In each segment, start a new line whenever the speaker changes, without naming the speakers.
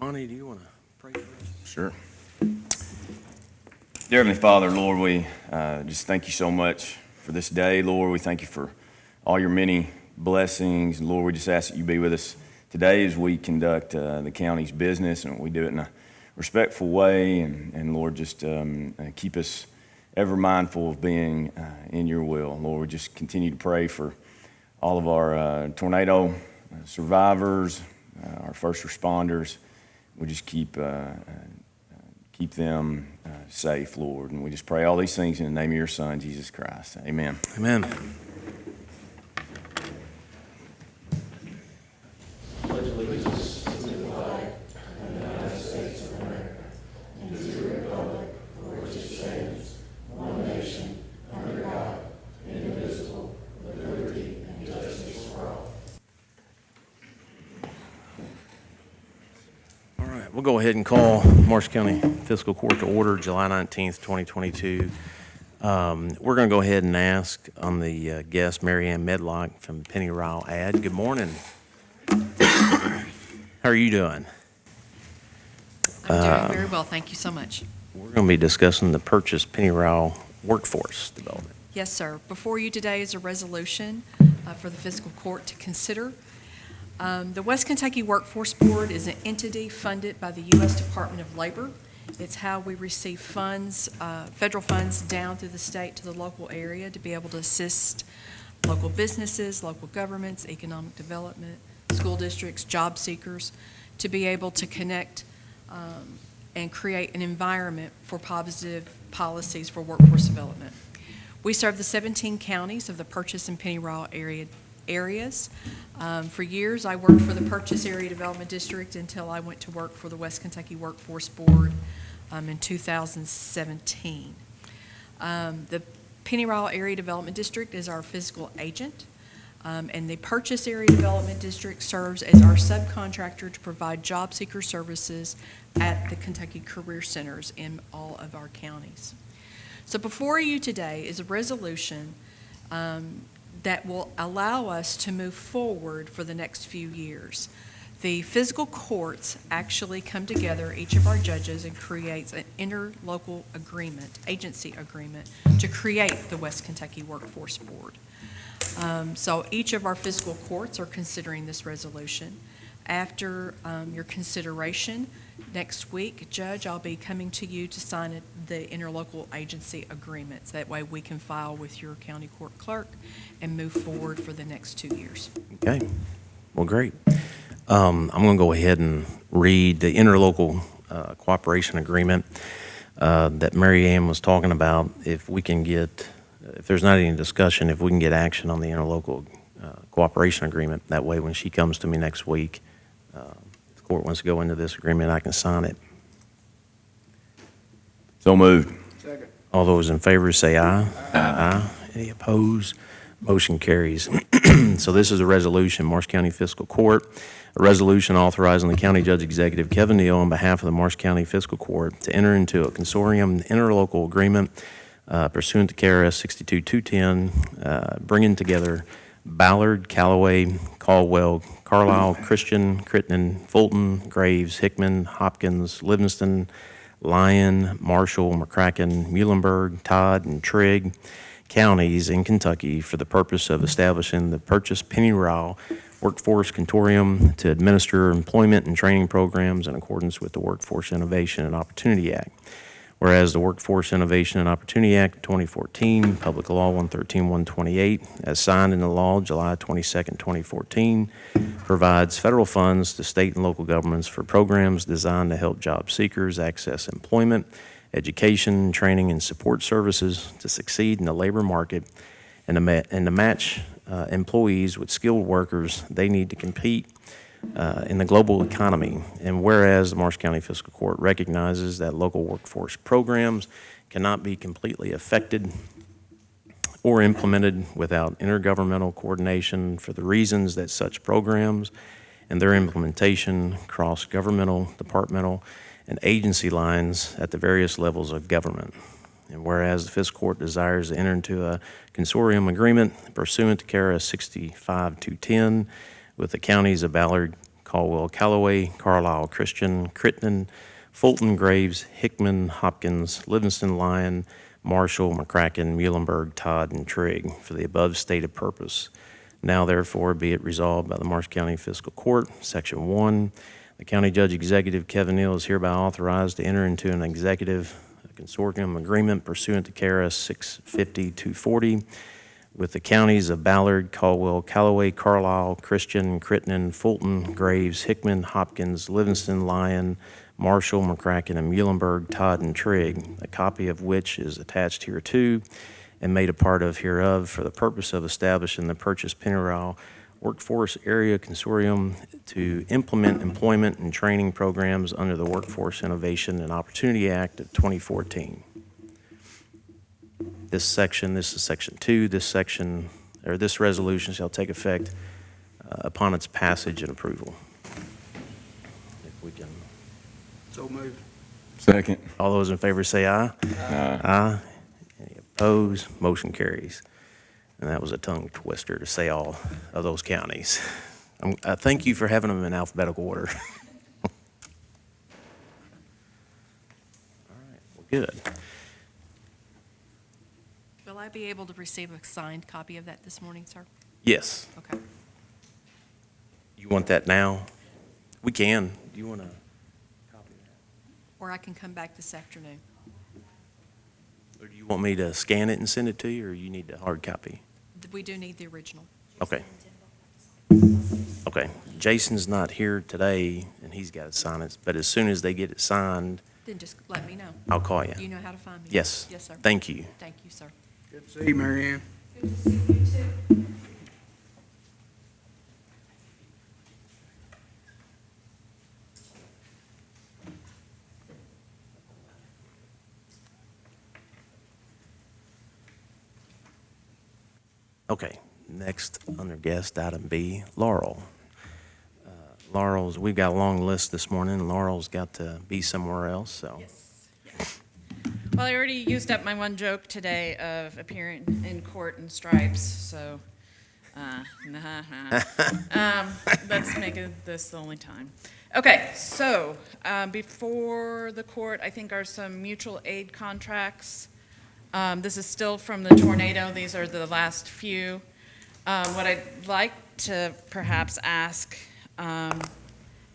Monty, do you want to pray for us?
Sure. Dear Heavenly Father, Lord, we just thank you so much for this day. Lord, we thank you for all your many blessings. And Lord, we just ask that you be with us today as we conduct the county's business, and we do it in a respectful way. And Lord, just keep us ever mindful of being in your will. Lord, we just continue to pray for all of our tornado survivors, our first responders. We just keep them safe, Lord. And we just pray all these things in the name of your Son, Jesus Christ. Amen.
Amen.
Pledge allegiance to the flag of the United States of America and to the republic for which it stands, one nation, under God, indivisible, with liberty and justice for all.
All right, we'll go ahead and call Marshall County Fiscal Court to order July 19th, 2022. We're going to go ahead and ask on the guest, Mary Ann Medlock from Penny Ryle Ad. Good morning. How are you doing?
I'm doing very well, thank you so much.
We're going to be discussing the purchase Penny Ryle workforce development.
Yes, sir. Before you today is a resolution for the Fiscal Court to consider. The West Kentucky Workforce Board is an entity funded by the U.S. Department of Labor. It's how we receive funds, federal funds down through the state to the local area to be able to assist local businesses, local governments, economic development, school districts, job seekers, to be able to connect and create an environment for positive policies for workforce development. We serve the 17 counties of the Purchase and Penny Ryle areas. For years, I worked for the Purchase Area Development District until I went to work for the West Kentucky Workforce Board in 2017. The Penny Ryle Area Development District is our fiscal agent. And the Purchase Area Development District serves as our subcontractor to provide job seeker services at the Kentucky Career Centers in all of our counties. So before you today is a resolution that will allow us to move forward for the next few years. The fiscal courts actually come together, each of our judges, and creates an interlocal agreement, agency agreement, to create the West Kentucky Workforce Board. So each of our fiscal courts are considering this resolution. After your consideration, next week, Judge, I'll be coming to you to sign the interlocal agency agreements. That way we can file with your county court clerk and move forward for the next 2 years.
Okay, well, great. I'm going to go ahead and read the interlocal cooperation agreement that Mary Ann was talking about. If we can get, if there's not any discussion, if we can get action on the interlocal cooperation agreement, that way when she comes to me next week, if the court wants to go into this agreement, I can sign it.
So moved.
Second.
All those in favor say aye. Aye. Any opposed? Motion carries. So this is a resolution, Marshall County Fiscal Court, a resolution authorizing the County Judge Executive Kevin Neal on behalf of the Marshall County Fiscal Court to enter into a consortium interlocal agreement pursuant to KRS 62210, bringing together Ballard, Callaway, Caldwell, Carlisle, Christian, Crittenden, Fulton, Graves, Hickman, Hopkins, Livingston, Lyon, Marshall, McCracken, Muhlenberg, Todd, and Trigg counties in Kentucky for the purpose of establishing the Purchase Penny Ryle Workforce Consortium to administer employment and training programs in accordance with the Workforce Innovation and Opportunity Act. Whereas the Workforce Innovation and Opportunity Act of 2014, Public Law 113-128, as signed into law July 22nd, 2014, provides federal funds to state and local governments for programs designed to help job seekers access employment, education, training, and support services to succeed in the labor market and to match employees with skilled workers they need to compete in the global economy. And whereas the Marshall County Fiscal Court recognizes that local workforce programs cannot be completely affected or implemented without intergovernmental coordination for the reasons that such programs and their implementation cross governmental, departmental, and agency lines at the various levels of government. And whereas the Fiscal Court desires to enter into a consortium agreement pursuant to KRS 65210 with the counties of Ballard, Caldwell, Callaway, Carlisle, Christian, Crittenden, Fulton, Graves, Hickman, Hopkins, Livingston, Lyon, Marshall, McCracken, Muhlenberg, Todd, and Trigg for the above stated purpose. Now therefore be it resolved by the Marshall County Fiscal Court, Section 1, the County Judge Executive Kevin Neal is hereby authorized to enter into an executive consortium agreement pursuant to KRS 650-240 with the counties of Ballard, Caldwell, Callaway, Carlisle, Christian, Crittenden, Fulton, Graves, Hickman, Hopkins, Livingston, Lyon, Marshall, McCracken, and Muhlenberg, Todd, and Trigg, a copy of which is attached hereto and made a part of hereof for the purpose of establishing the Purchase Pennyroyal Workforce Area Consortium to implement employment and training programs under the Workforce Innovation and Opportunity Act of 2014. This is Section 2. This resolution shall take effect upon its passage and approval. If we can.
So moved.
Second.
All those in favor say aye. Aye. Any opposed? Motion carries. And that was a tongue twister to say all of those counties. I thank you for having them in alphabetical order. All right, well, good.
Will I be able to receive a signed copy of that this morning, sir?
Yes.
Okay.
You want that now? We can. Do you want to copy that?
Or I can come back this afternoon.
Or do you want me to scan it and send it to you, or you need the hard copy?
We do need the original.
Okay. Okay. Jason's not here today, and he's got to sign it, but as soon as they get it signed,
Then just let me know.
I'll call you.
Do you know how to find me?
Yes.
Yes, sir.
Thank you.
Thank you, sir.
Good to see you, Mary Ann.
Okay, next under guest, item B, Laurel. Laurel's, we've got a long list this morning. Laurel's got to be somewhere else, so.
Yes. Well, I already used up my one joke today of appearing in court in stripes, so, let's make it this the only time. Okay, so, before the court, I think are some mutual aid contracts. This is still from the tornado. These are the last few. What I'd like to perhaps ask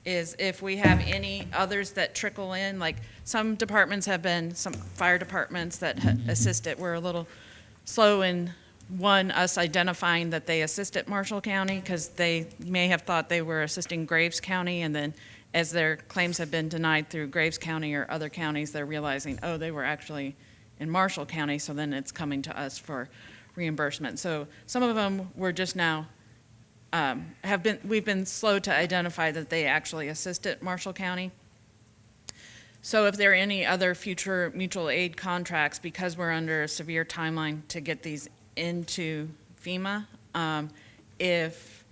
is if we have any others that trickle in, like some departments have been, some fire departments that assisted were a little slow in, us identifying that they assisted Marshall County because they may have thought they were assisting Graves County, and then as their claims have been denied through Graves County or other counties, they're realizing, oh, they were actually in Marshall County, so then it's coming to us for reimbursement. So some of them were just now, we've been slow to identify that they actually assisted Marshall County. So if there are any other future mutual aid contracts, because we're under a severe timeline to get these into FEMA, if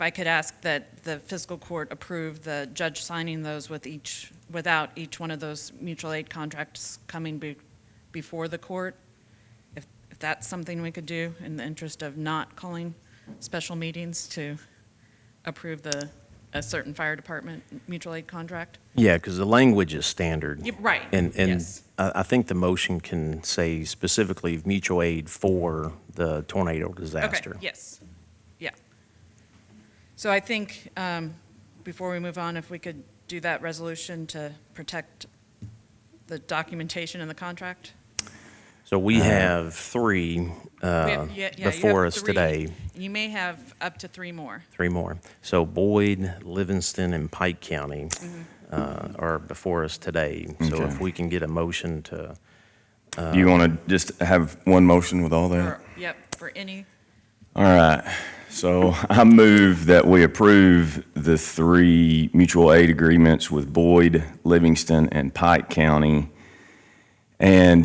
I could ask that the fiscal court approve the judge signing those without each one of those mutual aid contracts coming before the court, if that's something we could do in the interest of not calling special meetings to approve a certain fire department mutual aid contract.
Yeah, because the language is standard.
Right,
And
yes.
I think the motion can say specifically mutual aid for the tornado disaster.
Okay, yes, yeah. So I think, before we move on, if we could do that resolution to protect the documentation in the contract?
So we have three
We have- yeah, you
before
have
us
3,
today,
and you may have up to 3 more.
3 more. So Boyd, Livingston, and Pike County are before us today. So
Okay.
if we can get a motion to,
Do you want to just have one motion with all that?
For any,
All right. So I move that we approve the 3 mutual aid agreements with Boyd, Livingston, and Pike County, and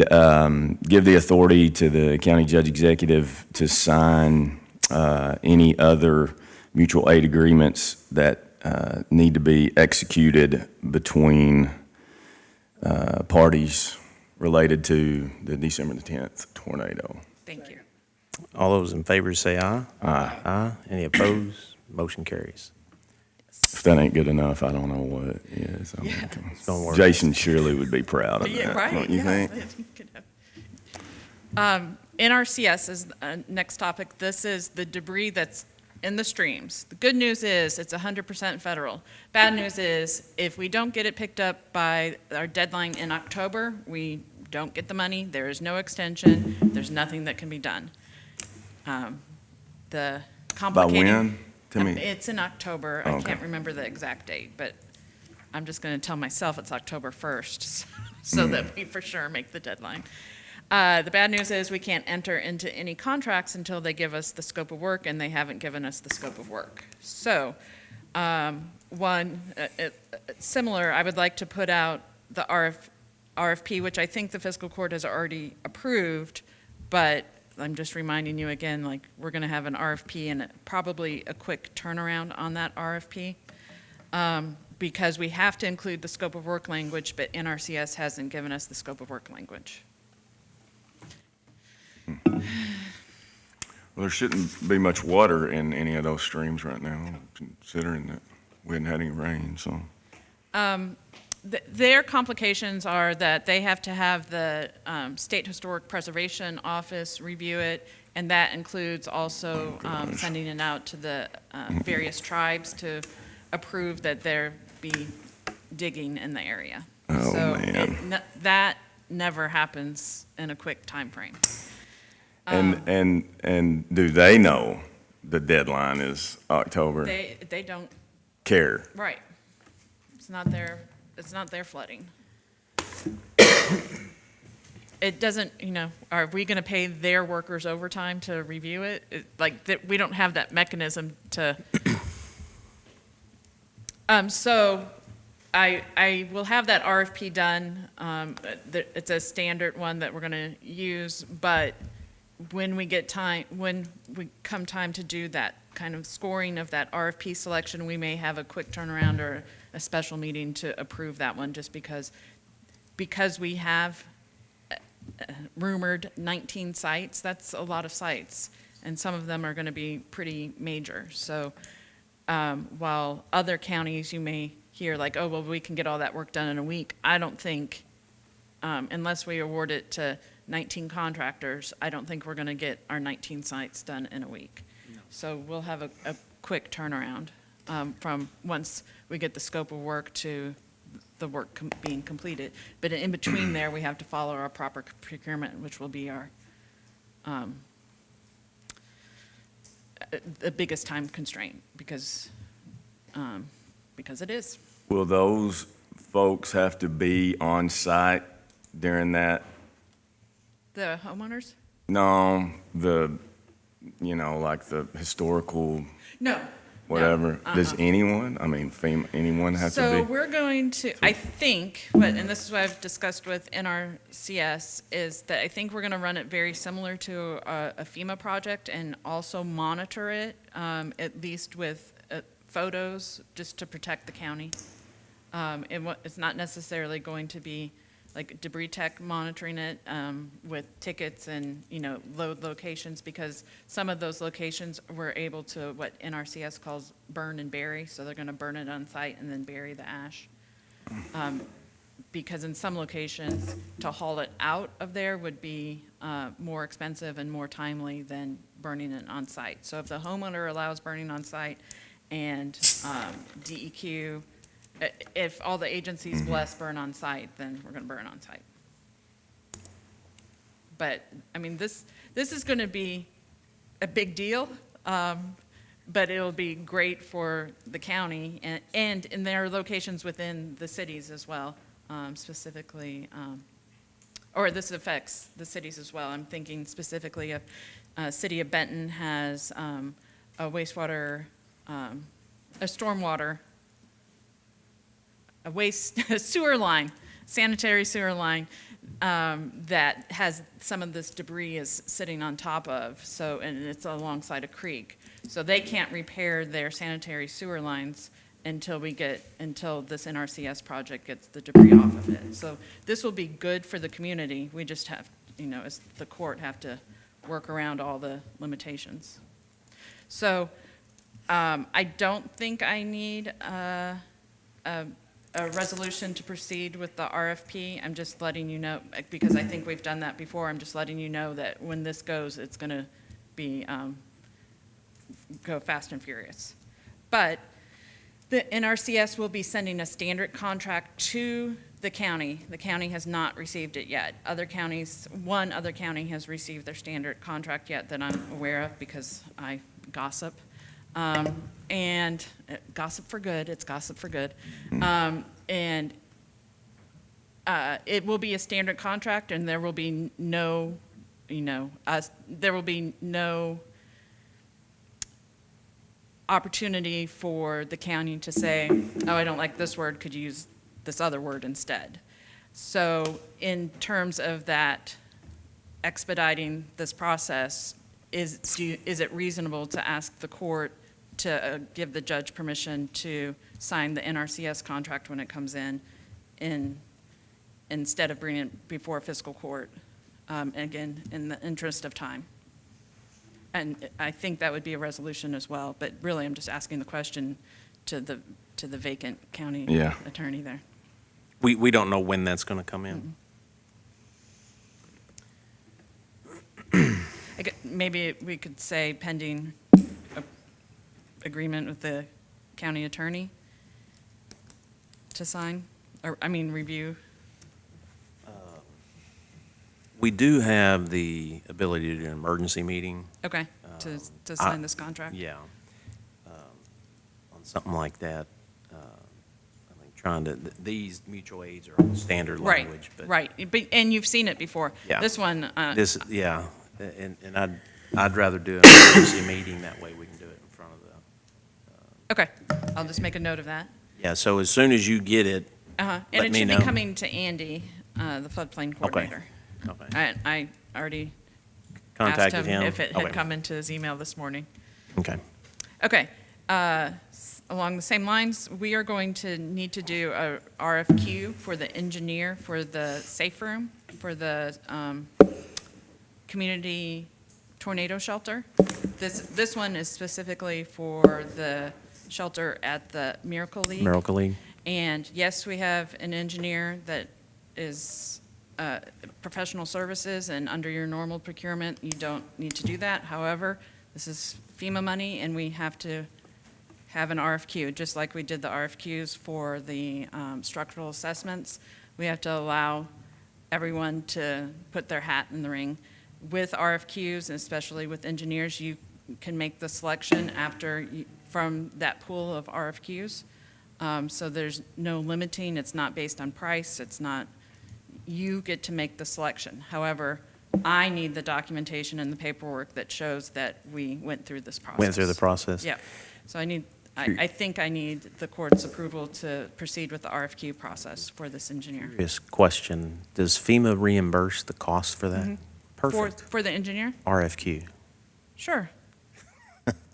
give the authority to the county judge executive to sign any other mutual aid agreements that need to be executed between parties related to the December the 10th tornado.
thank you.
all those in favor say aye.
Aye.
Aye. Any opposed? Motion carries.
If that ain't good enough, I don't know what is. I mean,
Yeah.
Don't worry.
Jason surely would be proud of
Yeah,
that,
right,
don't you
yeah.
think?
NRCS is the next topic. This is the debris that's in the streams. The good news is it's 100% federal. Bad news is if we don't get it picked up by our deadline in October, we don't get the money. There is no extension. There's nothing that can be done. The
By
complicating.
when? Tell me.
It's in October. I
Okay.
can't remember the exact date, but I'm just going to tell myself it's October 1st so that we for sure make the deadline. The bad news is we can't enter into any contracts until they give us the scope of work, and they haven't given us the scope of work. So, similar, I would like to put out the RFP, which I think the Fiscal Court has already approved, but I'm just reminding you again, like, we're going to have an RFP and probably a quick turnaround on that RFP, because we have to include the scope of work language, but NRCS hasn't given us the scope of work language.
Well, there shouldn't be much water in any of those streams right now, considering that we hadn't had any rain, so.
Their complications are that they have to have the State Historic Preservation Office review it, and that includes also sending it out to the various tribes to approve that there be digging in the area.
Oh,
So
man.
that never happens in a quick time frame.
And do they know the deadline is October?
They don't,
Care?
right. It's not their flooding. It doesn't, are we going to pay their workers overtime to review it? We don't have that mechanism to. So I will have that RFP done. It's a standard one that we're going to use, but when we come time to do that kind of scoring of that RFP selection, we may have a quick turnaround or a special meeting to approve that one, just because we have rumored 19 sites. That's a lot of sites, and some of them are going to be pretty major. So while other counties you may hear like, oh, well, we can get all that work done in a week, I don't think, unless we award it to 19 contractors, I don't think we're going to get our 19 sites done in a week. No. So we'll have a quick turnaround from once we get the scope of work to the work being completed. But in between there, we have to follow our proper procurement, which will be our the biggest time constraint because it is.
Will those folks have to be on site during that?
The homeowners?
No, like the historical
No.
whatever. Does anyone, anyone have to
So
be?
we're going to, I think, and this is what I've discussed with NRCS, is that I think we're going to run it very similar to a FEMA project and also monitor it, at least with photos, just to protect the county. It's not necessarily going to be like debris tech monitoring it with tickets and, load locations, because some of those locations we're able to, what NRCS calls burn and bury, so they're going to burn it on site and then bury the ash. Because in some locations, to haul it out of there would be more expensive and more timely than burning it on site. So if the homeowner allows burning on site and DEQ, if all the agencies bless burn on site, then we're going to burn on site. But, this is going to be a big deal, but it'll be great for the county and in their locations within the cities as well, specifically, or this affects the cities as well. I'm thinking specifically if City of Benton has a wastewater, a stormwater, a sewer line, sanitary sewer line that has some of this debris is sitting on top of, and it's alongside a creek. So they can't repair their sanitary sewer lines until this NRCS project gets the debris off of it. So this will be good for the community. We just have, as the court, have to work around all the limitations. So I don't think I need a resolution to proceed with the RFP. I'm just letting you know, because I think we've done that before. I'm just letting you know that when this goes, it's going to be, go fast and furious. But the NRCS will be sending a standard contract to the county. The county has not received it yet. Other counties, one other county has received their standard contract yet that I'm aware of because I gossip. And gossip for good, it's gossip for good. And it will be a standard contract, and there will be no, there will be no opportunity for the county to say, oh, I don't like this word, could you use this other word instead? So in terms of that expediting this process, is it reasonable to ask the court to give the judge permission to sign the NRCS contract when it comes in instead of bringing it before fiscal court, again, in the interest of time? And I think that would be a resolution as well, but really I'm just asking the question to the vacant county attorney there.
We don't know when that's going to come in.
Maybe we could say pending agreement with the county attorney to sign, or, I mean, review.
We do have the ability to do an emergency meeting.
Okay, to sign this contract?
Yeah. On something like that. I think trying to, these mutual aids are all standard language. But
Right, and you've seen it before.
Yeah.
This one,
This, yeah, and I'd rather do an emergency meeting, that way we can do it in front of the,
okay, I'll just make a note of that.
yeah, so as soon as you get it,
And
Let
it
me
should be
know.
coming to Andy, the floodplain coordinator.
okay,
I already asked
contacted
him
him?
if it had
Okay.
come into his email this morning.
Okay,
Okay, along the same lines, we are going to need to do a RFQ for the engineer for the safe room, for the community tornado shelter. This one is specifically for the shelter at the Miracle League.
Miracle League,
And yes, we have an engineer that is professional services, and under your normal procurement, you don't need to do that. However, this is FEMA money, and we have to have an RFQ, just like we did the RFQs for the structural assessments. We have to allow everyone to put their hat in the ring. With RFQs, and especially with engineers, you can make the selection from that pool of RFQs. So there's no limiting, it's not based on price, it's not, you get to make the selection. However, I need the documentation and the paperwork that shows that we went through this process.
went through the process?
Yeah, so I think I need the court's approval to proceed with the RFQ process for this engineer.
Curious question, does FEMA reimburse the cost for that? Perfect,
For the engineer?
RFQ.
Sure.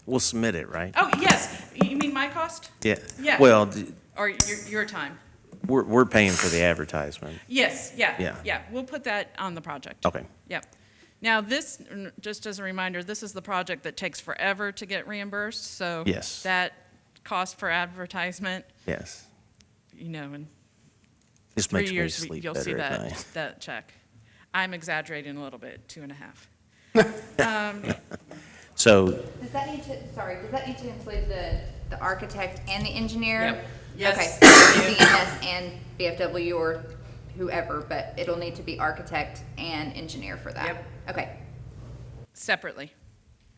We'll submit it, right?
Oh, yes, you mean my cost?
Yeah.
Yeah.
Well,
Or your time?
we're paying for the advertisement.
Yes,
Yeah.
yeah, we'll put that on the project.
Okay.
Yep. Now, this, just as a reminder, this is the project that takes forever to get reimbursed, so.
Yes.
That cost for advertisement,
Yes.
in
This
3
makes me
years,
sleep
you'll see
better at night.
that check. I'm exaggerating a little bit, 2.5.
So,
Does that need to include the architect and the engineer?
Yep. Yes.
Okay, so CMS and BFW or whoever, but it'll need to be architect and engineer for that?
Yep.
Okay.
Separately,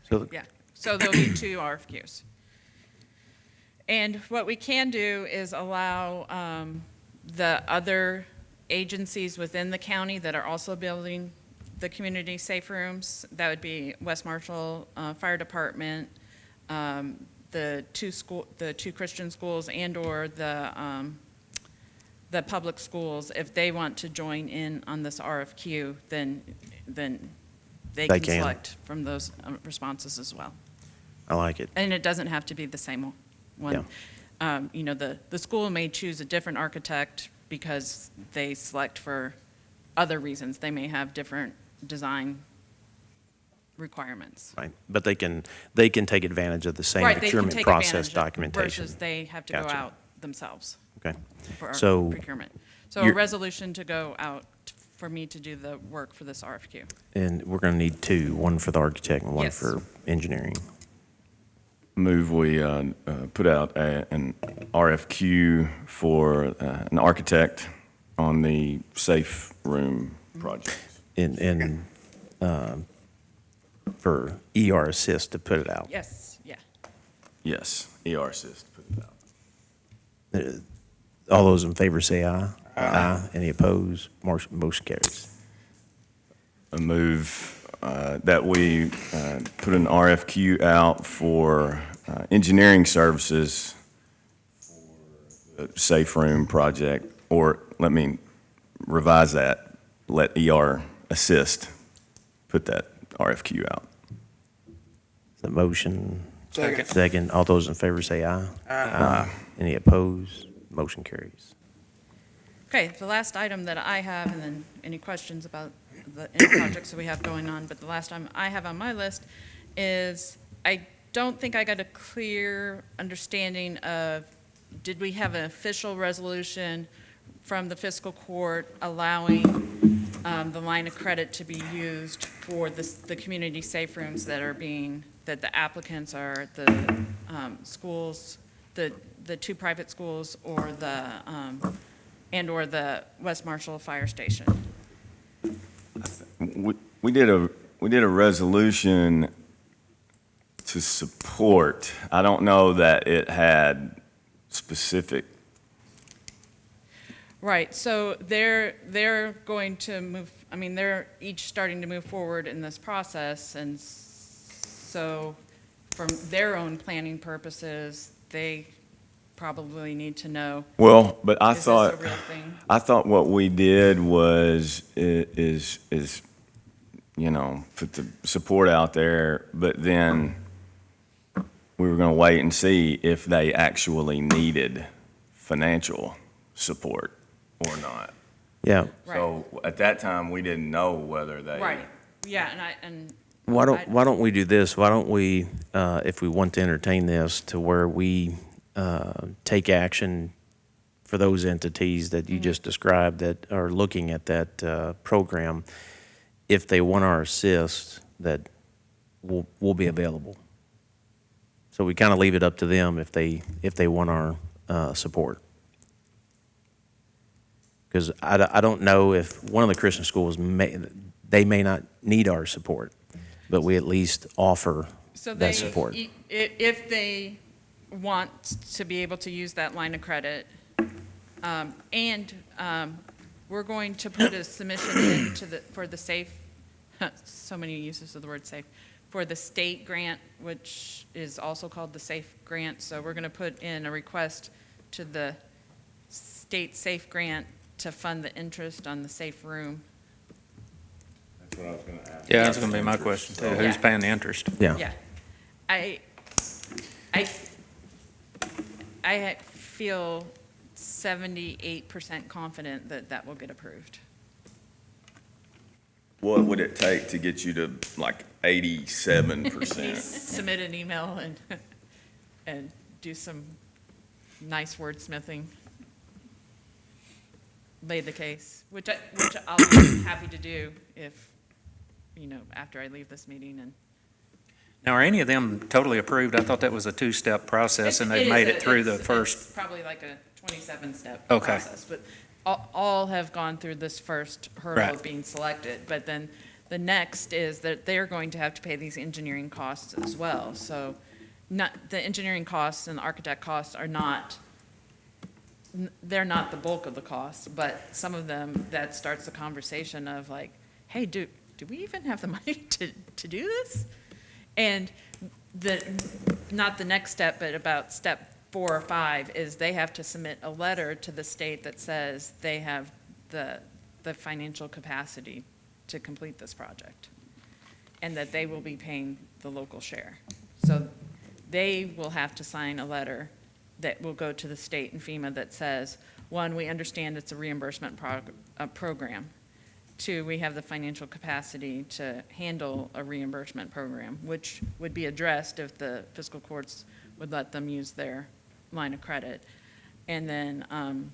so
yeah. So there'll be 2 RFQs. And what we can do is allow the other agencies within the county that are also building the community safe rooms, that would be West Marshall Fire Department, the 2 Christian schools, and/or the public schools, if they want to join in on this RFQ, then they can select from those responses as well.
I like it.
And it doesn't have to be the same one. The school may choose a different architect because they select for other reasons. They may have different design requirements.
Right, but they can take advantage of the same
Right, they can
procurement
take
process
advantage of-
documentation.
Versus they have to go
Gotcha.
out themselves
Okay,
for our
so
procurement. So a
you're-
resolution to go out for me to do the work for this RFQ.
and we're going to need two, one for the architect and one
Yes.
for engineering.
Move we put out an RFQ for an architect on the safe room project.
In for ER Assist to put it out.
Yes, yeah.
Yes, Nrcs, put it out.
All those in favor say aye. Aye. Any opposed? Motion carries.
A move that we put an RFQ out for engineering services for the safe room project, or let me revise that, let ER Assist put that RFQ out.
The motion.
Second.
Second. All those in favor say aye. Aye. Any opposed? Motion carries.
Okay, the last item that I have, and then any questions about any projects that we have going on, but the last item I have on my list is, I don't think I got a clear understanding of, did we have an official resolution from the fiscal court allowing the line of credit to be used for the community safe rooms that are being, that the applicants are the schools, the two private schools, or or the West Marshall Fire Station?
We did a resolution to support. I don't know that it had specific.
Right, so they're going to move, I mean, they're each starting to move forward in this process, and so from their own planning purposes, they probably need to know,
Well, but I
is this
thought.
a real thing?
I thought what we did was, is, you know, put the support out there, but then we were gonna wait and see if they actually needed financial support or not.
Yeah.
So at that time, we didn't know whether they.
Right, yeah, and
Why don't we do this? Why don't we, if we want to entertain this, to where we take action for those entities that you just described that are looking at that program, if they want our assist, that we'll be available. So we kind of leave it up to them if they want our support. Because I don't know if one of the Christian schools they may not need our support, but we at least offer
so
that support.
If they want to be able to use that line of credit, and we're going to put a submission in for the safe, so many uses of the word safe, for the state grant, which is also called the SAFE grant. So we're going to put in a request to the state SAFE grant to fund the interest on the safe room.
That's what I was gonna ask.
Yeah, that's gonna be my question too. Who's
Yeah.
paying the interest?
Yeah.
Yeah. I feel 78% confident that that will get approved.
What would it take to get you to like 87%?
Please submit an email and do some nice wordsmithing. Lay the case, which I'll be happy to do if, after I leave this meeting. And
Now, are any of them totally approved? I thought that was a two-step process and they've
is
made
a-
it through the
it's
first.
probably like a 27-step
Okay.
process, but all have gone through this first hurdle
Right.
of being selected. But then the next is that they're going to have to pay these engineering costs as well. So the engineering costs and the architect costs are not, they're not the bulk of the costs, but some of them, that starts the conversation of like, hey, do we even have the money to do this? And not the next step, but about step 4 or 5 is they have to submit a letter to the state that says they have the financial capacity to complete this project, and that they will be paying the local share. So they will have to sign a letter that will go to the state and FEMA that says, one, we understand it's a reimbursement program, two, we have the financial capacity to handle a reimbursement program, which would be addressed if the fiscal courts would let them use their line of credit. And then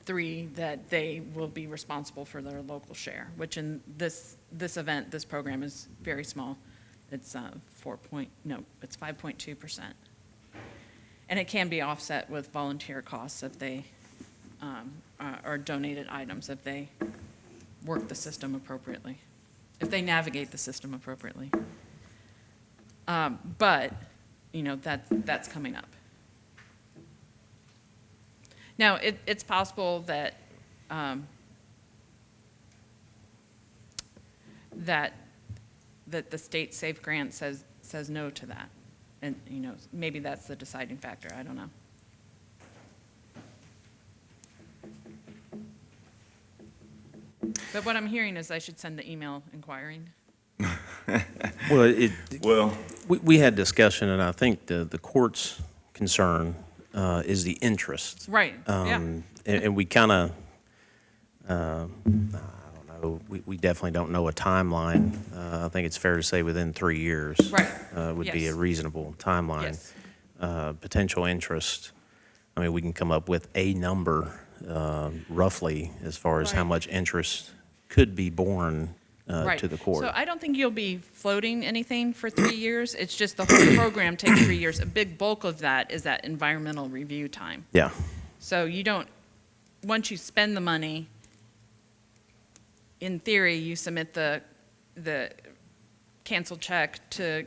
three, that they will be responsible for their local share, which in this event, this program is very small. It's 5.2%. And it can be offset with volunteer costs if they, or donated items if they work the system appropriately, if they navigate the system appropriately. But, that's coming up. Now, it's possible that, that the state SAFE grant says no to that. And, maybe that's the deciding factor, I don't know. But what I'm hearing is I should send the email inquiring.
Well,
Well,
we had discussion, and I think the court's concern is the interest.
Right, yeah.
And we kind of, I don't know, we definitely don't know a timeline. I think it's fair to say within 3 years.
Right,
Would be a
yes.
reasonable timeline.
Yes.
Potential interest, I mean, we can come up with a number roughly as far as how
Right.
much interest could be borne
Right.
to the court.
So I don't think you'll be floating anything for 3 years. It's just the whole program takes 3 years. A big bulk of that is that environmental review time.
Yeah,
So you don't, once you spend the money, in theory, you submit the canceled check to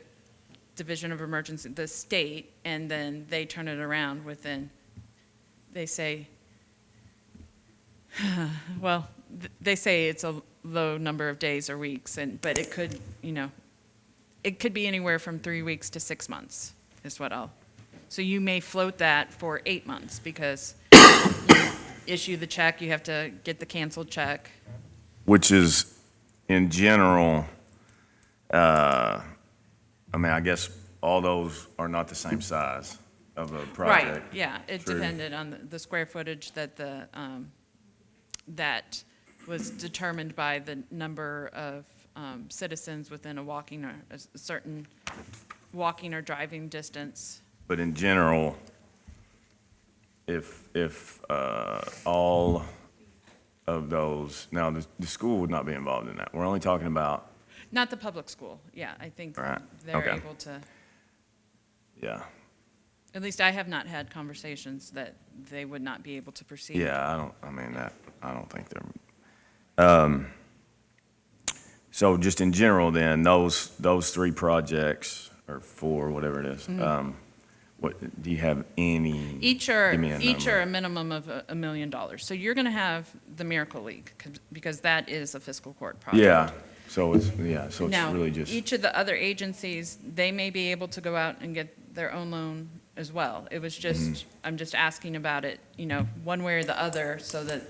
Division of Emergency, the state, and then they turn it around within, they say, well, they say it's a low number of days or weeks, but it could, it could be anywhere from 3 weeks to 6 months is what so you may float that for 8 months because you issue the check, you have to get the canceled check.
which is, in general, I guess all those are not the same size of a project.
Right, yeah, it
True.
depended on the square footage that that was determined by the number of citizens within a certain walking or driving distance.
But in general, if all of those, now the school would not be involved in that. We're only talking about,
Not the public school, yeah, I think
Right,
they're
okay.
able to,
yeah,
at least I have not had conversations that they would not be able to proceed.
yeah, I don't think they're, so just in general then, those 3 projects, or 4, whatever it is, what, do you have any?
Each
Give me a
are
number.
a minimum of $1 million. So you're going to have the Miracle League, because that is a fiscal court project.
Yeah, so it's
Now,
really just,
each of the other agencies, they may be able to go out and get their own loan as well. It was just,
Mm-hmm.
I'm just asking about it, one way or the other, so that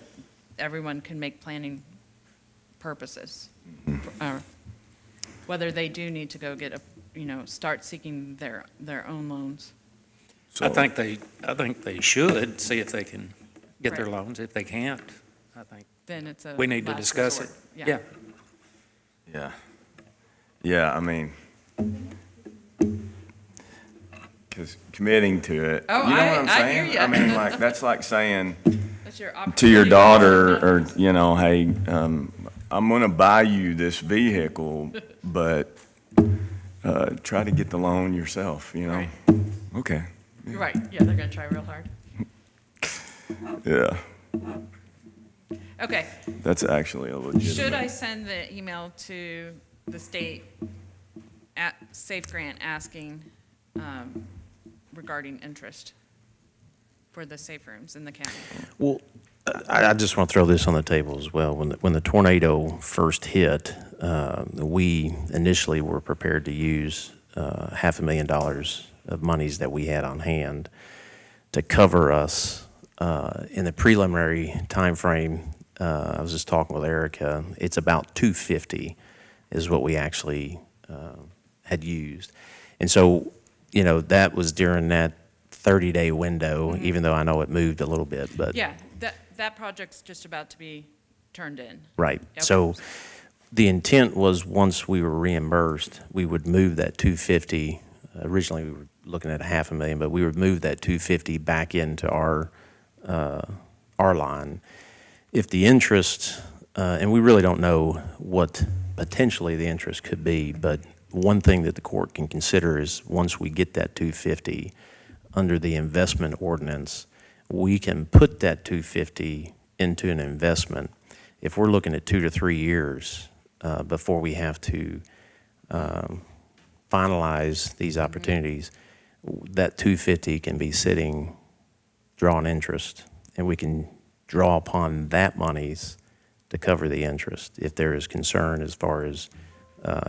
everyone can make planning purposes.
Mm-hmm.
Whether they do need to go get start seeking their own loans.
so.
I think they should see if they can get their
Right.
loans. If they can't, I think
Then it's a
we need to
last
discuss it.
resort.
Yeah.
Yeah. Yeah, because committing to it.
Oh,
you know what I'm
I
saying?
hear ya.
That's like saying
That's your
to your
opportunity.
daughter, or, hey, I'm going to buy you this vehicle, but try to get the loan yourself,
Right.
Okay.
Right, yeah, they're going to try real hard.
Yeah,
Okay,
that's actually a legitimate.
should I send the email to the state SAFE grant asking regarding interest for the safe rooms in the county?
well, I just want to throw this on the table as well. When the tornado first hit, we initially were prepared to use $500,000 of monies that we had on hand to cover us in the preliminary timeframe. I was just talking with Erica. It's about $250 is what we actually had used, and so that was during that 30-day window. Even though I know it moved a little bit, but
Yeah, that project's just about to be turned in.
Right.
Yep.
So the intent was, once we were reimbursed, we would move that 250. Originally, we were looking at $500,000, but we would move that 250 back into our line. If the interest, and we really don't know what potentially the interest could be, but one thing that the court can consider is, once we get that 250 under the investment ordinance, we can put that 250 into an investment. If we're looking at 2 to 3 years before we have to finalize these opportunities, that 250 can be sitting, drawing interest, and we can draw upon that monies to cover the interest if there is concern as far as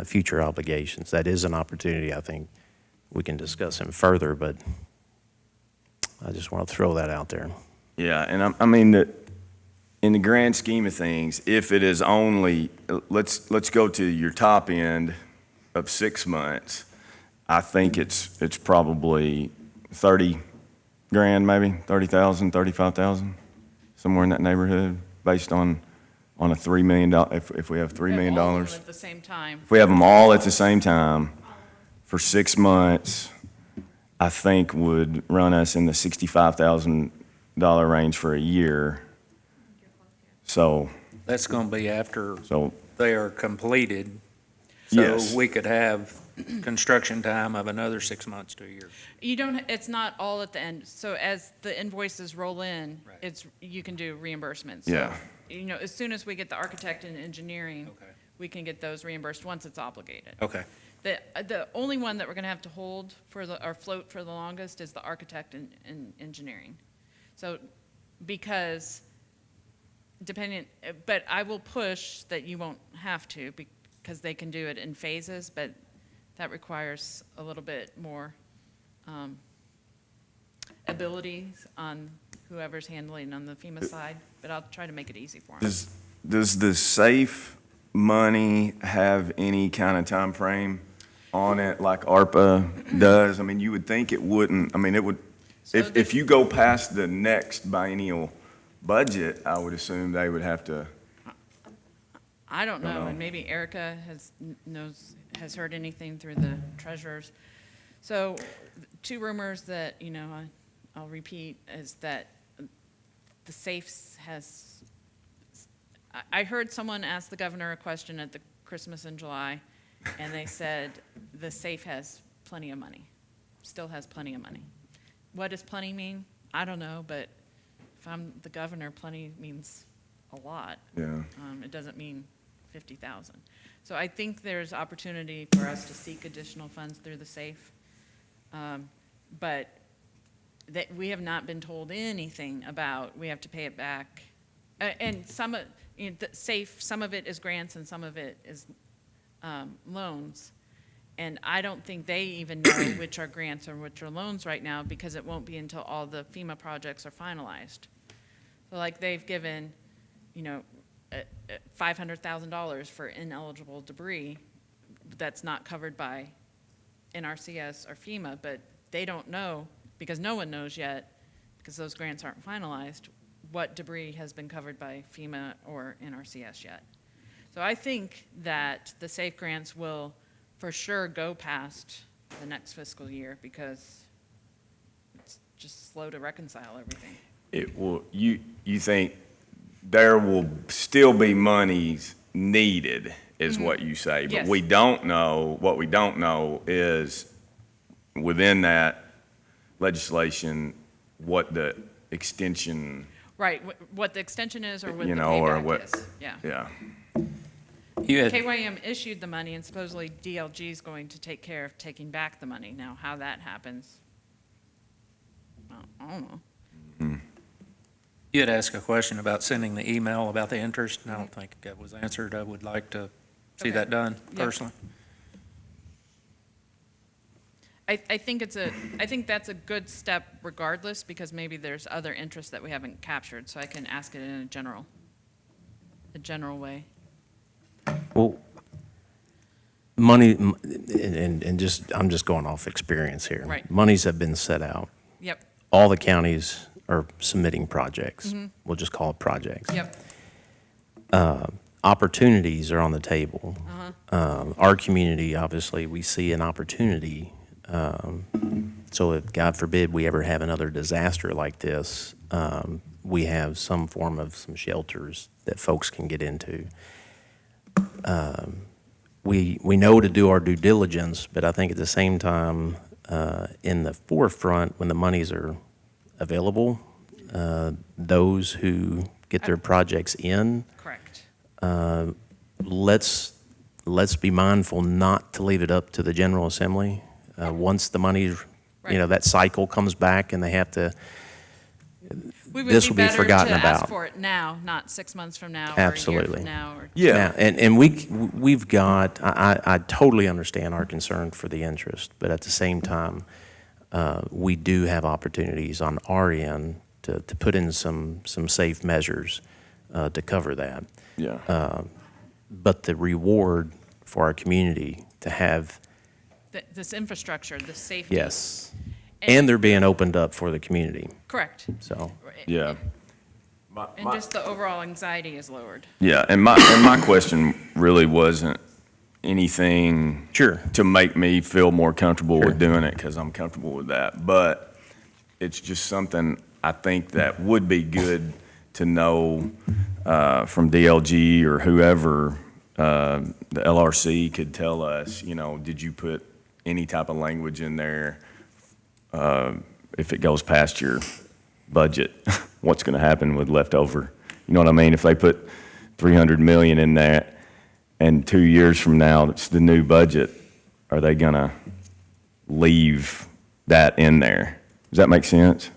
future obligations. That is an opportunity I think we can discuss in further, but I just want to throw that out there.
Yeah, and I mean, in the grand scheme of things, if it is only, let's go to your top end of 6 months, I think it's probably 30 grand, maybe 30,000, 35,000, somewhere in that neighborhood, based on a $3 million, if we have $3 million.
All of them at the same time.
If we have them all at the same time for 6 months, I think would run us in the $65,000 range for a year. So,
That's going to be after
so,
they are completed.
Yes.
So we could have construction time of another 6 months to a year.
You don't, it's not all at the end. So as the invoices roll in,
Right.
you can do reimbursements. So,
Yeah.
you know, as soon as we get the architect and engineering,
Okay.
we can get those reimbursed once it's obligated.
Okay.
The only one that we're gonna have to hold or float for the longest is the architect and engineering. So, because depending, but I will push that you won't have to, because they can do it in phases, but that requires a little bit more abilities on whoever's handling on the FEMA side, but I'll try to make it easy for them.
does the SAFE money have any kind of time frame on it like ARPA does? I mean, you would think it wouldn't. I mean, it would,
So
if you go past the next biennial budget, I would assume they would have to.
I don't know,
know.
and maybe Erica has heard anything through the treasurers. So, 2 rumors that, you know, I'll repeat, is that the SAFE has, I heard someone ask the governor a question at the Christmas in July, and they said the SAFE has plenty of money, still has plenty of money. What does plenty mean? I don't know, but if I'm the governor, plenty means a lot.
Yeah.
It doesn't mean 50,000. So I think there's opportunity for us to seek additional funds through the SAFE. But that we have not been told anything about, we have to pay it back. And some of, you know, the SAFE, some of it is grants and some of it is loans. And I don't think they even know which are grants or which are loans right now, because it won't be until all the FEMA projects are finalized. So like they've given, you know, $500,000 for ineligible debris that's not covered by Nrcs or FEMA, but they don't know, because no one knows yet, because those grants aren't finalized, what debris has been covered by FEMA or Nrcs yet. So I think that the SAFE grants will for sure go past the next fiscal year, because it's just slow to reconcile everything.
It will, you think there will still be monies needed, is what you say. But
Yes.
we don't know, what we don't know is, within that legislation, what the extension,
Right, what the extension is or what the
you know, or
payback
what,
is, yeah.
yeah.
You had,
KYM issued the money, and supposedly DLG is going to take care of taking back the money. Now, how that happens, I don't know.
you had asked a question about sending the email about the interest, and I don't think that was answered. I would like to see
Okay.
that done
Yeah.
personally.
I think I think that's a good step regardless, because maybe there's other interests that we haven't captured, so I can ask it in a general way.
Well, money, and just, I'm just going off experience here.
Right.
Monies have been set out.
Yep,
All the counties are submitting projects. We'll just call it projects.
yep,
opportunities are on the table. Our community, obviously, we see an opportunity. So if, God forbid, we ever have another disaster like this, we have some form of some shelters that folks can get into. We know to do our due diligence, but I think at the same time, in the forefront, when the monies are available, those who get their projects in,
Correct.
let's be mindful not to leave it up to the General Assembly. Once the money,
Right.
that cycle comes back and they have to,
We
this will be
better
forgotten
to ask
about.
for it now, not 6 months from now, or a year
Absolutely.
from now, or.
yeah, and we've got, I totally understand our concern for the interest, but at the same time, we do have opportunities on our end to put in some safe measures to cover that.
Yeah.
But the reward for our community to have,
This infrastructure, this safety.
yes, and they're being opened up for the community,
Correct.
so.
Yeah.
And just the overall anxiety is lowered.
Yeah, and my question really wasn't anything
Sure.
to make me feel more comfortable
Sure.
with doing it, because I'm comfortable with that. But it's just something I think that would be good to know from DLG or whoever, the LRC could tell us, did you put any type of language in there if it goes past your budget, what's going to happen with leftover? You know what I mean? If they put 300 million in that, and 2 years from now, it's the new budget, are they going to leave that in there? Does that make sense?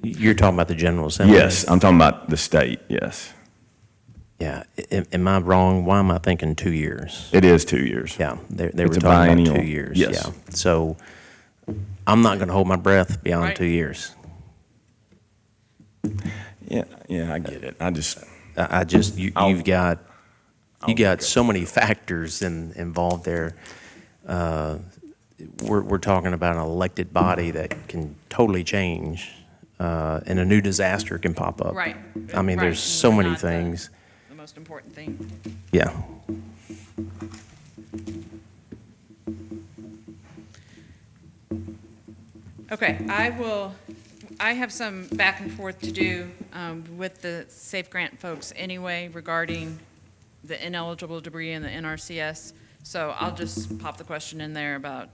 You're talking about the General Assembly?
Yes, I'm talking about the state, yes.
Yeah. Am I wrong? Why am I thinking 2 years?
It is 2 years.
Yeah, they were
It's a
talking about
biennial.
2 years.
Yes.
Yeah. So I'm not going to hold my breath beyond
Right.
2 years.
Yeah, I get it.
I just, you've got so many factors involved there. We're talking about an elected body that can totally change, and a new disaster can pop up.
Right.
I mean,
Right.
there's so
And
many
not the-
things.
The most important thing.
Yeah.
Okay, I have some back and forth to do with the Safe Grant folks anyway regarding the ineligible debris and the Nrcs. So I'll just pop the question in there about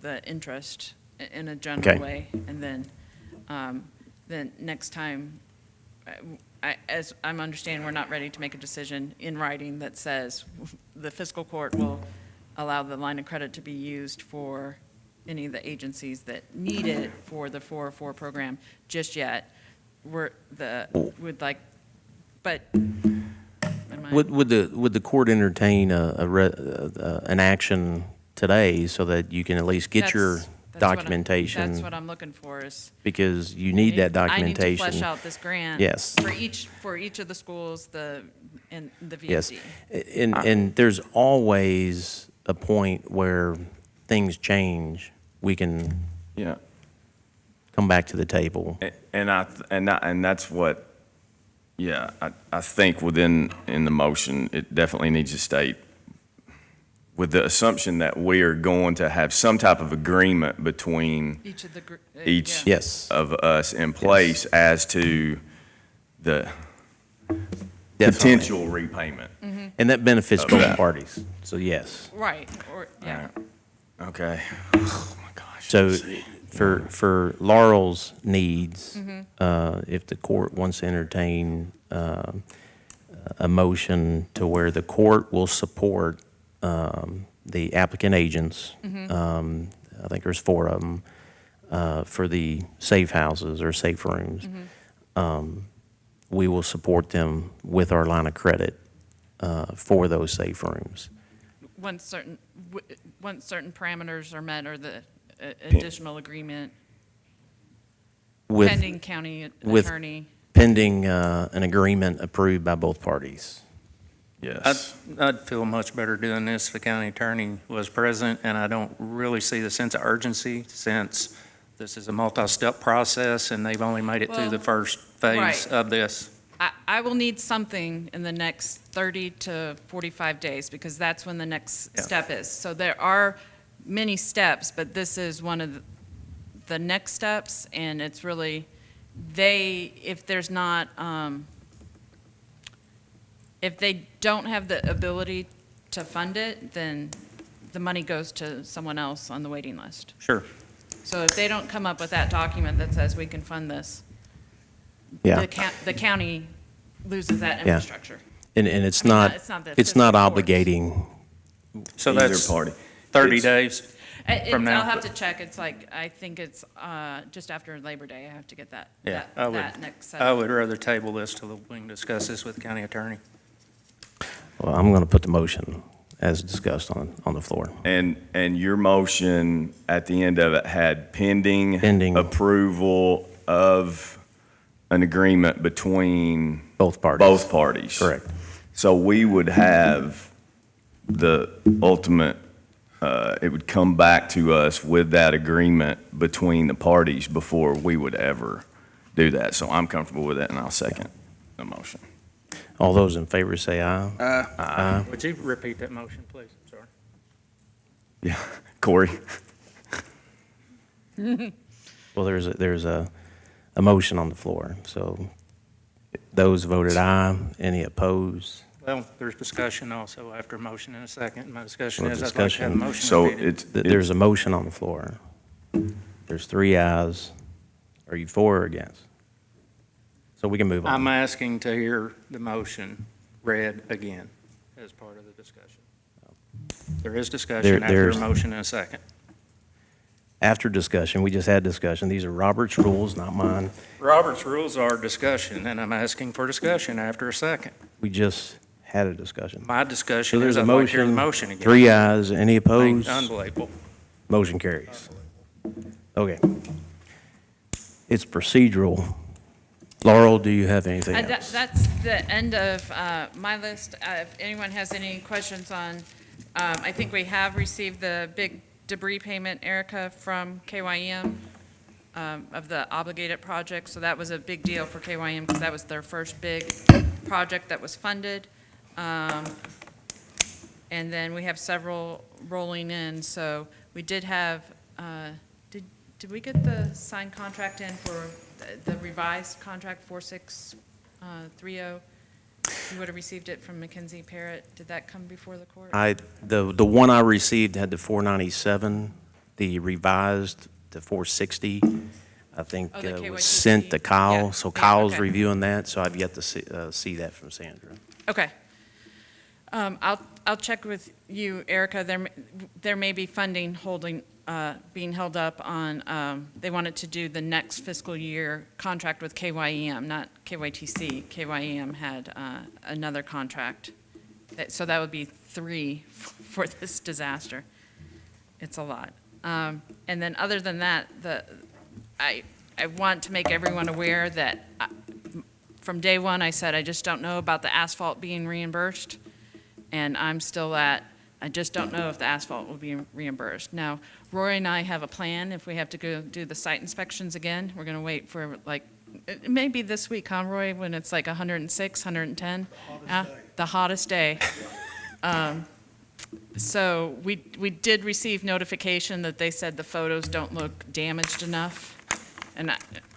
the interest in a general
Okay.
way. And then next time, as I'm understanding, we're not ready to make a decision in writing that says the fiscal court will allow the line of credit to be used for any of the agencies that need it for the 404 program just yet. But
Would the court entertain an action today so that you can at least get your documentation?
That's what I'm looking for is.
Because you need that documentation.
I need to flesh out this grant.
Yes.
For each of the schools, and the
Yes.
VFD.
And there's always a point where things change. We can
Yeah.
come back to the table.
And that's what, yeah, I think in the motion, it definitely needs to state, with the assumption that we are going to have some type of agreement between
Each of the.
each
yeah.
Yes.
of us in place as to the
Definitely.
potential repayment.
And that benefits both parties. So yes.
Right, or, yeah.
Okay. Oh, my gosh.
So for Laurel's needs, if the court wants to entertain a motion to where the court will support the applicant agents, I think there's 4 of them, for the safe houses or safe rooms, we will support them with our line of credit for those safe rooms.
Once certain parameters are met or the additional agreement pending county
with-
attorney.
Pending an agreement approved by both parties.
Yes.
I'd feel much better doing this if the county attorney was present, and I don't really see the sense of urgency since this is a multi-step process and they've only made it through the
Well,
first phase
right.
of this.
I will need something in the next 30 to 45 days, because that's when the next
Yeah.
step is. So there are many steps, but this is one of the next steps, and it's really, if there's not, if they don't have the ability to fund it, then the money goes to someone else on the waiting list.
Sure.
So if they don't come up with that document that says we can fund this,
Yeah.
the county loses that
Yeah.
infrastructure.
And it's
I mean,
not,
it's not the
it's not
fiscal courts.
obligating.
So
Either
that's
party.
30
It's-
days from now?
I'll have to check. It's like, I think it's just after Labor Day. I have to get that,
Yeah,
that next set.
I would rather table this till we can discuss this with the county attorney.
Well, I'm going to put the motion as discussed on the floor.
And your motion at the end of it had pending
Pending.
approval of an agreement between
Both parties.
both parties.
Correct.
So we would have the ultimate, it would come back to us with that agreement between the parties before we would ever do that. So I'm comfortable with it, and I'll second the motion.
All those in favor say aye. Aye.
Would you repeat that motion, please? I'm sorry.
Yeah, Corey?
Well, there's a motion on the floor, so those voted aye. Any opposed?
Well, there's discussion also after a motion and a second. My discussion
Well,
is I'd like to have a
discussion.
motion
So
repeated.
There's a motion on the floor. There's 3 ayes. Are you for or against? So we can move
I'm
on.
asking to hear the motion read again as part of the discussion. There is discussion after a
there's-
motion and a second.
After discussion, we just had discussion. These are Robert's rules, not mine.
Robert's rules are discussion, and I'm asking for discussion after a second.
We just had a discussion.
My
So
discussion
there's
is
a
I'd like to hear the
motion,
motion again.
3 ayes. Any opposed?
Unbelievable.
Motion carries. Okay. It's procedural. Laurel, do you have anything else?
That's the end of my list. If anyone has any questions on, I think we have received the big debris payment, Erica, from KYM of the obligated project. So that was a big deal for KYM because that was their first big project that was funded. And then we have several rolling in. So we did have, did we get the signed contract in for the revised contract 4630? You would have received it from Mackenzie Parrott. Did that come before the court?
The one I received had the 497, the revised to 460, I think
Oh, the
was
KYTC.
sent to Kyle.
Yeah.
So
Yeah,
Kyle's
okay.
reviewing that, so I've yet to see that from Sandra.
Okay. I'll check with you, Erica. There may be funding being held up on, they wanted to do the next fiscal year contract with KYM, not KYTC. KYM had another contract. So that would be 3 for this disaster. It's a lot. And then other than that, I want to make everyone aware that from day one, I said, I just don't know about the asphalt being reimbursed. And I'm still at, I just don't know if the asphalt will be reimbursed. Now, Roy and I have a plan. If we have to go do the site inspections again, we're going to wait for like, it may be this week, huh, Roy, when it's like 106, 110? The hottest day. So we did receive notification that they said the photos don't look damaged enough. And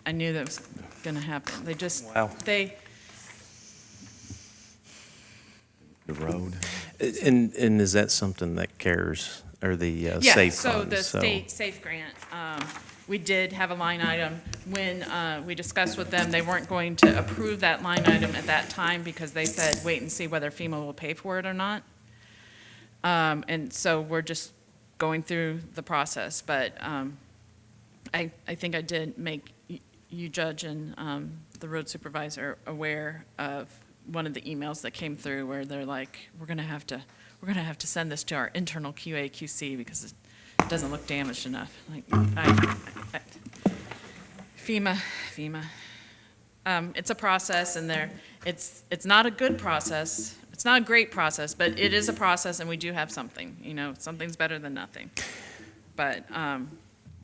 I knew that was going to happen. They just,
Wow.
The road?
And is that something that CARES, or the
Yeah,
SAFE
so
funds?
the state SAFE grant, we did have a line item. When we discussed with them, they weren't going to approve that line item at that time because they said, wait and see whether FEMA will pay for it or not. And so we're just going through the process. But I think I did make you, Judge, and the road supervisor aware of one of the emails that came through where they're like, we're gonna have to send this to our internal QA QC because it doesn't look damaged enough. Like, FEMA. It's a process, and it's not a good process. It's not a great process, but it is a process, and we do have something. You know, something's better than nothing. But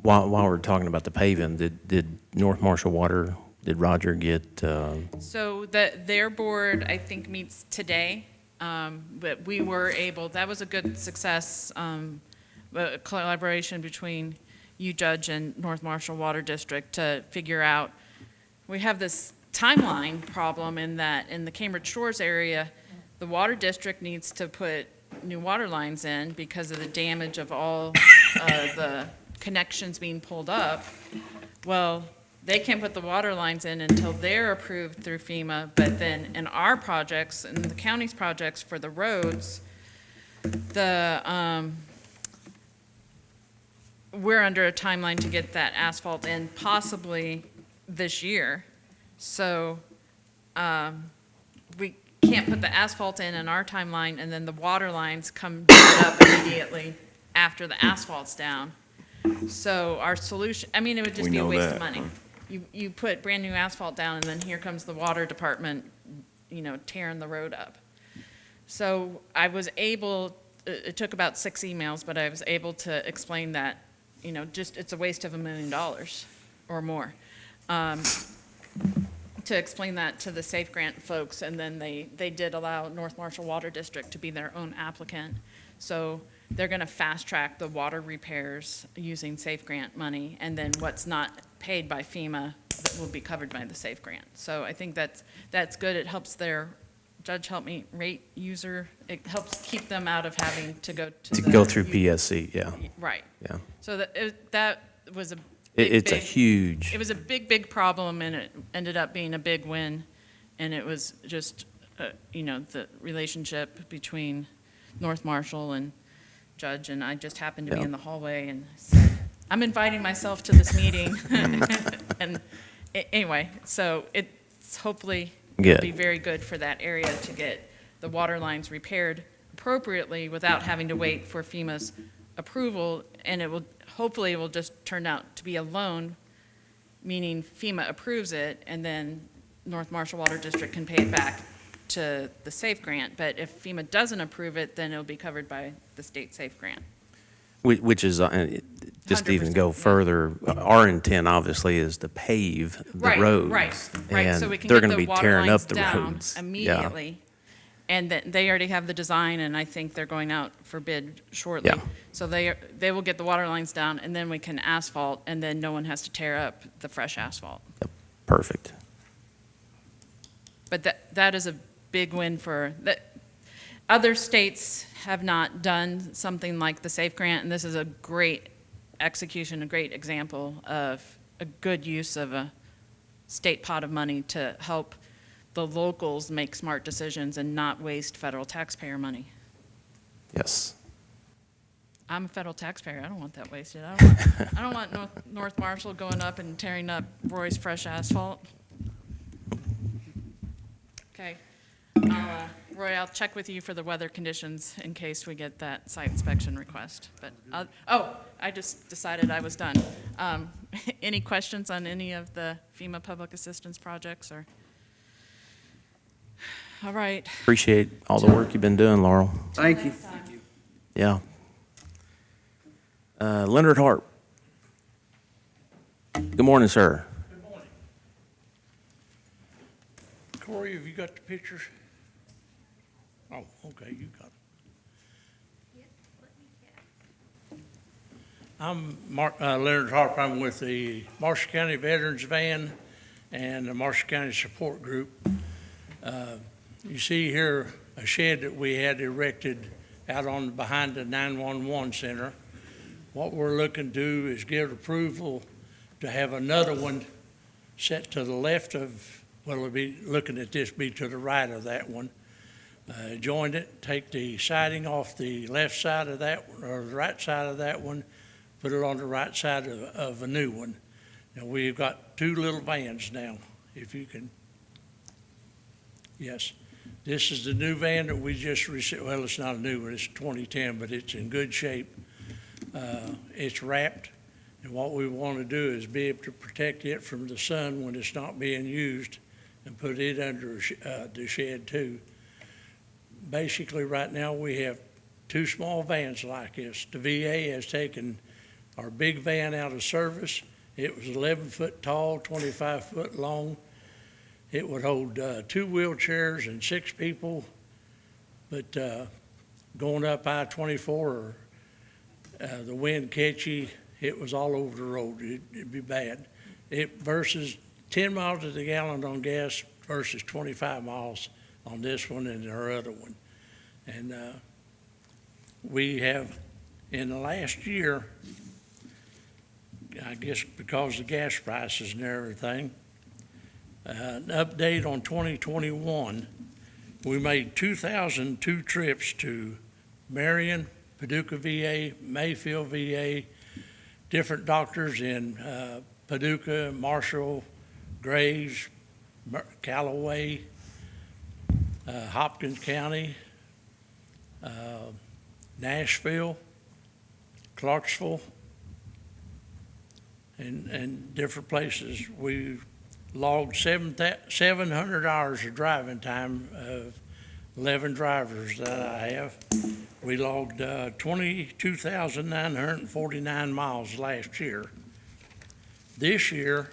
While we're talking about the paving, did North Marshall Water, Did Roger get,
So their board, I think, meets today, but we were able, that was a good success, collaboration between you, Judge, and North Marshall Water District to figure out, we have this timeline problem in that in the Cambridge Shores area, the water district needs to put new water lines in because of the damage of all the connections being pulled up. Well, they can't put the water lines in until they're approved through FEMA, but then in our projects, in the county's projects for the roads, we're under a timeline to get that asphalt in possibly this year. So we can't put the asphalt in our timeline, and then the water lines come up immediately after the asphalt's down. So our solution, I mean, it would just
We
be a
know
waste
that,
of money. You put brand-new asphalt down, and then here comes the water department, tearing the road up. So I was able, it took about 6 emails, but I was able to explain that, just it's a waste of $1 million or more. To explain that to the Safe Grant folks, and then they did allow North Marshall Water District to be their own applicant. So they're going to fast track the water repairs using Safe Grant money, and then what's not paid by FEMA will be covered by the Safe Grant. So I think that's good. It helps their, Judge help me, rate user, it helps keep them out of having to go to
go through PSC, yeah.
Right.
Yeah.
So that was a
It's a huge.
it was a big problem, and it ended up being a big win. And it was just, the relationship between North Marshall and Judge, and I just happened to be
Yeah.
in the hallway and said, I'm inviting myself to this meeting. And anyway, so it's hopefully
Good.
will be very good for that area to get the water lines repaired appropriately without having to wait for FEMA's approval, and hopefully it will just turn out to be a loan, meaning FEMA approves it, and then North Marshall Water District can pay it back to the Safe Grant. But if FEMA doesn't approve it, then it'll be covered by the state Safe Grant.
Which is, just to even
100%,
go
yeah.
further, our intent obviously is to pave the roads.
Right. So we
And
can
they're
get
going to
the
be
water
tearing
lines
up the
down
roads. Yeah.
immediately. And then they already have the design, and I think they're going out for bid shortly.
Yeah.
So they will get the water lines down, and then we can asphalt, and then no one has to tear up the fresh asphalt.
Perfect.
But that is a big win for that. Other states have not done something like the Safe Grant, and this is a great execution, a great example of a good use of a state pot of money to help the locals make smart decisions and not waste federal taxpayer money.
Yes.
I'm a federal taxpayer. I don't want that wasted. I don't want North Marshall going up and tearing up Roy's fresh asphalt. Okay. Roy, I'll check with you for the weather conditions in case we get that site inspection request. But I just decided I was done. Any questions on any of the FEMA public assistance projects? Or all right.
Appreciate all the work you've been doing, Laurel.
Thank you.
Yeah. Leonard Hart. Good morning, sir.
Good morning. Corey, have you got the pictures? Oh, okay, you got them. I'm Leonard Harper. I'm with the Marshall County Veterans Van and the Marshall County Support Group. You see here a shed that we had erected out on behind the 911 center. What we're looking to do is give approval to have another one set to the left of, well, it'll be looking at this, be to the right of that one. Join it, take the siding off the left side of that one, or the right side of that one, put it on the right side of a new one. Now, we've got 2 little vans now, if you can. Yes. This is the new van that we just received. Well, it's not a new one, it's 2010, but it's in good shape. It's wrapped, and what we want to do is be able to protect it from the sun when it's not being used and put it under the shed too. Basically, right now, we have 2 small vans like this. The VA has taken our big van out of service It was 11 foot tall, 25 foot long. It would hold 2 wheelchairs and 6 people, but going up I-24, the wind catchy, it was all over the road. It'd be bad. It versus 10 miles to the gallon on gas versus 25 miles on this one and our other one. And we have, in the last year, I guess because of gas prices and everything, an update on 2021, we made 2,002 trips to Marion, Paducah VA, Mayfield VA, different doctors in Paducah, Marshall, Graves, Callaway, Hopkins County, Nashville, Clarksville, and different places. We logged 700 hours of driving time of 11 drivers that I have. We logged 22,949 miles last year. This year,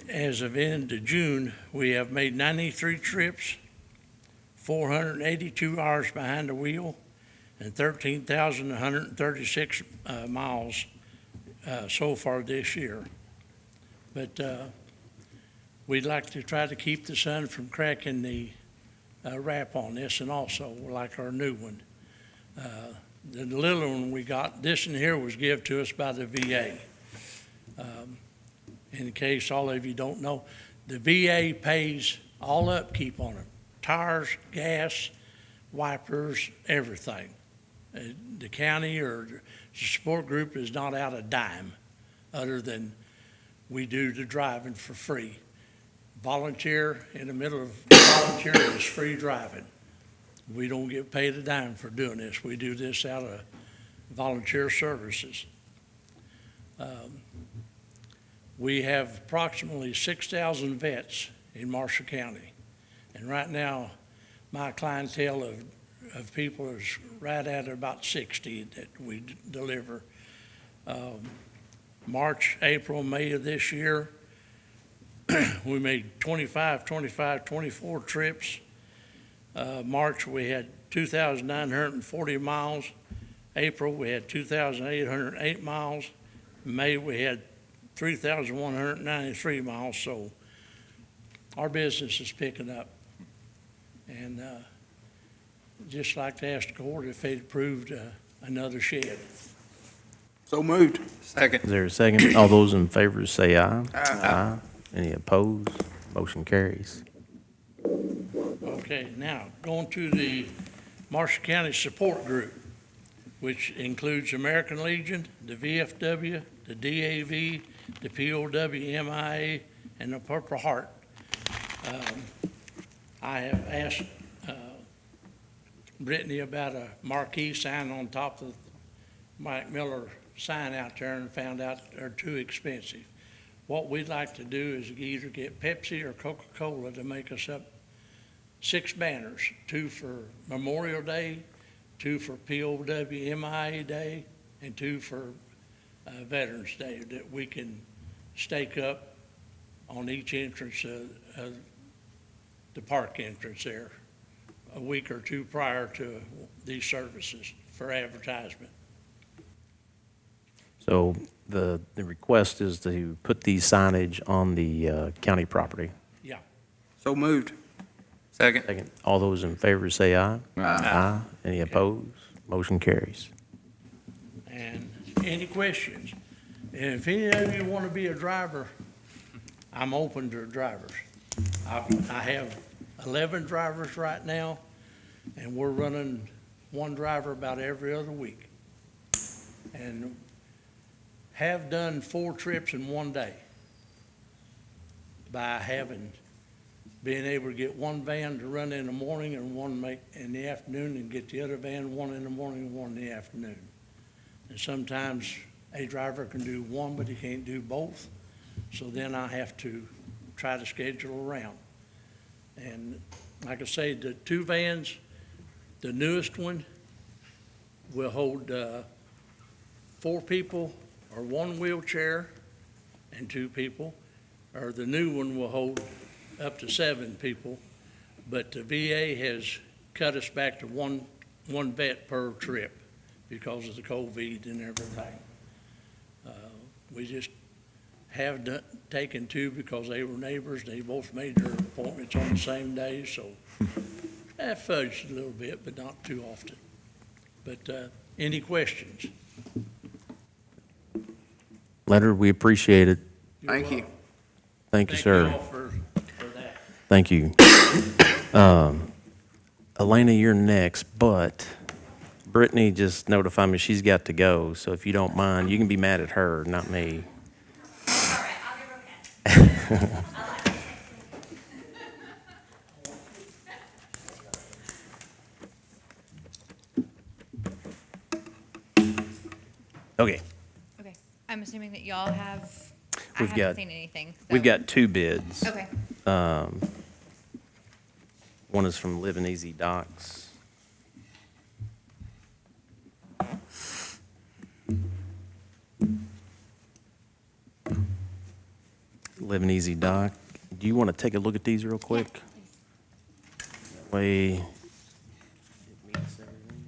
as of end of June, we have made 93 trips, 482 hours behind the wheel, and 13,136 miles so far this year. But we'd like to try to keep the sun from cracking the wrap on this, and also like our new one. The little one we got, this one here was given to us by the VA. In case all of you don't know, the VA pays all upkeep on them. Tires, gas, wipers, everything. The county or the support group is not out a dime other than we do the driving for free. Volunteer, in the middle of volunteer is free driving. We don't get paid a dime for doing this. We do this out of volunteer services. We have approximately 6,000 vets in Marshall County. And right now, my clientele of people is right at about 60 that we deliver. March, April, May of this year, we made 24 trips. March, we had 2,940 miles. April, we had 2,808 miles. May, we had 3,193 miles. So our business is picking up. And just like to ask the court if they'd approved another shed.
So moved.
Second.
Is there a second? All those in favor say aye. Aye. Any opposed? Motion carries.
Okay, now, going to the Marshall County Support Group, which includes American Legion, the VFW, the DAV, the POWMIA, and the Purple Heart. I have asked Brittany about a marquee sign on top of Mike Miller sign out there and found out they're too expensive. What we'd like to do is either get Pepsi or Coca-Cola to make us up 6 banners, 2 for Memorial Day, 2 for POWMIA Day, and 2 for Veterans Day that we can stake up on each entrance of the park entrance there a week or 2 prior to these services for advertisement.
So the request is to put these signage on the county property.
Yeah.
So moved.
Second.
Second. All those in favor say aye. Aye. Any opposed? Motion carries.
And any questions? And if any of you want to be a driver, I'm open to drivers. I have 11 drivers right now, and we're running 1 driver about every other week. And have done 4 trips in 1 day by being able to get 1 van to run in the morning and 1 make in the afternoon, and get the other van 1 in the morning and 1 in the afternoon. And sometimes a driver can do 1, but he can't do both. So then I have to try to schedule around. And like I say, the 2 vans, the newest one will hold 4 people or one wheelchair and 2 people, or the new one will hold up to 7 people. But the VA has cut us back to one vet per trip because of the COVID and everything. We just have taken 2 because they were neighbors. They both made their appointments on the same day, so that fudged a little bit, but not too often. But any questions?
Leonard, we appreciate it.
Thank you.
Thank you,
Thank
sir.
you all for that.
Thank you. Elena, you're next, but Brittany just notified me she's got to go, so if you don't mind, you can be mad at her, not me.
All right, I'll give her a pen.
Okay,
Okay, I'm assuming that y'all have, I
We've
haven't
got-
seen anything. so-
we've got 2 bids.
Okay,
One is from Living Easy Docs. Living Easy Doc. Do you want to take a look at these real quick? That way. it meets everything.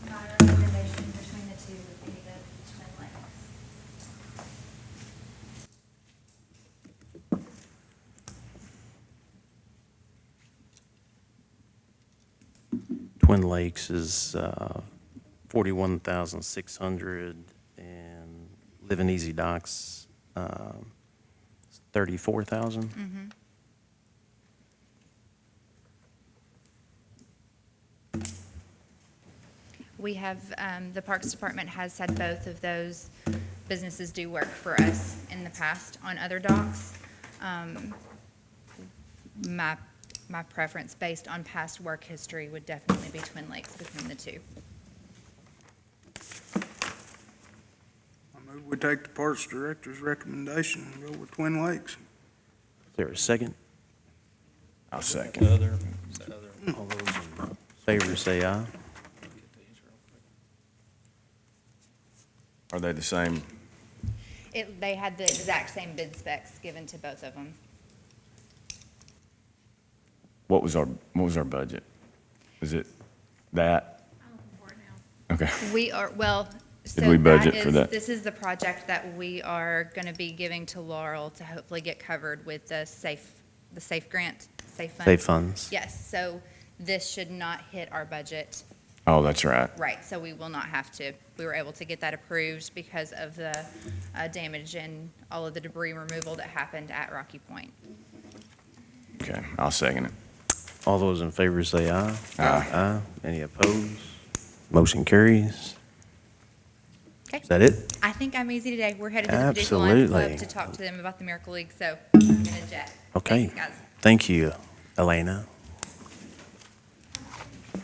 my recommendation between the 2 would be the twin lengths.
Twin Lakes is 41,600, and Living Easy Docs 34,000.
We have, the Parks Department has had both of those businesses do work for us in the past on other docks. My preference based on past work history would definitely be Twin Lakes between the 2.
I move we take the Parks Director's recommendation and go with Twin Lakes.
Is there a second?
I'll second.
All those in favor say aye.
Are they the same?
They had the exact same bid specs given to both of them.
What was our budget? Is it that? Okay.
We are, well, so
Did we budget
that
for
is,
that?
this is the project that we are gonna be giving to Laurel to hopefully get covered with the SAFE grant, SAFE fund.
Save funds.
Yes, so this should not hit our budget,
Oh, that's right.
right, so we will not have to. We were able to get that approved because of the damage and all of the debris removal that happened at Rocky Point.
Okay, I'll second it.
All those in favor say aye.
Aye.
Aye. Any opposed? Motion carries.
Okay,
Is that it?
I think I'm easy today. We're headed to the Paducah Lions Club
Absolutely.
to talk to them about the Miracle League, so I'm gonna jet.
Okay.
Thanks, guys.
Thank you, Elena.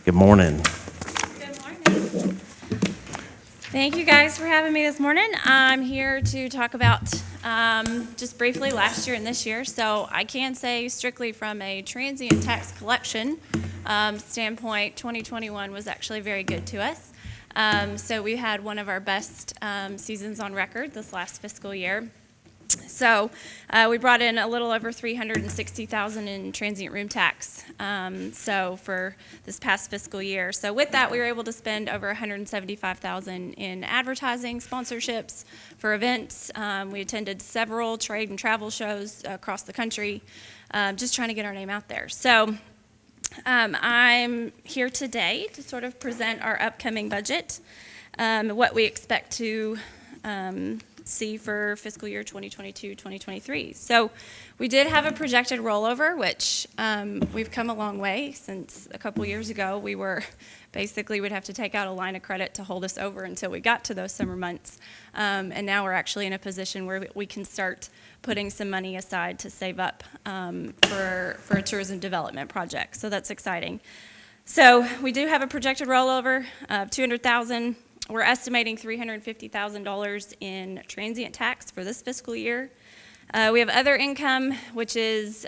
Good morning.
Good morning. Thank you guys for having me this morning. I'm here to talk about just briefly last year and this year. So I can say strictly from a transient tax collection standpoint, 2021 was actually very good to us. So we had one of our best seasons on record this last fiscal year. So we brought in a little over $360,000 in transient room tax. So for this past fiscal year. So with that, we were able to spend over $175,000 in advertising sponsorships for events. We attended several trade and travel shows across the country, just trying to get our name out there. So I'm here today to sort of present our upcoming budget, what we expect to see for fiscal year 2022-2023. So we did have a projected rollover, which we've come a long way since a couple years ago. We were basically would have to take out a line of credit to hold us over until we got to those summer months. And now we're actually in a position where we can start putting some money aside to save up for a tourism development project. So that's exciting. So we do have a projected rollover of $200,000. We're estimating $350,000 in transient tax for this fiscal year. We have other income, which is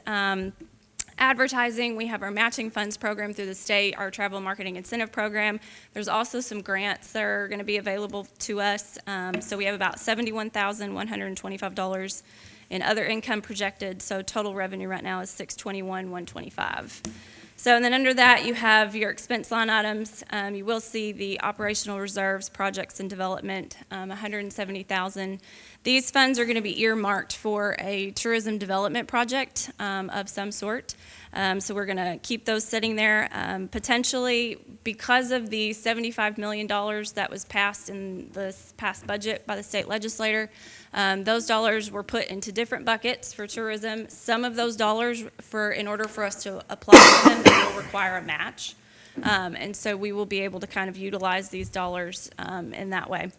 advertising. We have our matching funds program through the state, our travel marketing incentive program. There's also some grants that are going to be available to us. So we have about $71,125 in other income projected. So total revenue right now is $621,125. So, and then under that, you have your expense line items. You will see the operational reserves, projects and development, $170,000. These funds are going to be earmarked for a tourism development project of some sort. So we're going to keep those sitting there. Potentially, because of the $75 million that was passed in this past budget by the state legislator, those dollars were put into different buckets for tourism. Some of those dollars, in order for us to apply for them, they will require a match. And so we will be able to kind of utilize these dollars in that way.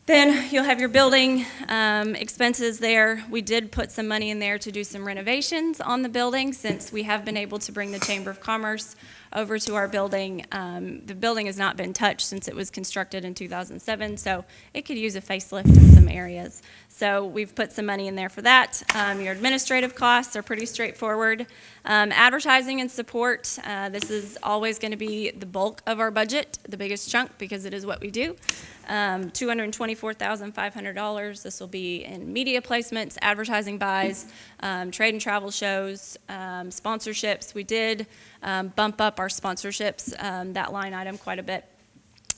Then you'll have your building expenses there. We did put some money in there to do some renovations on the building since we have been able to bring the Chamber of Commerce over to our building. The building has not been touched since it was constructed in 2007, so it could use a facelift in some areas. So we've put some money in there for that. Your administrative costs are pretty straightforward. Advertising and support, this is always going to be the bulk of our budget, the biggest chunk, because it is what we do. $224,500. This will be in media placements, advertising buys, trade and travel shows, sponsorships. We did bump up our sponsorships, that line item, quite a bit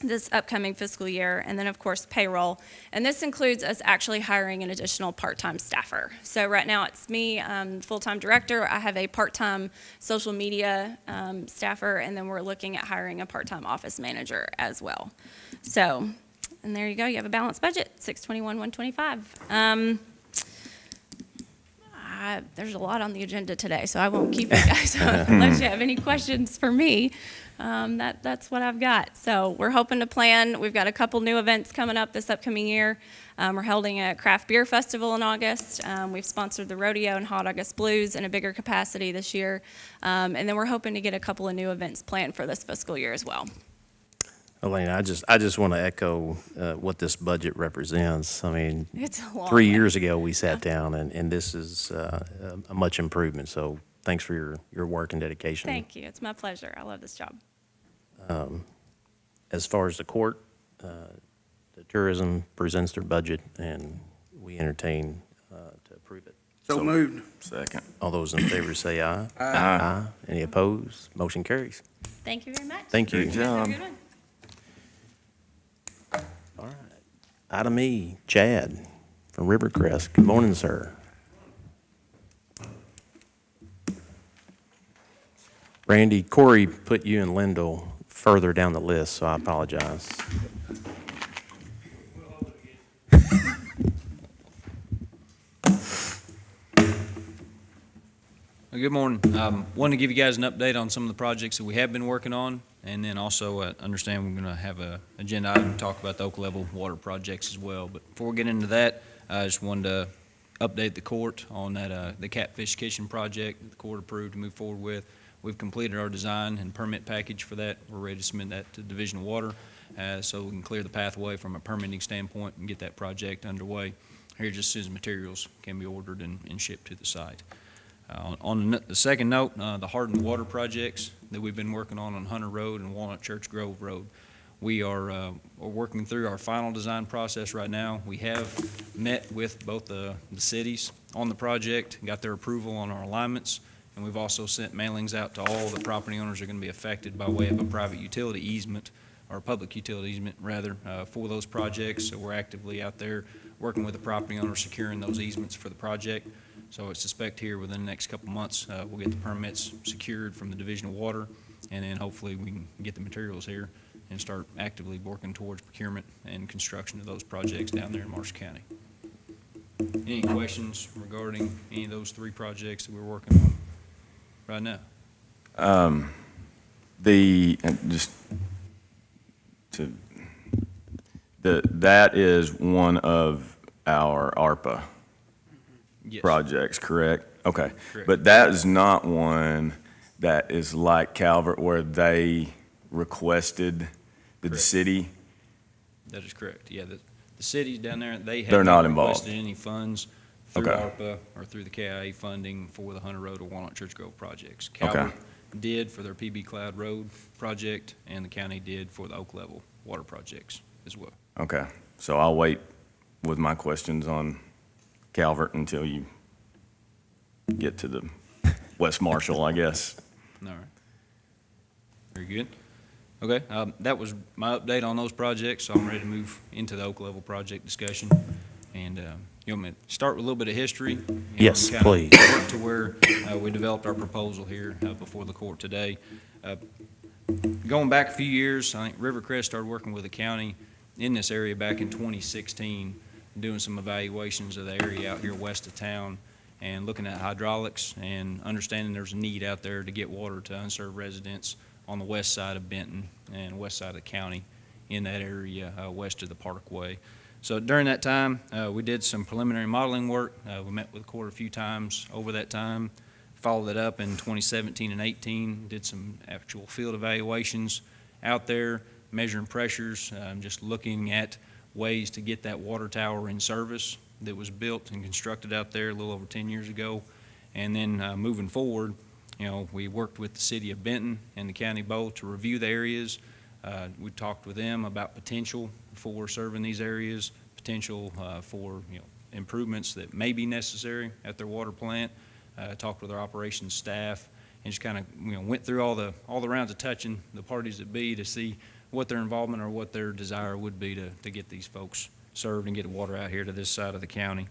this upcoming fiscal year, and then of course payroll. And this includes us actually hiring an additional part-time staffer. So right now it's me, full-time director. I have a part-time social media staffer, and then we're looking at hiring a part-time office manager as well. So, and there you go. You have a balanced budget, $621,125. There's a lot on the agenda today, so I won't keep you guys unless you have any questions for me. That's what I've got. So we're hoping to plan. We've got a couple new events coming up this upcoming year. We're holding a craft beer festival in August. We've sponsored the rodeo and Hot August Blues in a bigger capacity this year. And then we're hoping to get a couple of new events planned for this fiscal year as well.
Elena, I just want to echo what this budget represents. I mean,
It's a long
3
one.
years ago, we sat down, and this is a much improvement. So thanks for your work and dedication.
Thank you. It's my pleasure. I love this job.
As far as the court, the tourism presents their budget, and we entertain to approve it.
So moved.
Second.
All those in favor say aye. Aye. Any opposed? Motion carries.
Thank you very much.
Thank you.
Good
Have
job.
a good one.
All right. Item E, Chad from Rivercrest. Good morning, sir. Randy, Corey put you and Lindell further down the list, so I apologize.
Good morning. Wanted to give you guys an update on some of the projects that we have been working on, and then also understand we're going to have an agenda item to talk about the Oak Level water projects as well. But before we get into that, I just wanted to update the court on that the Catfish Kitchen project that the court approved to move forward with. We've completed our design and permit package for that. We're ready to submit that to Division of Water so we can clear the pathway from a permitting standpoint and get that project underway here just as soon as materials can be ordered and shipped to the site. On the second note, the hardened water projects that we've been working on Hunter Road and Walnut Church Grove Road. We are working through our final design process right now. We have met with both the cities on the project, got their approval on our alignments, and we've also sent mailings out to all the property owners that are going to be affected by way of a private utility easement, or public utility easement rather, for those projects. So we're actively out there working with the property owners, securing those easements for the project. So I suspect here within the next couple months, we'll get the permits secured from the Division of Water, and then hopefully we can get the materials here and start actively working towards procurement and construction of those projects down there in Marshall County. Any questions regarding any of those three projects that we're working on right now?
That is one of our ARPA
Yes.
projects, correct? Okay.
Correct.
But that is not one that is like Calvert where they requested the
Correct.
city?
That is correct. Yeah, the cities down there, they have
They're not
not
involved.
requested any funds through
Okay.
ARPA or through the KIA funding for the Hunter Road or Walnut Church Grove projects.
Okay.
Calvert did for their PB Cloud Road project, and the county did for the Oak Level water projects as well.
Okay. So I'll wait with my questions on Calvert until you get to the West Marshall, I guess.
All right. Very good. Okay, that was my update on those projects, so I'm ready to move into the Oak Level project discussion. And you want me to start with a little bit of history? And
Yes,
kinda
please.
Work to where we developed our proposal here before the court today. Going back a few years, I think Rivercrest started working with the county in this area back in 2016, doing some evaluations of the area out here west of town and looking at hydraulics and understanding there's a need out there to get water to unserved residents on the west side of Benton and west side of the county in that area west of the Parkway. So during that time, we did some preliminary modeling work. We met with the court a few times over that time, followed it up in 2017 and 18, did some actual field evaluations out there, measuring pressures, just looking at ways to get that water tower in service that was built and constructed out there a little over 10 years ago. And then moving forward, you know, we worked with the city of Benton and the county both to review the areas. We talked with them about potential for serving these areas, potential for, you know, improvements that may be necessary at their water plant. Talked with our operations staff and just kind of, you know, went through all the rounds of touching the parties that be to see what their involvement or what their desire would be to get these folks served and get water out here to this side of the county.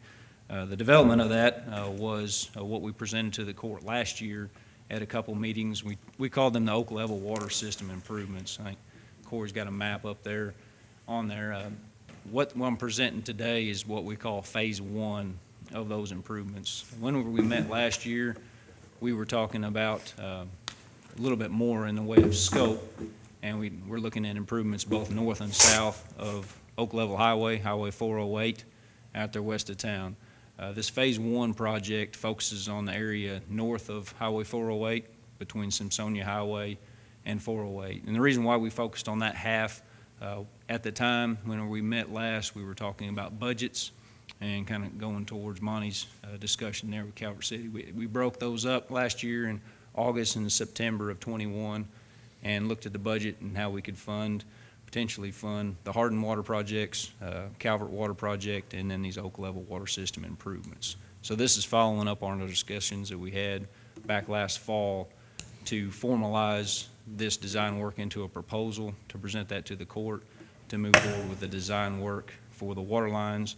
The development of that was what we presented to the court last year at a couple meetings. We called them the Oak Level Water System Improvements. I think Corey's got a map up there on there. What I'm presenting today is what we call phase one of those improvements. When we met last year, we were talking about a little bit more in the way of scope, and we're looking at improvements both north and south of Oak Level Highway, Highway 408, out there west of town. This phase one project focuses on the area north of Highway 408 between Simpsonia Highway and 408. And the reason why we focused on that half, at the time when we met last, we were talking about budgets and kind of going towards Monty's discussion there with Calvert City. We broke those up last year in August and September of 21 and looked at the budget and how we could potentially fund the Hardin Water projects, Calvert Water project, and then these Oak Level water system improvements. So this is following up on the discussions that we had back last fall to formalize this design work into a proposal, to present that to the court, to move forward with the design work for the water lines,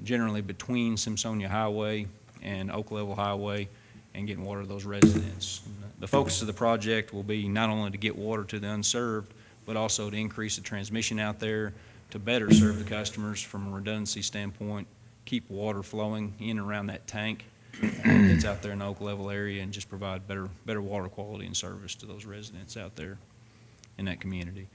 generally between Simpsonia Highway and Oak Level Highway, and getting water to those residents. The focus of the project will be not only to get water to the unserved, but also to increase the transmission out there to better serve the customers from a redundancy standpoint, keep water flowing in and around that tank that's out there in the Oak Level area, and just provide better water quality and service to those residents out there in that community.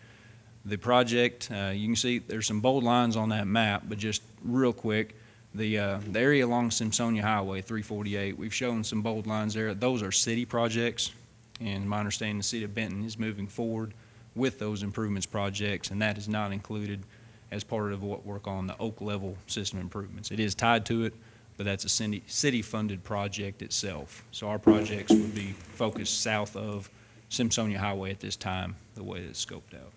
The project, you can see there's some bold lines on that map, but just real quick, the area along Simpsonia Highway 348, we've shown some bold lines there. Those are city projects, and my understanding the city of Benton is moving forward with those improvements projects, and that is not included as part of what work on the Oak Level system improvements. It is tied to it, but that's a city-funded project itself. So our projects would be focused south of Simpsonia Highway at this time, the way it's scoped out.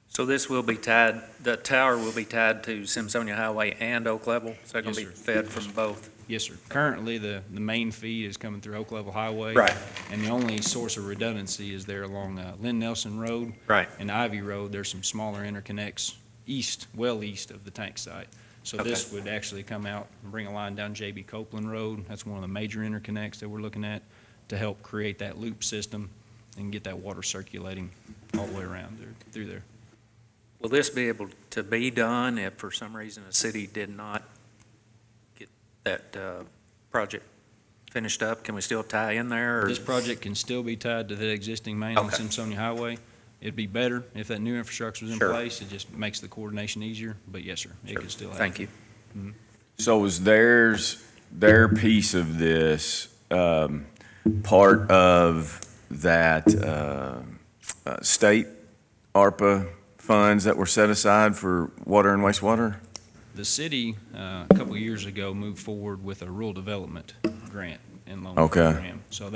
So this will be tied, the tower will be tied to Simpsonia Highway and Oak Level? So they're going to be
Yes, sir.
fed from both?
Yes, sir. Currently, the main feed is coming through Oak Level Highway.
Right.
And the only source of redundancy is there along Lynn Nelson Road.
Right.
And Ivy Road. There's some smaller interconnects well east of the tank site. So this would actually come out and bring a line down J.B. Copeland Road. That's one of the major interconnects that we're looking at to help create that loop system and get that water circulating all the way around there, through there.
Will this be able to be done if for some reason the city did not get that project finished up? Can we still tie in there? Or?
This project can still be tied to the existing main on
Okay.
Simpsonia Highway. It'd be better if that new infrastructure was in
Sure.
place. It just makes the coordination easier, but yes, sir, it could still happen.
Thank you.
So is their piece of this part of that state ARPA funds that were set aside for water and wastewater?
The city, a couple of years ago, moved forward with a rural development grant and loan
Okay.
program. So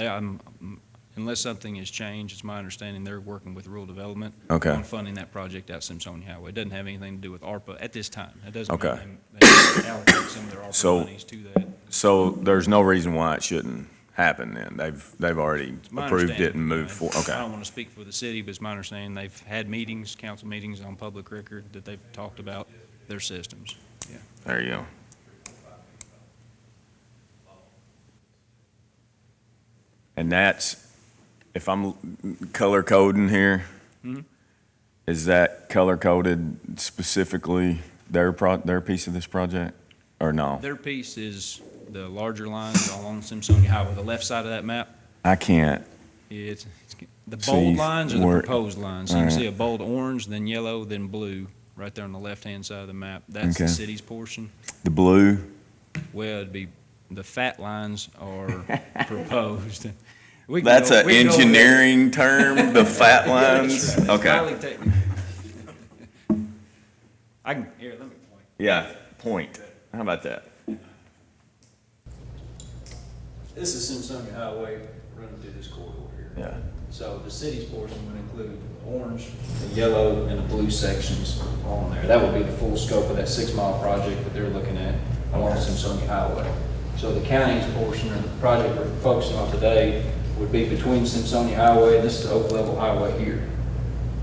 unless something has changed, it's my understanding they're working with rural development
Okay.
on funding that project out Simpsonia Highway. It doesn't have anything to do with ARPA at this time. That doesn't
Okay.
mean they allocate some of their ARPA
So-
monies to that.
So there's no reason why it shouldn't happen then? They've already
It's my
approved it
understanding,
and
you know,
moved forward?
I
Okay.
don't want to speak for the city, but it's my understanding they've had meetings, council meetings on public record that they've talked about their systems. Yeah.
There you go. And that's, if I'm color coding here,
Mhm.
is that color coded specifically their piece of this project, or no?
Their piece is the larger lines along Simpsonia Highway, the left side of that map.
I can't.
The
See
bold lines are the
where-
proposed lines. So you can
Alright.
see a bold orange, then yellow, then blue, right there on the left-hand side of the map. That's the
Okay.
city's portion.
The blue,
Well, it'd be, the fat lines are proposed. We can
that's
go-
an
we can go over that.
engineering term, the fat lines?
It's
Okay,
highly technical. Here, let me point.
yeah, point. How about that?
This is Simpsonia Highway running through this corridor here.
Yeah.
So the city's portion would include the orange, the yellow, and the blue sections on there. That would be the full scope of that 6-mile project that they're looking at along Simpsonia Highway. So the county's portion of the project we're focusing on today would be between Simpsonia Highway, this is Oak Level Highway here.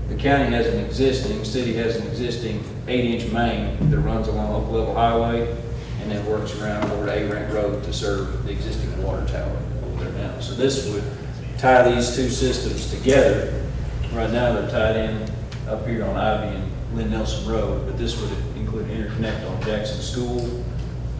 The county has an existing, city has an existing 8-inch main that runs along Oak Level Highway and then works around over to A-Rank Road to serve the existing water tower over there now. So this would tie these two systems together. Right now, they're tied in up here on Ivy and Lynn Nelson Road, but this would include interconnect on Jackson School,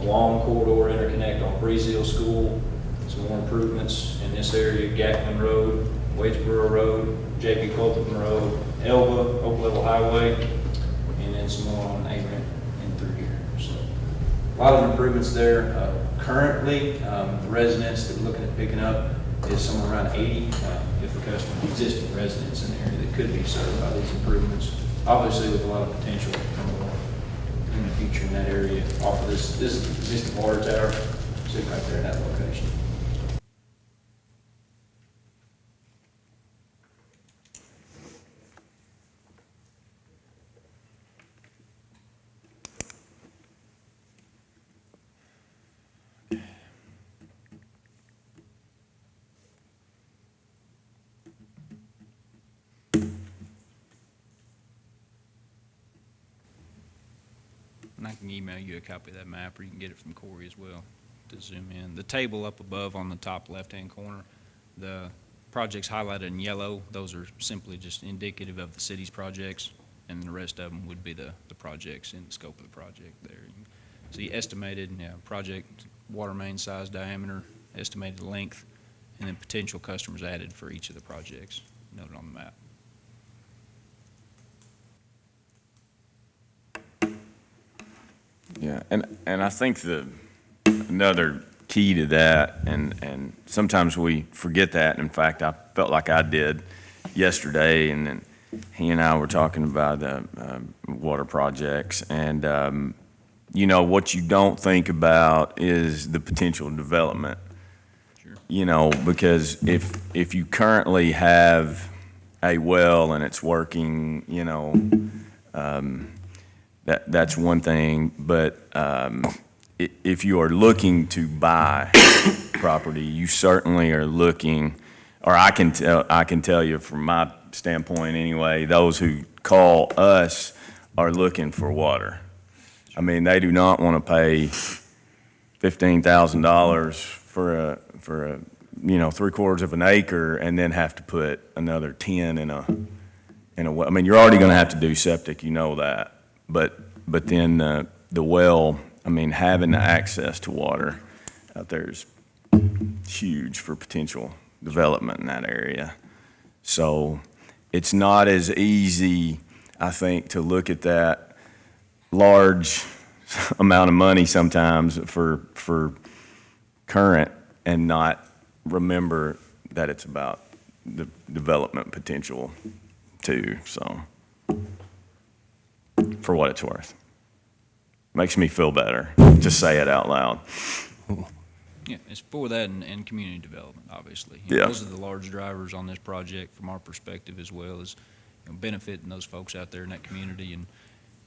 a long corridor interconnect on Breezehill School, some more improvements in this area, Gatlin Road, Wadesboro Road, J.P. Colton Road, Elba, Oak Level Highway, and then some more on A-Rank and through here. So a lot of improvements there. Currently, the residents that we're looking at picking up is somewhere around 80, if the customer, existing residents in the area that could be served by these improvements. Obviously, with a lot of potential for more in the future in that area off of this existing water tower, sitting right there in that location. And I can email you a copy of that map, or you can get it from Corey as well to zoom in. The table up above on the top left-hand corner, the projects highlighted in yellow, those are simply just indicative of the city's projects, and the rest of them would be the projects in the scope of the project there. So you estimated, project, water main size, diameter, estimated length, and then potential customers added for each of the projects noted on the map.
Yeah, and I think another key to that, and sometimes we forget that. In fact, I felt like I did yesterday, and then he and I were talking about water projects, and what you don't think about is the potential development.
Sure.
Because if you currently have a well and it's working, that's one thing, but if you are looking to buy property, you certainly are looking, or I can tell you from my standpoint anyway, those who call us are looking for water. I mean, they do not want to pay $15,000 for a 3/4 of an acre and then have to put another 10 in in a well. I mean, you're already going to have to do septic, you know that. But then the well, I mean, having the access to water out there is huge for potential development in that area. So it's not as easy, I think, to look at that large amount of money sometimes for current and not remember that it's about the development potential too, so, for what it's worth. Makes me feel better to say it out loud.
Yeah, it's for that and community development, obviously. You know,
Yeah.
those are the large drivers on this project from our perspective, as well as, you know, benefiting those folks out there in that community. And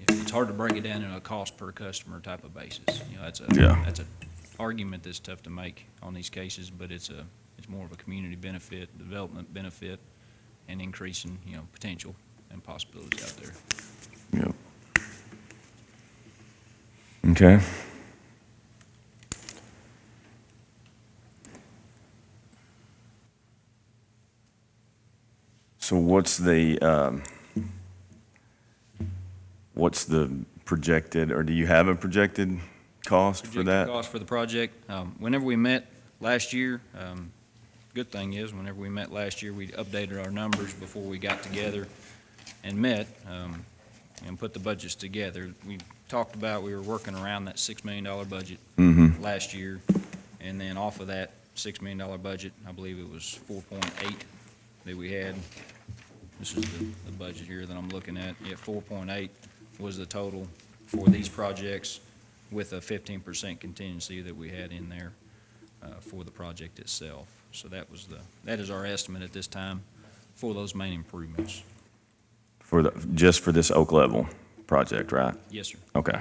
it's hard to break it down in a cost per customer type of basis. You know, that's a argument that's tough to make on these cases, but it's more of a community benefit, development benefit, and increasing, you know, potential and possibilities out there.
Yep. Okay. So what's the projected, or do you have a projected cost for
Projected
that?
cost for the project, whenever we met last year, good thing is, whenever we met last year, we updated our numbers before we got together and met, and put the budgets together. We talked about, we were working around that $6 million budget
Mm-hmm.
last year, and then off of that $6 million budget, I believe it was 4.8 that we had. This is the budget here that I'm looking at. Yeah, 4.8 was the total for these projects, with a 15% contingency that we had in there for the project itself. So that is our estimate at this time for those main improvements.
Just for this Oak Level project, right?
Yes, sir.
Okay.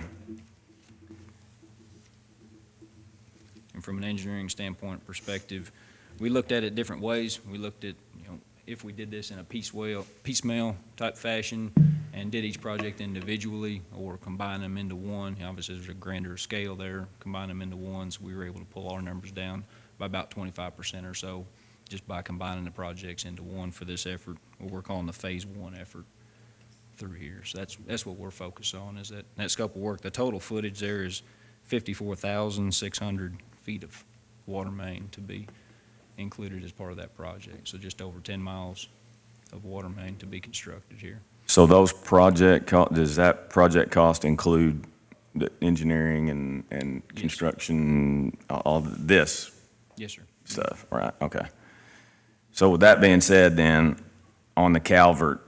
And from an engineering standpoint perspective, we looked at it different ways. We looked at, you know, if we did this in a piecemeal type fashion and did each project individually or combine them into one. Obviously, there's a grander scale there. Combine them into one, so we were able to pull our numbers down by about 25% or so just by combining the projects into one for this effort, what we're calling the Phase 1 effort through here. So that's what we're focused on, is that scope of work. The total footage there is 54,600 feet of water main to be included as part of that project. So just over 10 miles of water main to be constructed here.
So those does that project cost include the engineering and
Yes.
construction, all this
Yes, sir.
stuff, right? Okay. So with that being said, then, on the Calvert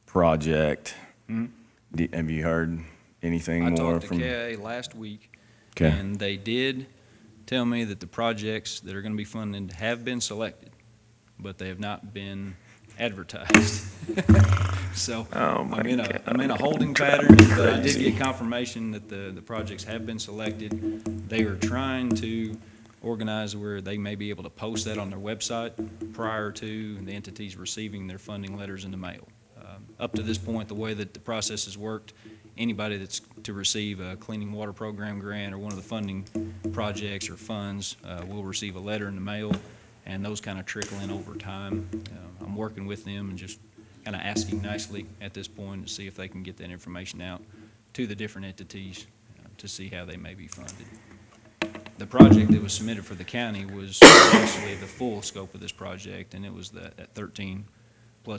project, have you heard anything
I
more
talked to
from?
KIA last week,
Okay.
and they did tell me that the projects that are going to be funded have been selected, but they have not been advertised. So
Oh, my
I'm in a holding pattern, but I did get confirmation that the projects have been selected. They are trying to organize where they may be able to post that on their website prior to the entities receiving their funding letters in the mail. Up to this point, the way that the process has worked, anybody that's to receive a cleaning water program grant or one of the funding projects or funds will receive a letter in the mail, and those kind of trickle in over time. I'm working with them and just kind of asking nicely at this point to see if they can get that information out to the different entities to see how they may be funded. The project that was submitted for the county was actually the full scope of this project, and it was that $13+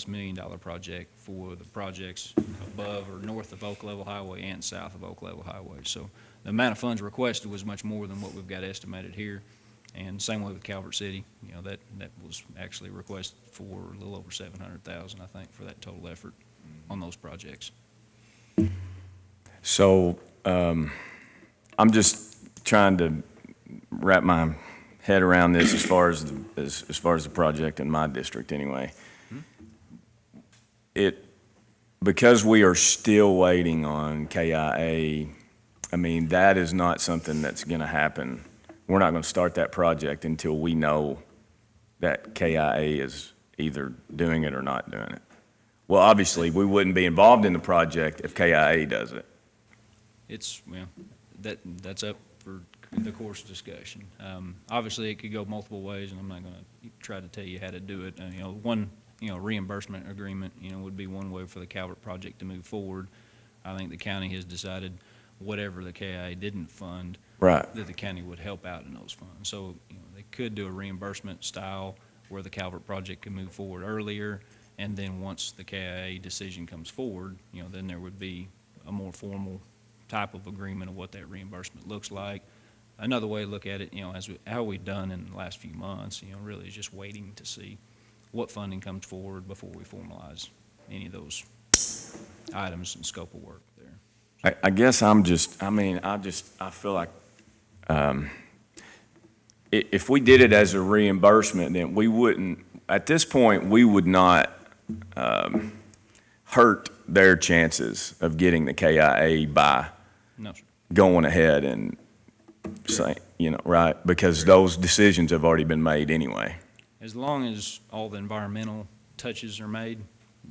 million project for the projects above or north of Oak Level Highway and south of Oak Level Highway. So the amount of funds requested was much more than what we've got estimated here. And same way with Calvert City, you know, that was actually requested for a little over $700,000, I think, for that total effort on those projects.
So, I'm just trying to wrap my head around this as far as the project in my district anyway. Because we are still waiting on KIA, I mean, that is not something that's gonna happen. We're not gonna start that project until we know that KIA is either doing it or not doing it. Well, obviously, we wouldn't be involved in the project if KIA does it.
Well, that's up for the course of discussion. Obviously, it could go multiple ways, and I'm not going to try to tell you how to do it. reimbursement agreement, would be one way for the Calvert project to move forward. I think the county has decided whatever the KIA didn't fund,
Right.
that the county would help out in those funds. So, they could do a reimbursement style where the Calvert project could move forward earlier, and then once the KIA decision comes forward, then there would be a more formal type of agreement of what that reimbursement looks like. Another way to look at it, how we've done in the last few months, really is just waiting to see what funding comes forward before we formalize any of those items and scope of work there.
I guess I feel like, if we did it as a reimbursement, then we wouldn't, at this point, we would not, hurt their chances of getting the KIA by
No, sir.
going ahead and saying, right? Because those decisions have already been made anyway.
As long as all the environmental touches are made,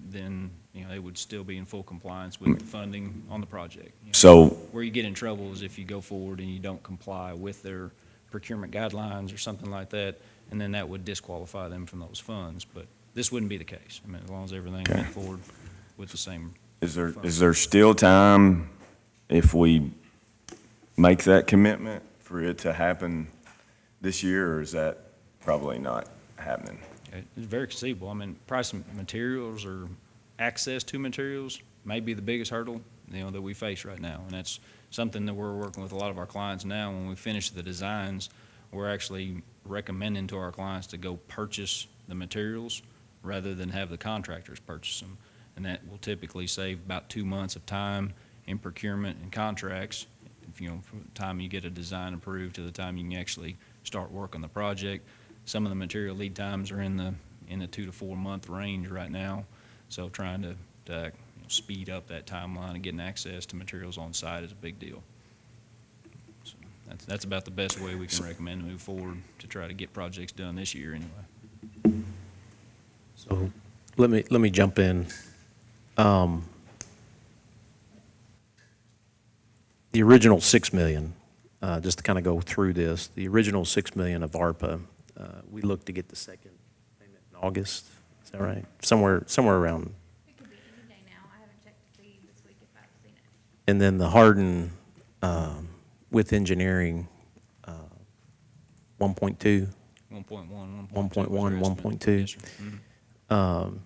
then, they would still be in full compliance with the funding on the project.
So,
Where you get in trouble is if you go forward and you don't comply with their procurement guidelines or something like that, and then that would disqualify them from those funds. But this wouldn't be the case. As long as everything went forward with the same.
is there still time, if we make that commitment, for it to happen this year, or is that probably not happening?
It's very conceivable. Price of materials or access to materials may be the biggest hurdle, that we face right now. And that's something that we're working with a lot of our clients now. When we finish the designs, we're actually recommending to our clients to go purchase the materials rather than have the contractors purchase them. And that will typically save about 2 months of time in procurement and contracts, from the time you get a design approved to the time you can actually start work on the project. Some of the material lead times are in the 2 to 4 month range right now. So trying to speed up that timeline and getting access to materials on site is a big deal. So that's about the best way we can recommend to move forward to try to get projects done this year anyway.
So let me jump in. The original $6 million, just to kind of go through this, the original $6 million of ARPA, we looked to get the second payment in August. Is that right? Somewhere around.
It could be any day now. I haven't checked to see this week if I've seen it.
And then the Hardin with engineering, 1.2.
1.1,
1.1, 1.2.
Yes, sir. Mhm.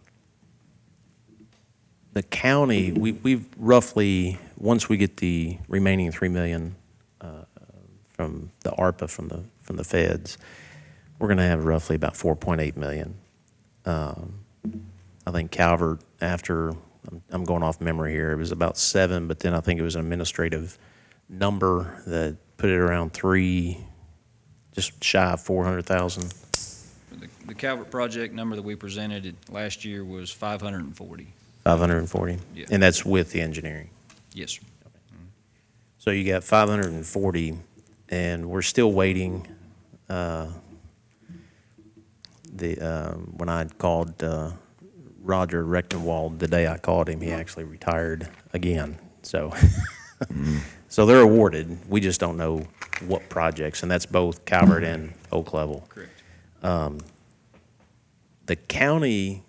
The county, we've roughly, once we get the remaining $3 million from the ARPA from the feds, we're going to have roughly about $4.8 million. I think Calvert, after, I'm going off memory here, it was about 7, but then I think it was an administrative number that put it around 3, just shy of 400,000.
The Calvert project number that we presented last year was 540.
540?
Yeah.
And that's with the engineering?
Yes, sir.
So you got 540, and we're still waiting. When I called Roger Rechtenwald, the day I called him, he actually retired again. So, so they're awarded. We just don't know what projects, and that's both Calvert and Oak Level.
Correct.
The county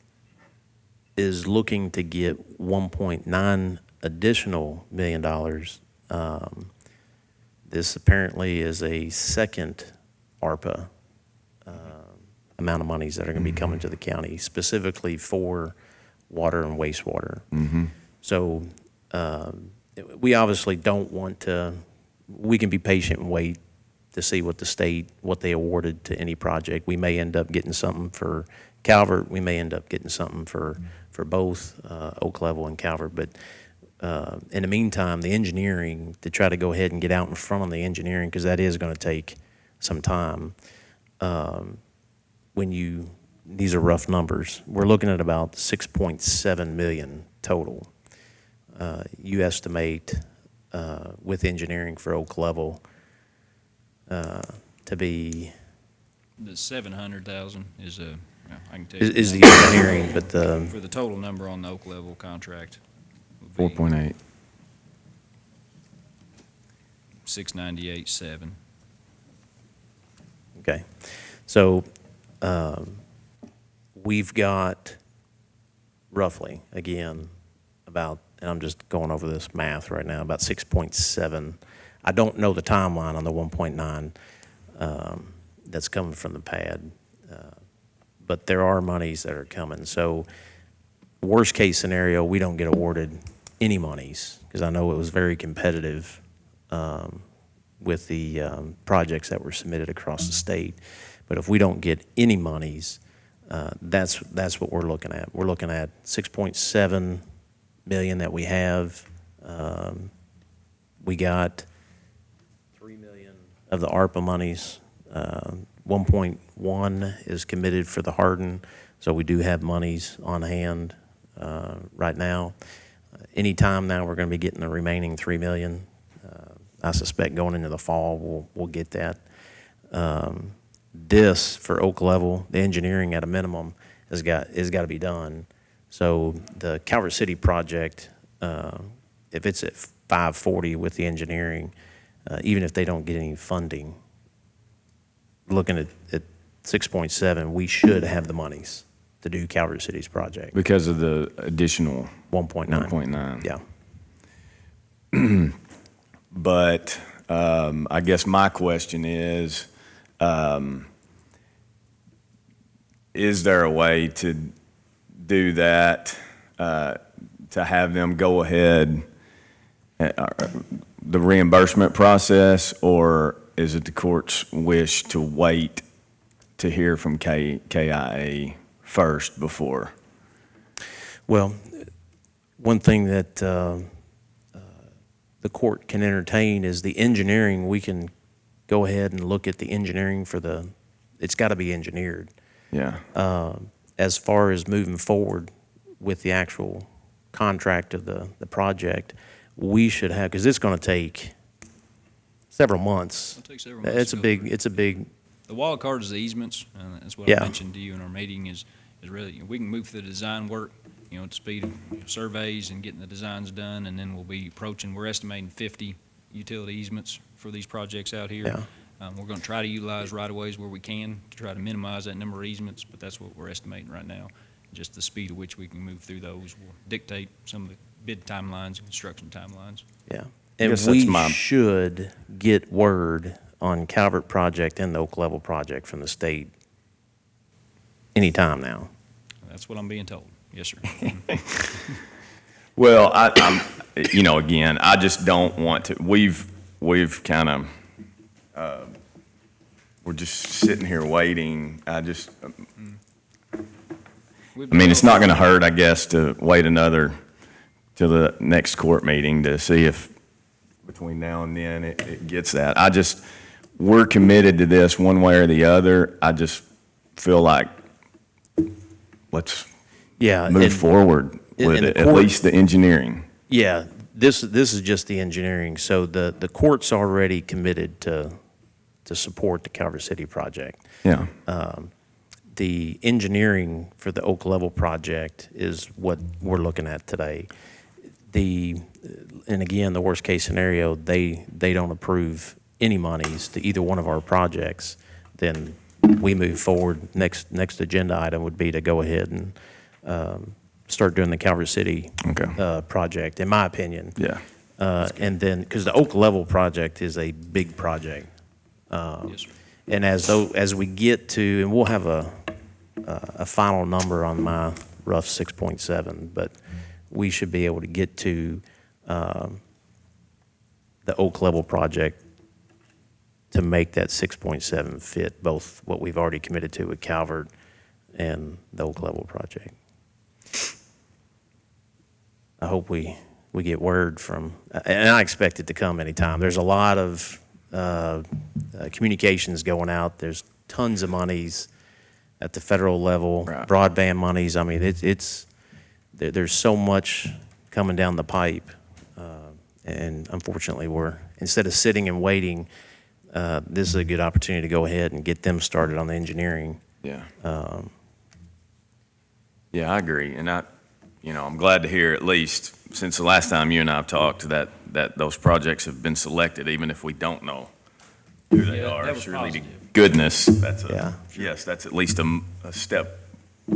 is looking to get $1.9 additional million. This apparently is a second ARPA amount of monies that are going to be coming to the county specifically for water and wastewater. So we obviously don't want to, we can be patient and wait to see what the state, what they awarded to any project. We may end up getting something for Calvert. We may end up getting something for both Oak Level and Calvert. But in the meantime, the engineering, to try to go ahead and get out in front of the engineering, because that is going to take some time. These are rough numbers, we're looking at about 6.7 million total. You estimate with engineering for Oak Level to be
The 700,000 is I can tell you.
is the engineering, but
For the total number on the Oak Level contract. would be
4.8.
698.7.
okay. So we've got roughly, again, about, and I'm just going over this math right now, about 6.7. I don't know the timeline on the 1.9 that's coming from the pad, but there are monies that are coming. So worst case scenario, we don't get awarded any monies, because I know it was very competitive with the projects that were submitted across the state. But if we don't get any monies, that's what we're looking at. We're looking at 6.7 million that we have. We got 3 million of the ARPA monies. 1.1 is committed for the Hardin, so we do have monies on hand right now. Anytime now, we're going to be getting the remaining 3 million. I suspect going into the fall, we'll get that. This, for Oak Level, the engineering at a minimum has got to be done. So the Calvert City project, if it's at 540 with the engineering, even if they don't get any funding, looking at 6.7, we should have the monies to do Calvert City's project.
Because of the additional
1.9.
1.9.
Yeah.
But I guess my question is there a way to do that, to have them go ahead, the reimbursement process, or is it the court's wish to wait to hear from KIA first before?
Well, one thing that the court can entertain is the engineering. We can go ahead and look at the engineering for it's got to be engineered.
Yeah.
As far as moving forward with the actual contract of the project, we should have, because it's going to take several months.
It'll take several months
It's
to
a
go
big,
through.
it's a big,
The wild card is the easements, and that's what
Yeah.
I mentioned to you in our meeting is really, we can move through the design work, at the speed of surveys and getting the designs done, and then we'll be approaching, we're estimating 50 utility easements for these projects out here.
Yeah.
We're going to try to utilize right-of-ways where we can to try to minimize that number of easements, but that's what we're estimating right now. Just the speed at which we can move through those will dictate some of the bid timelines and construction timelines.
yeah. And
guess that's
we
my-
should get word on Calvert project and the Oak Level project from the state anytime now.
That's what I'm being told. Yes, sir.
Well, I'm, again, I just don't want to. We've kind of, we're just sitting here waiting. It's not going to hurt, I guess, to wait till the next court meeting to see if between now and then it gets that. We're committed to this one way or the other. I just feel like let's
Yeah.
move forward with
and the
it, at
court-
least the engineering.
Yeah, this is just the engineering. So the court's already committed to support the Calvert City project.
Yeah.
The engineering for the Oak Level project is what we're looking at today. And again, the worst case scenario, they don't approve any monies to either one of our projects, then we move forward. Next agenda item would be to go ahead and start doing the Calvert City
Okay.
project, in my opinion.
Yeah.
And then, because the Oak Level project is a big project.
Yes, sir.
And as we get to, and we'll have a final number on my rough 6.7, but we should be able to get to the Oak Level project to make that 6.7 fit both what we've already committed to with Calvert and the Oak Level project. I hope we get word from, and I expect it to come anytime. There's a lot of communications going out. There's tons of monies at the federal level,
Right.
broadband monies. I mean, there's so much coming down the pipe. And unfortunately, instead of sitting and waiting, this is a good opportunity to go ahead and get them started on the engineering.
Yeah. Yeah, I agree. And I'm glad to hear, at least since the last time you and I have talked, that those projects have been selected, even if we don't know who they
Yeah,
are.
that was
Surely to
positive.
goodness,
Yeah.
yes, that's at least a step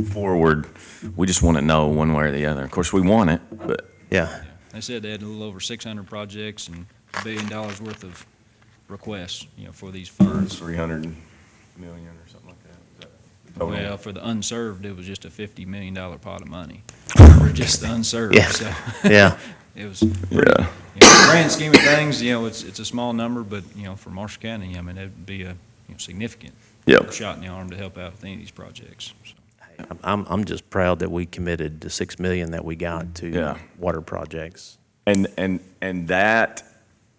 forward, we just want to know one way or the other. Of course, we want it, but
Yeah,
They said they had a little over 600 projects and $1 billion worth of requests, for these funds.
300 million or something like that. Is that the total?
Well, for the unserved, it was just a $50 million pot of money for just the unserved,
Yeah.
so.
yeah.
It was,
Yeah.
in the grand scheme of things, it's a small number, but, for Marshall County, I mean, it'd be a, significant
Yep.
shot in the arm to help out with any of these projects, so.
I'm just proud that we committed the 6 million that we got to
Yeah.
water projects.
And that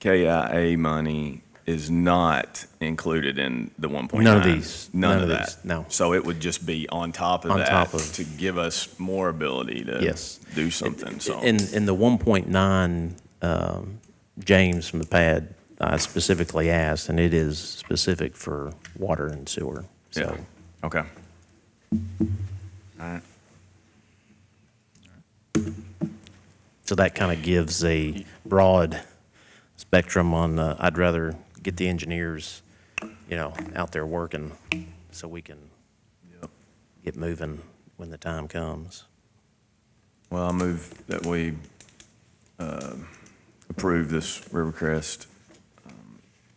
KIA money is not included in the 1.9.
None of these.
None of
None of
that.
these, no.
So it would just be on top of
On
that
top of-
to give us more ability to
Yes.
do something, so.
In the 1.9, James from the pad, I specifically asked, and it is specific for water and sewer,
Yeah,
so.
okay. All right.
So that kind of gives a broad spectrum on, I'd rather get the engineers, out there working so we can get moving when the time comes.
Well, I move that we approve this Rivercrest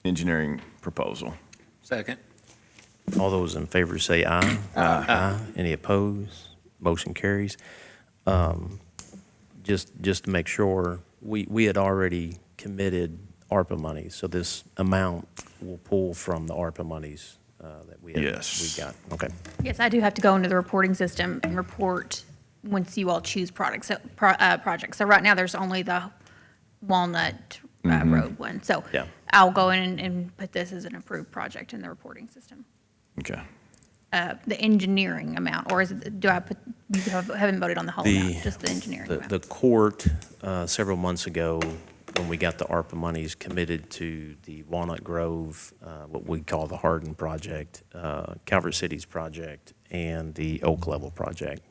engineering proposal.
Second.
All those in favor say aye. Aye. Any opposed? Motion carries. Just to make sure, we had already committed ARPA money, so this amount will pull from the ARPA monies that we
Yes.
got. Okay.
Yes, I do have to go into the reporting system and report once you all choose projects. So right now, there's only the Walnut Road one. So
Yeah.
I'll go in and put this as an approved project in the reporting system.
Okay.
The engineering amount, or is it, do I put, you haven't voted on the whole amount, just the engineering
The
amount?
court, several months ago, when we got the ARPA monies, committed to the Walnut Grove, what we call the Hardin project, Calvert Cities project, and the Oak Level project.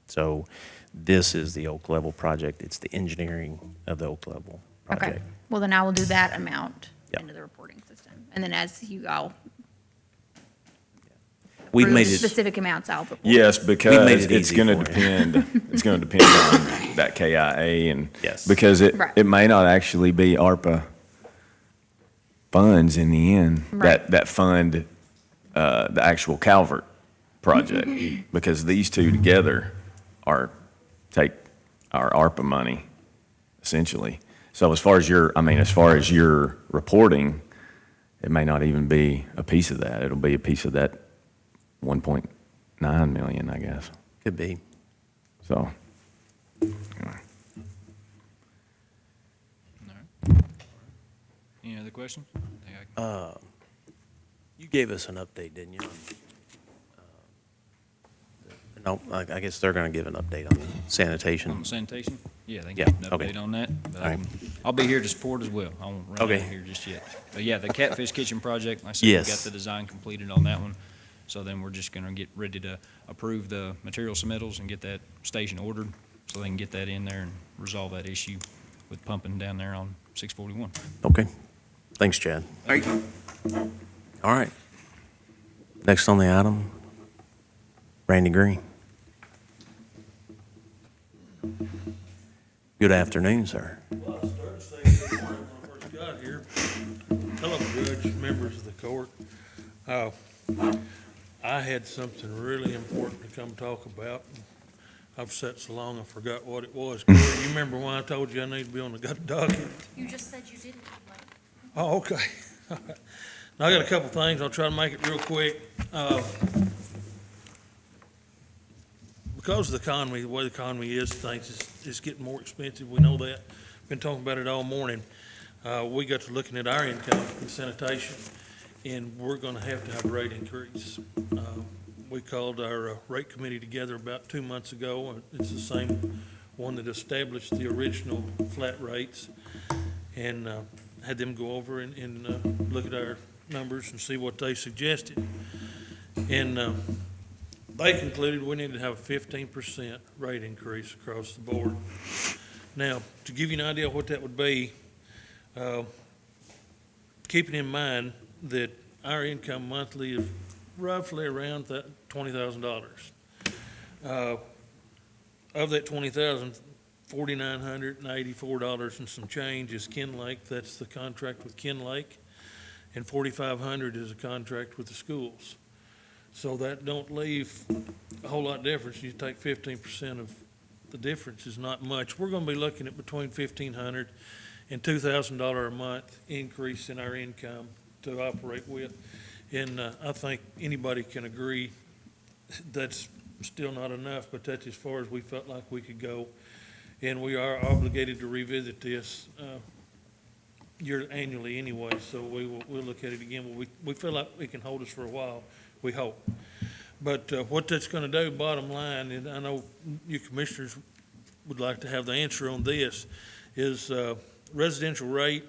So this is the Oak Level project. It's the engineering of the Oak Level
Okay,
project.
well, then I will do that amount
Yep.
into the reporting system. And then as you all
We've
approve
made it,
specific amounts, I'll report.
Yes,
made
because
it
it's
easy
going to
for you.
depend, it's going to depend on that KIA and.
Yes.
Because
Right.
it may not actually be ARPA funds in the end.
Right.
That fund, the actual Calvert project. Because these two together take our ARPA money, essentially. So as far as your reporting, it may not even be a piece of that. It'll be a piece of that 1.9 million, I guess.
could be.
So, anyway.
Any other questions?
You gave us an update, didn't you? No, I guess they're going to give an update on sanitation.
On sanitation? Yeah, they
Yeah,
can give an
okay.
update on that, but
All right.
I'll be here to support as well. I won't run out
Okay.
of here just yet. But yeah, the Catfish Kitchen project, like I said, we
Yes.
got the design completed on that one. So then we're just gonna get ready to approve the material submittals and get that station ordered, so they can get that in there and resolve that issue with pumping down there on 641.
Okay. Thanks, Chad. All right. Next on the item, Randy Green. Good afternoon, sir.
Well, I started saying good morning when I first got here. Hello, Judge, members of the court. I had something really important to come talk about. I've sat so long I forgot what it was. Corey, you remember when I told you I need to be on the docket?
You just said you didn't.
Oh, okay. Now, I got a couple things. I'll try to make it real quick. Because of the economy, the way the economy is, things is getting more expensive. We know that. Been talking about it all morning. We got to looking at our income in sanitation, and we're gonna have to have a rate increase. We called our rate committee together about 2 months ago, and it's the same one that established the original flat rates, and had them go over and look at our numbers and see what they suggested. And they concluded we needed to have a 15% rate increase across the board. Now, to give you an idea of what that would be, keeping in mind that our income monthly is roughly around that $20,000. Of that 20,000, $4,984 and some change is Ken Lake. That's the contract with Ken Lake. And $4,500 is a contract with the schools. So that don't leave a whole lot of difference. You take 15% of the difference is not much. We're gonna be looking at between $1,500 and $2,000 a month increase in our income to operate with. And I think anybody can agree that's still not enough, but that's as far as we felt like we could go. And we are obligated to revisit this annually anyway, so we'll look at it again. But we feel like it can hold us for a while, we hope. But what that's gonna do, bottom line, and I know you commissioners would like to have the answer on this, is residential rate,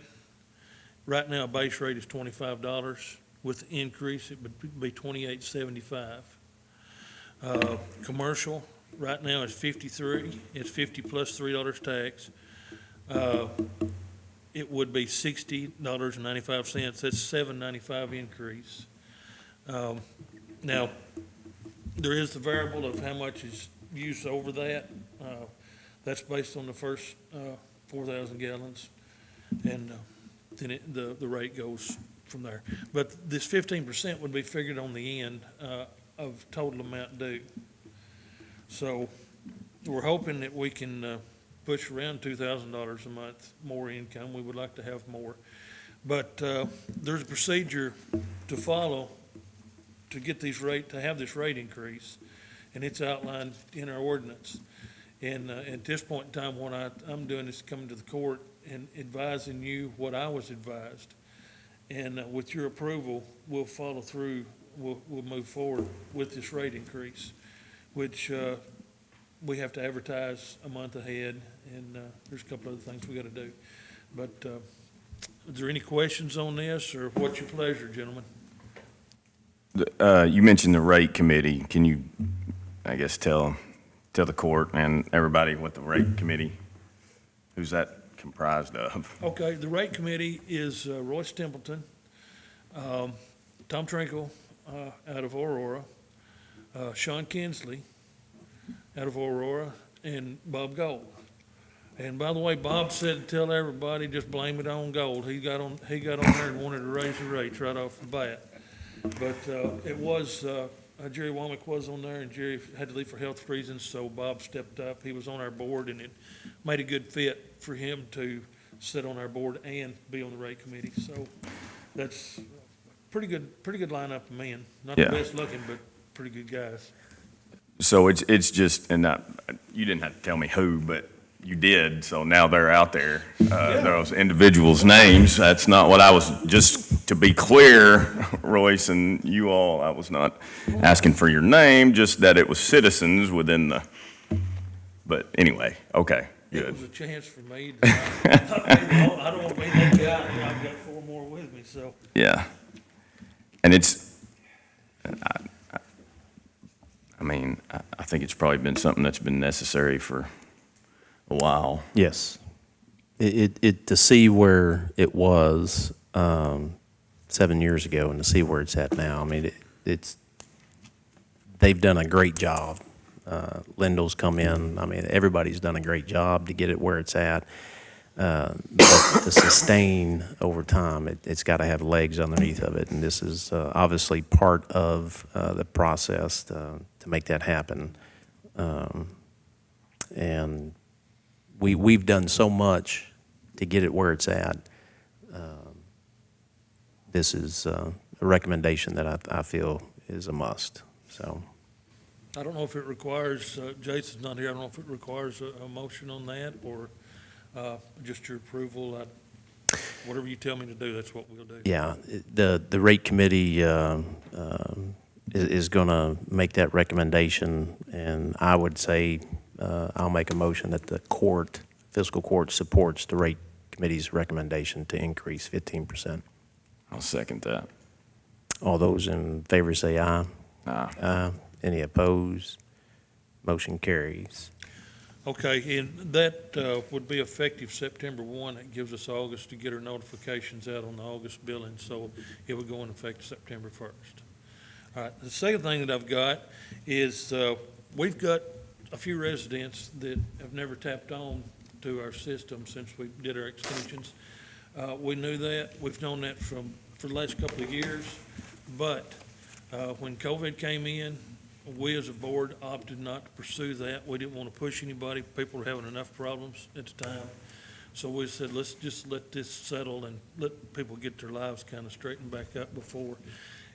right now, base rate is $25. With the increase, it would be $28.75. Commercial, right now is 53, it's 50 plus $3 tax. It would be $60.95, that's $7.95 increase. Now, there is the variable of how much is used over that. That's based on the first 4,000 gallons, and then the rate goes from there. But this 15% would be figured on the end of total amount due. So we're hoping that we can push around $2,000 a month more income. We would like to have more. But there's a procedure to follow to get to have this rate increase, and it's outlined in our ordinance. And at this point in time, what I'm doing is coming to the court and advising you what I was advised. And with your approval, we'll follow through, we'll move forward with this rate increase, which we have to advertise a month ahead, and there's a couple other things we got to do. But is there any questions on this, or what's your pleasure, gentlemen?
You mentioned the rate committee. Can you, I guess, tell the court and everybody what the rate committee, who's that comprised of?
Okay, the rate committee is Royce Templeton, Tom Trinkle out of Aurora, Sean Kinsley out of Aurora, and Bob Gold. And by the way, Bob said to tell everybody, just blame it on Gold. He got on there and wanted to raise the rates right off the bat. But it was, Jerry Womack was on there, and Jerry had to leave for health reasons, so Bob stepped up. He was on our board, and it made a good fit for him to sit on our board and be on the rate committee. So that's pretty good lineup of men. Not the best looking, but pretty good guys.
So it's just, and you didn't have to tell me who, but you did, so now they're out there. Those individuals' names, that's not what I was, just to be clear, Royce and you all, I was not asking for your name, just that it was citizens within the, but anyway, okay,
It
good.
was a chance for me to, I don't want to be that guy, I've got 4 more with me, so.
Yeah. And it's, I mean, I think it's probably been something that's been necessary for a while.
Yes. It to see where it was 7 years ago and to see where it's at now, I mean, they've done a great job. Lindell's come in, I mean, everybody's done a great job to get it where it's at. But to sustain over time, it's got to have legs underneath of it, and this is obviously part of the process to make that happen. And we've done so much to get it where it's at. This is a recommendation that I feel is a must, so.
I don't know if it requires, Jason's not here, I don't know if it requires a motion on that, or just your approval. Whatever you tell me to do, that's what we'll do.
Yeah, the rate committee is going to make that recommendation, and I would say I'll make a motion that the fiscal court supports the rate committee's recommendation to increase 15%.
I'll second that.
All those in favor say aye.
Aye.
Any opposed? Motion carries.
Okay, and that would be effective September 1. It gives us August to get our notifications out on the August billing, so it would go in effect September 1st. All right, the second thing that I've got is we've got a few residents that have never tapped on to our system since we did our extensions. We knew that, we've known that for the last couple of years, but when COVID came in, we as a board opted not to pursue that. We didn't want to push anybody. People were having enough problems at the time. So we said, let's just let this settle and let people get their lives kind of straightened back up before.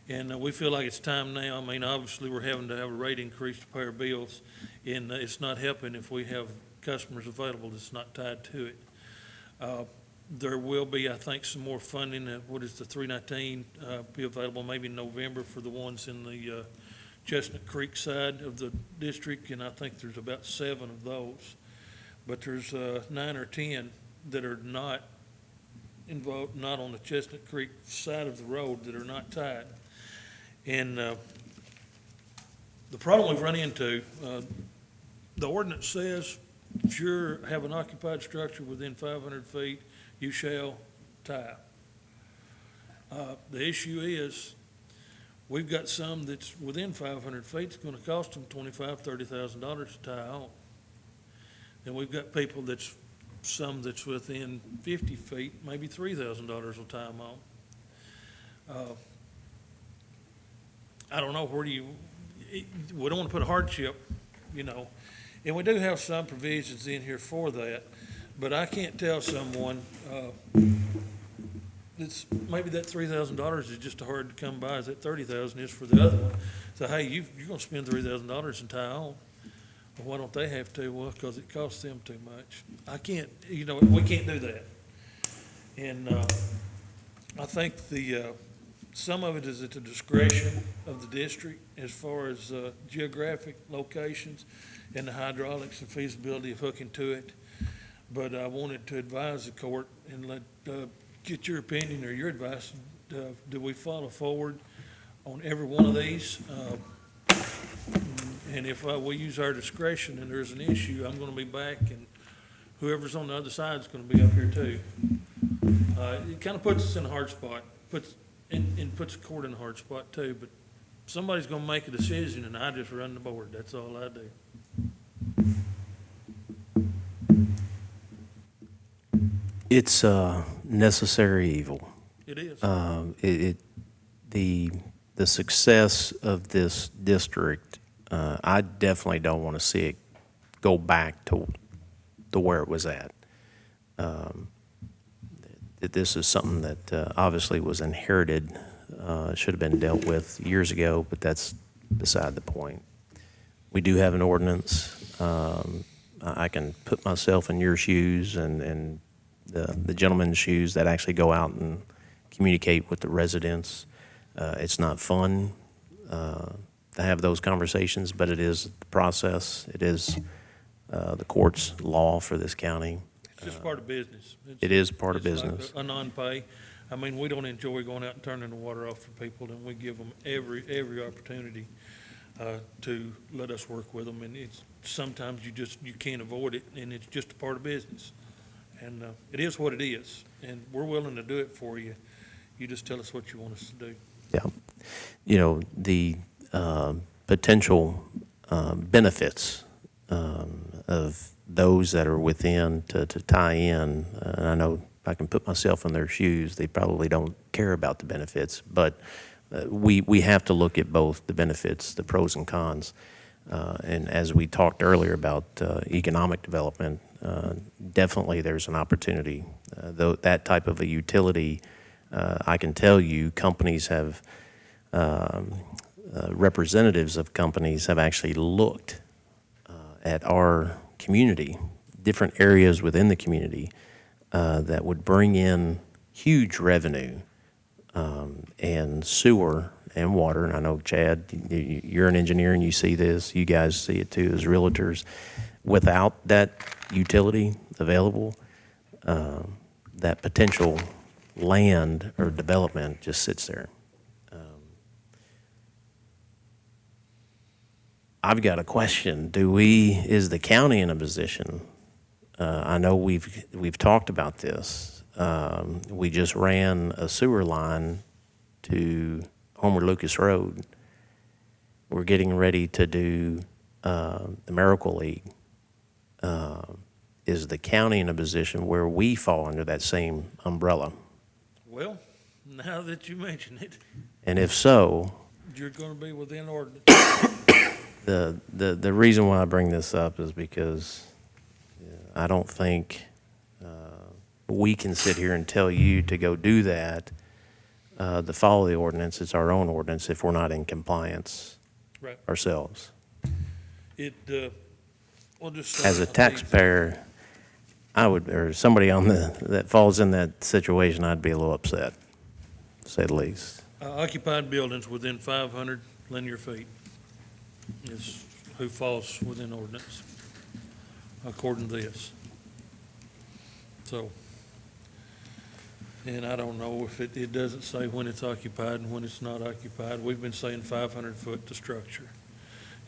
And we feel like it's time now. I mean, obviously, we're having to have a rate increase to pay our bills, and it's not helping if we have customers available that's not tied to it. There will be, I think, some more funding at, what is the 319, be available maybe in November for the ones in the Chestnut Creek side of the district, and I think there's about 7 of those. But there's 9 or 10 that are not involved, not on the Chestnut Creek side of the road, that are not tied. And the problem we've run into, the ordinance says if you have an occupied structure within 500 feet, you shall tie. The issue is, we've got some that's within 500 feet, it's gonna cost them $25,000, $30,000 to tie on. And we've got people some that's within 50 feet, maybe $3,000 will tie them on. I don't know, we don't want to put a hardship, and we do have some provisions in here for that, but I can't tell someone, maybe that $3,000 is just hard to come by as that $30,000 is for the other one. So, hey, you're going to spend $3,000 and tie on. Well, why don't they have to? Well, because it costs them too much. I can't, we can't do that. And I think some of it is at the discretion of the district as far as geographic locations and the hydraulics and feasibility of hooking to it. But I wanted to advise the court and get your opinion or your advice. Do we follow forward on every one of these? And if we use our discretion and there's an issue, I'm going to be back, and whoever's on the other side is going to be up here too. It kind of puts us in a hard spot, puts the court in a hard spot too, but somebody's going to make a decision, and I just run the board. That's all I do.
It's a necessary evil.
It is.
The success of this district, I definitely don't want to see it go back to where it was at. That this is something that obviously was inherited, should have been dealt with years ago, but that's beside the point. We do have an ordinance. I can put myself in your shoes and the gentleman's shoes that actually go out and communicate with the residents. It's not fun to have those conversations, but it is the process. It is the court's law for this county.
It's just part of business.
It is part of
It's
business.
like a non-pay. I mean, we don't enjoy going out and turning the water off for people, and we give them every opportunity to let us work with them. And sometimes you can't avoid it, and it's just a part of business. And it is what it is, and we're willing to do it for you. You just tell us what you want us to do.
Yeah. The potential benefits of those that are within to tie in, and I know if I can put myself in their shoes, they probably don't care about the benefits, but we have to look at both the benefits, the pros and cons. And as we talked earlier about economic development, definitely there's an opportunity. Though that type of a utility, I can tell you, companies have, representatives of companies have actually looked at our community, different areas within the community that would bring in huge revenue and sewer and water. And I know, Chad, you're an engineer and you see this. You guys see it too as realtors. Without that utility available, that potential land or development just sits there. I've got a question. Is the county in a position? I know we've talked about this. We just ran a sewer line to Homer Lucas Road. We're getting ready to do the Miracle League, is the county in a position where we fall under that same umbrella?
Well, now that you mention it,
And if so,
you're going to be within ordinance.
the reason why I bring this up is because I don't think we can sit here and tell you to go do that, to follow the ordinance. It's our own ordinance if we're not in compliance
Right.
ourselves.
It, we'll just.
As a taxpayer, I would, or somebody that falls in that situation, I'd be a little upset, to say the least.
Occupied buildings within 500 linear feet is who falls within ordinance, according to this. So, and I don't know if it doesn't say when it's occupied and when it's not occupied. We've been saying 500 foot to structure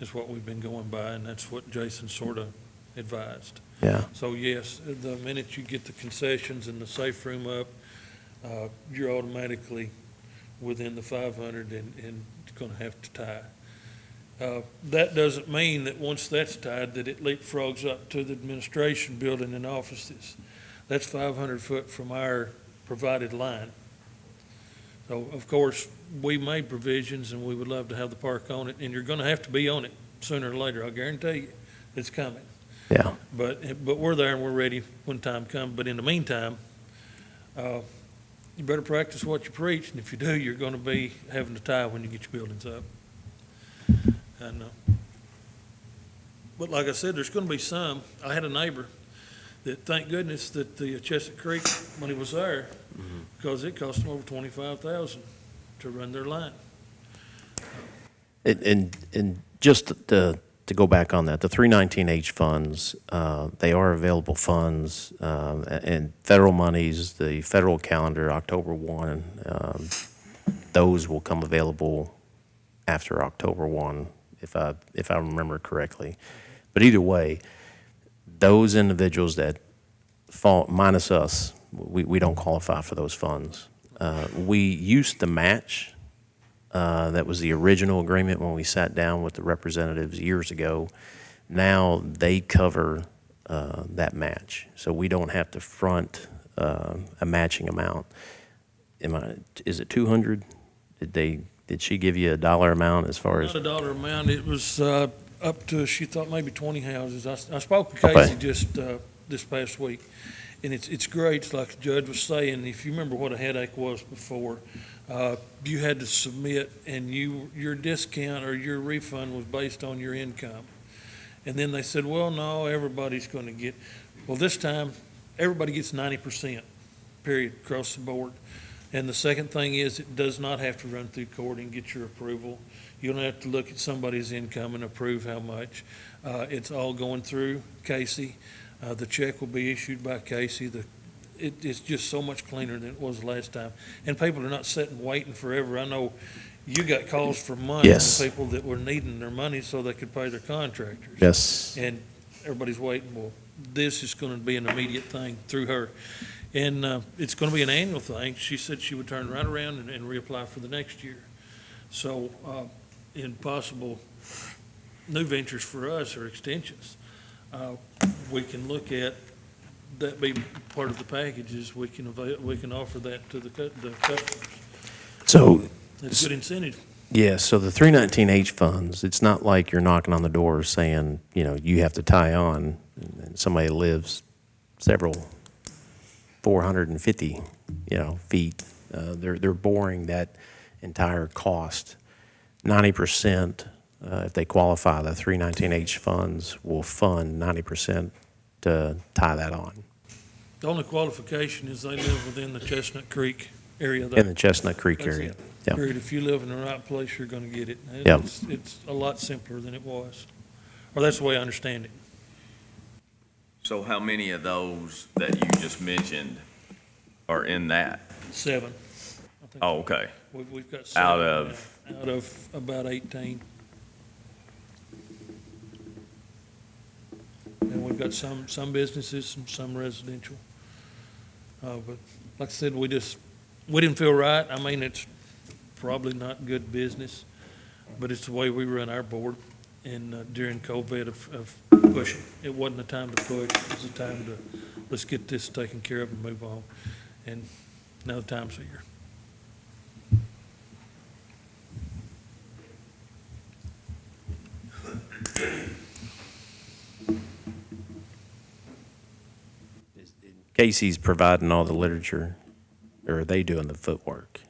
is what we've been going by, and that's what Jason sort of advised.
Yeah.
So yes, the minute you get the concessions and the safe room up, you're automatically within the 500 and going to have to tie. That doesn't mean that once that's tied, that it leapfrogs up to the administration building and offices. That's 500 foot from our provided line. So, of course, we made provisions and we would love to have the park on it, and you're going to have to be on it sooner or later. I guarantee you, it's coming.
Yeah.
But we're there and we're ready when time comes. But in the meantime, you better practice what you preach, and if you do, you're going to be having to tie when you get your buildings up. And, but like I said, there's going to be some. I had a neighbor that, thank goodness that the Chestnut Creek money was there, because it cost them over $25,000 to run their line.
And just to go back on that, the 319H funds, they are available funds, and federal monies, the federal calendar, October 1, those will come available after October 1, if I remember correctly. But either way, those individuals that fall, minus us, we don't qualify for those funds. We used to match. That was the original agreement when we sat down with the representatives years ago. Now they cover that match, so we don't have to front a matching amount. Is it 200? Did she give you a dollar amount as far as?
Not a dollar amount. It was up to, she thought maybe 20 houses. I spoke with
Okay.
Casey just this past week, and it's great. It's like the judge was saying, if you remember what a headache was before, you had to submit, and your discount or your refund was based on your income. And then they said, well, no, everybody's going to get, well, this time, everybody gets 90%, period, across the board. And the second thing is, it does not have to run through court and get your approval. You don't have to look at somebody's income and approve how much. It's all going through Casey. The check will be issued by Casey. It's just so much cleaner than it was last time. And people are not sitting waiting forever. I know you got calls for months
Yes.
from people that were needing their money so they could pay their contractors.
Yes.
And everybody's waiting. Well, this is going to be an immediate thing through her. And it's going to be an annual thing. She said she would turn right around and reapply for the next year. So in possible new ventures for us or extensions, we can look at that be part of the packages. We can offer that to the customers.
So,
It's a good incentive.
yeah, so the 319H funds, it's not like you're knocking on the door saying, you have to tie on, and somebody lives several 450, feet. They're boring that entire cost. 90%, if they qualify, the 319H funds will fund 90% to tie that on.
The only qualification is they live within the Chestnut Creek area. there.
In the Chestnut Creek
That's
area.
it.
Yeah.
Period. If you live in the right place, you're going to get it.
Yep.
It's a lot simpler than it was. Or that's the way I understand it.
So how many of those that you just mentioned are in that?
7. I think
Oh, okay.
We've got 7
Out of-
now, out of about 18. And we've got some businesses and some residential. But like I said, we didn't feel right. I mean, it's probably not good business, but it's the way we run our board. during COVID of pushing. It wasn't a time to push, it was a time to, let's get this taken care of and move on. And now the time's here.
Casey's providing all the literature, or are they doing the footwork?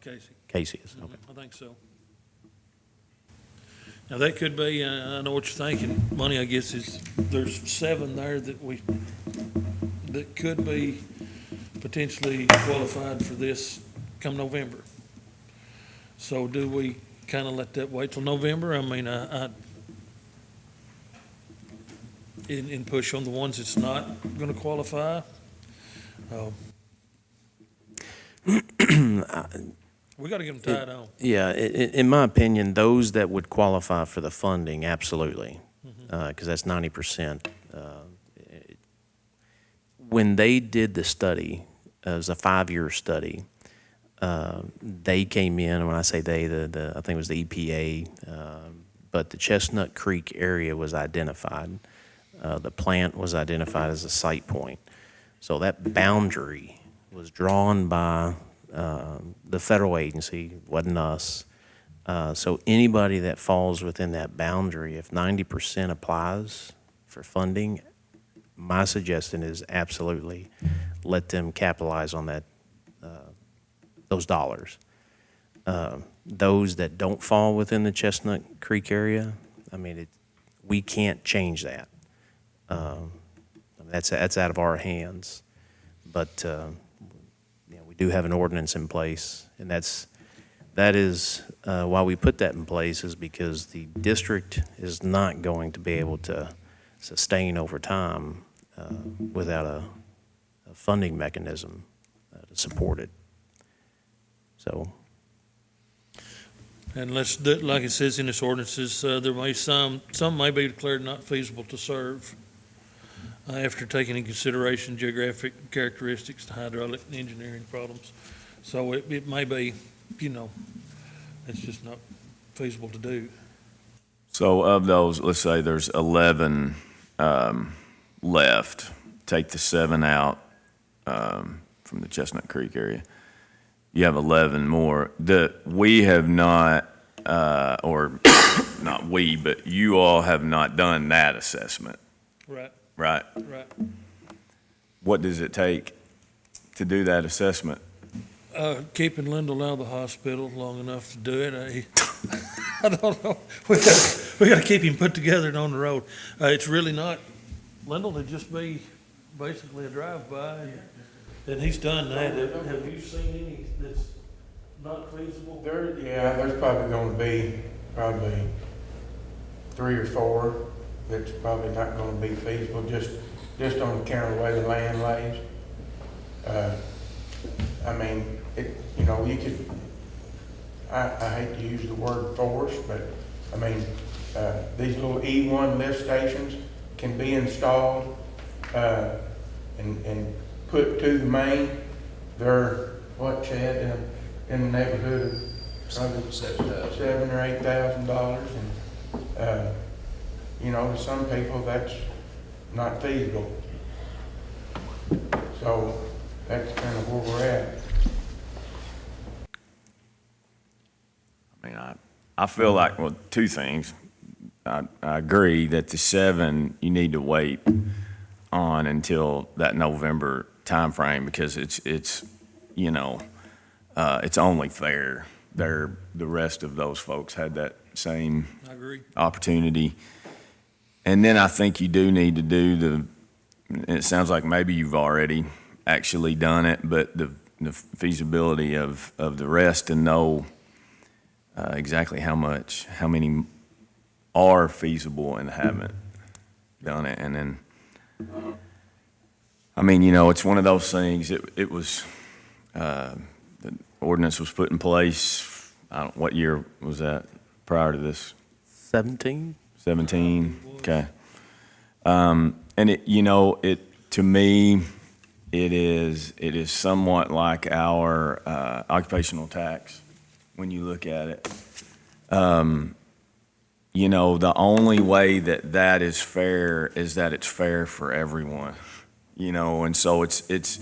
Casey.
Casey is, okay.
I think so. Now, that could be, I know what you're thinking, money, I guess, is, there's 7 there that could be potentially qualified for this come November. So do we kind of let that wait till November? I mean, and push on the ones that's not going to qualify? We got to get them tied on.
Yeah, in my opinion, those that would qualify for the funding, absolutely, because that's 90%. When they did the study, it was a 5-year study, they came in, and when I say they, I think it was the EPA, but the Chestnut Creek area was identified. The plant was identified as a site point. So that boundary was drawn by the federal agency, wasn't us. So anybody that falls within that boundary, if 90% applies for funding, my suggestion is absolutely let them capitalize on that, those dollars. Those that don't fall within the Chestnut Creek area, I mean, we can't change that. That's out of our hands. But we do have an ordinance in place, and that is why we put that in place, is because the district is not going to be able to sustain over time without a funding mechanism to support it. So.
And let's do it like it says in this ordinances, there may some may be declared not feasible to serve after taking into consideration geographic characteristics, hydraulic and engineering problems. So it may be, it's just not feasible to do.
So of those, let's say there's 11 left, take the 7 out from the Chestnut Creek area. You have 11 more that we have not, or not we, but you all have not done that assessment,
Right,
right?
right.
What does it take to do that assessment?
Keeping Lyndall out of the hospital long enough to do it, I don't know. We got to keep him put together and on the road. It's really not, Lyndall would just be basically a drive-by, and he's done that. Have you seen any that's not feasible?
There's probably gonna be 3 or 4 that's probably not gonna be feasible, just on account of the way the land lays. I mean, you could, I hate to use the word force, but I mean, these little E1 lift stations can be installed, and put to the main. They're, what, Chad, in the neighborhood of probably $7,000 or $8,000, and to some people that's not feasible. So that's kind of where we're at.
I mean, I feel like, well, 2 things. I agree that the 7 you need to wait on until that November timeframe, because it's only fair. The rest of those folks had that same
I agree.
opportunity. And then I think you do need to do it sounds like maybe you've already actually done it, but the feasibility of the rest, and know exactly how many are feasible and haven't done it. And then, I mean, it's one of those things, it was, the ordinance was put in place, what year was that prior to this?
17?
17, okay. And to me, it is somewhat like our occupational tax when you look at it. you know, the only way that that is fair is that it's fair for everyone, you know, and so it's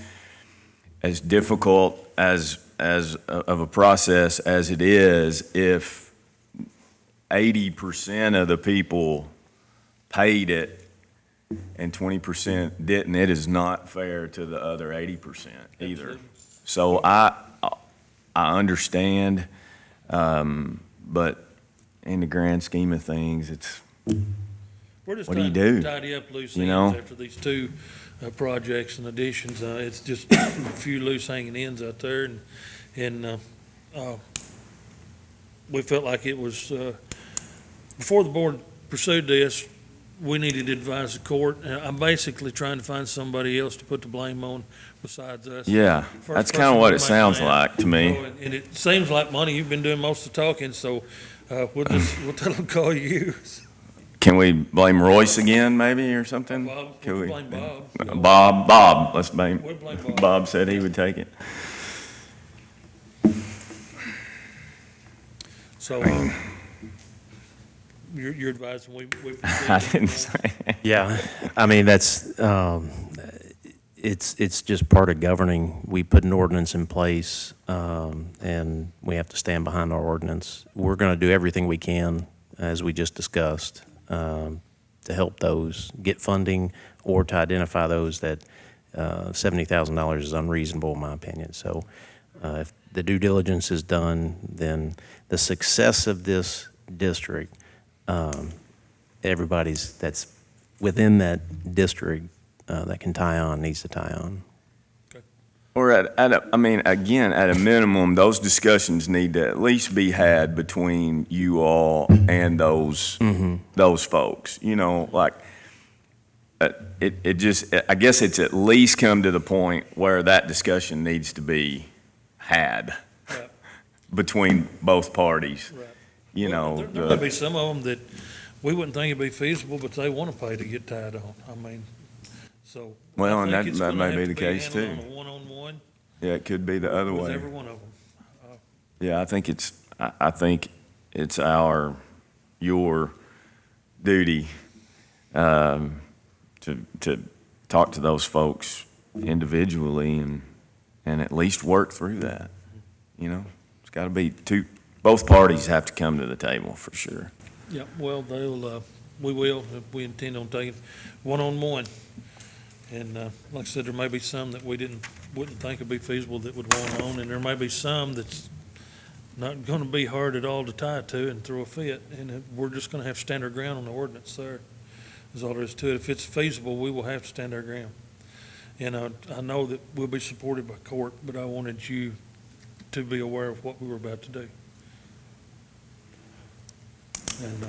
as difficult as of a process as it is, if 80% of the people paid it and 20% didn't, it is not fair to the other 80% either.
Absolutely.
So I understand, but in the grand scheme of things, it's,
We're just
What do you
trying to
do?
tidy up loose
You
ends
know?
after these two projects and additions. It's just a few loose hanging ends out there, and we felt like it was, before the board pursued this, we needed to advise the court. I'm basically trying to find somebody else to put the blame on besides us.
yeah,
First
that's
person
kind of what
to
it
make
sounds
mad.
like to me.
So, and it seems like, Monty, you've been doing most of the talking, so we'll tell them to call you.
Can we blame Royce again, maybe, or something?
Bob,
Can
we'll
we-
blame Bob.
Bob, let's blame,
We'll blame Bob.
Bob said he would take it.
So, you're advising we proceed?
I didn't say.
Yeah, I mean, that's, it's just part of governing. We put an ordinance in place, and we have to stand behind our ordinance. We're going to do everything we can, as we just discussed, to help those get funding or to identify those that $70,000 is unreasonable, in my opinion. So if the due diligence is done, then the success of this district, everybody's that's within that district that can tie on needs to tie on.
Or I mean, again, at a minimum, those discussions need to at least be had between you all and those folks. You know, like, it just, I guess it's at least come to the point where that discussion needs to be had
Right.
between both parties.
Right.
You
Well,
know,
there may be some of them that we wouldn't think it'd be feasible, but they want to pay to get tied on. I mean, so.
Well,
I
and
think
that-
it's
that
gonna
may
have
be
to
the case,
handled
too.
on a one-on-one
yeah, it could be the other
with
way.
every one of them.
Yeah, I think it's your duty, to talk to those folks individually and at least work through that. You know, it's gotta be both parties have to come to the table for sure.
Yeah, well, we will, if we intend on taking one-on-one. And, like I said, there may be some that we wouldn't think would be feasible that would want on, and there may be some that's not gonna be hard at all to tie to and throw a fit, and we're just gonna have to stand our ground on the ordinance there, is all there is to it. If it's feasible, we will have to stand our ground. And I know that we'll be supported by court, but I wanted you to be aware of what we were about to do. And,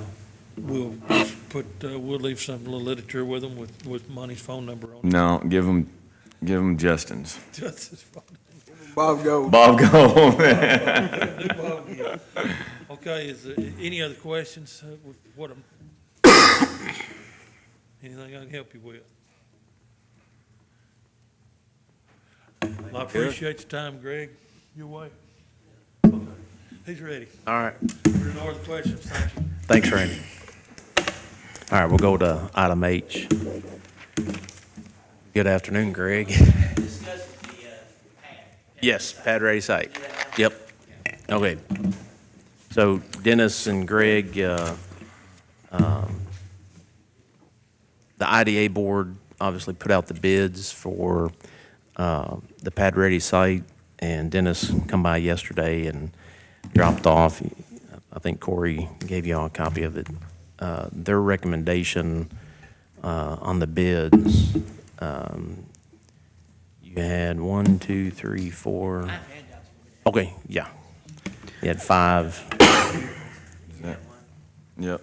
we'll leave some little literature with them with Monty's phone number on it.
No, give them Justin's.
Just as fun.
Bob go.
Okay, is there any other questions with what anything I can help you with? Well, I appreciate your time, Greg. Your way. Okay. He's ready.
All right.
If there are no other questions, thank you.
Thanks, Randy. All right, we'll go to item H. Good afternoon, Greg. Yes, pad ready site. Yep. Okay. So Dennis and Greg, the IDA board obviously put out the bids for the pad ready site, and Dennis come by yesterday and dropped off. I think Corey gave you all a copy of it. Their recommendation on the bids, you had 1, 2, 3, 4. Okay, yeah. You had 5.
Yep.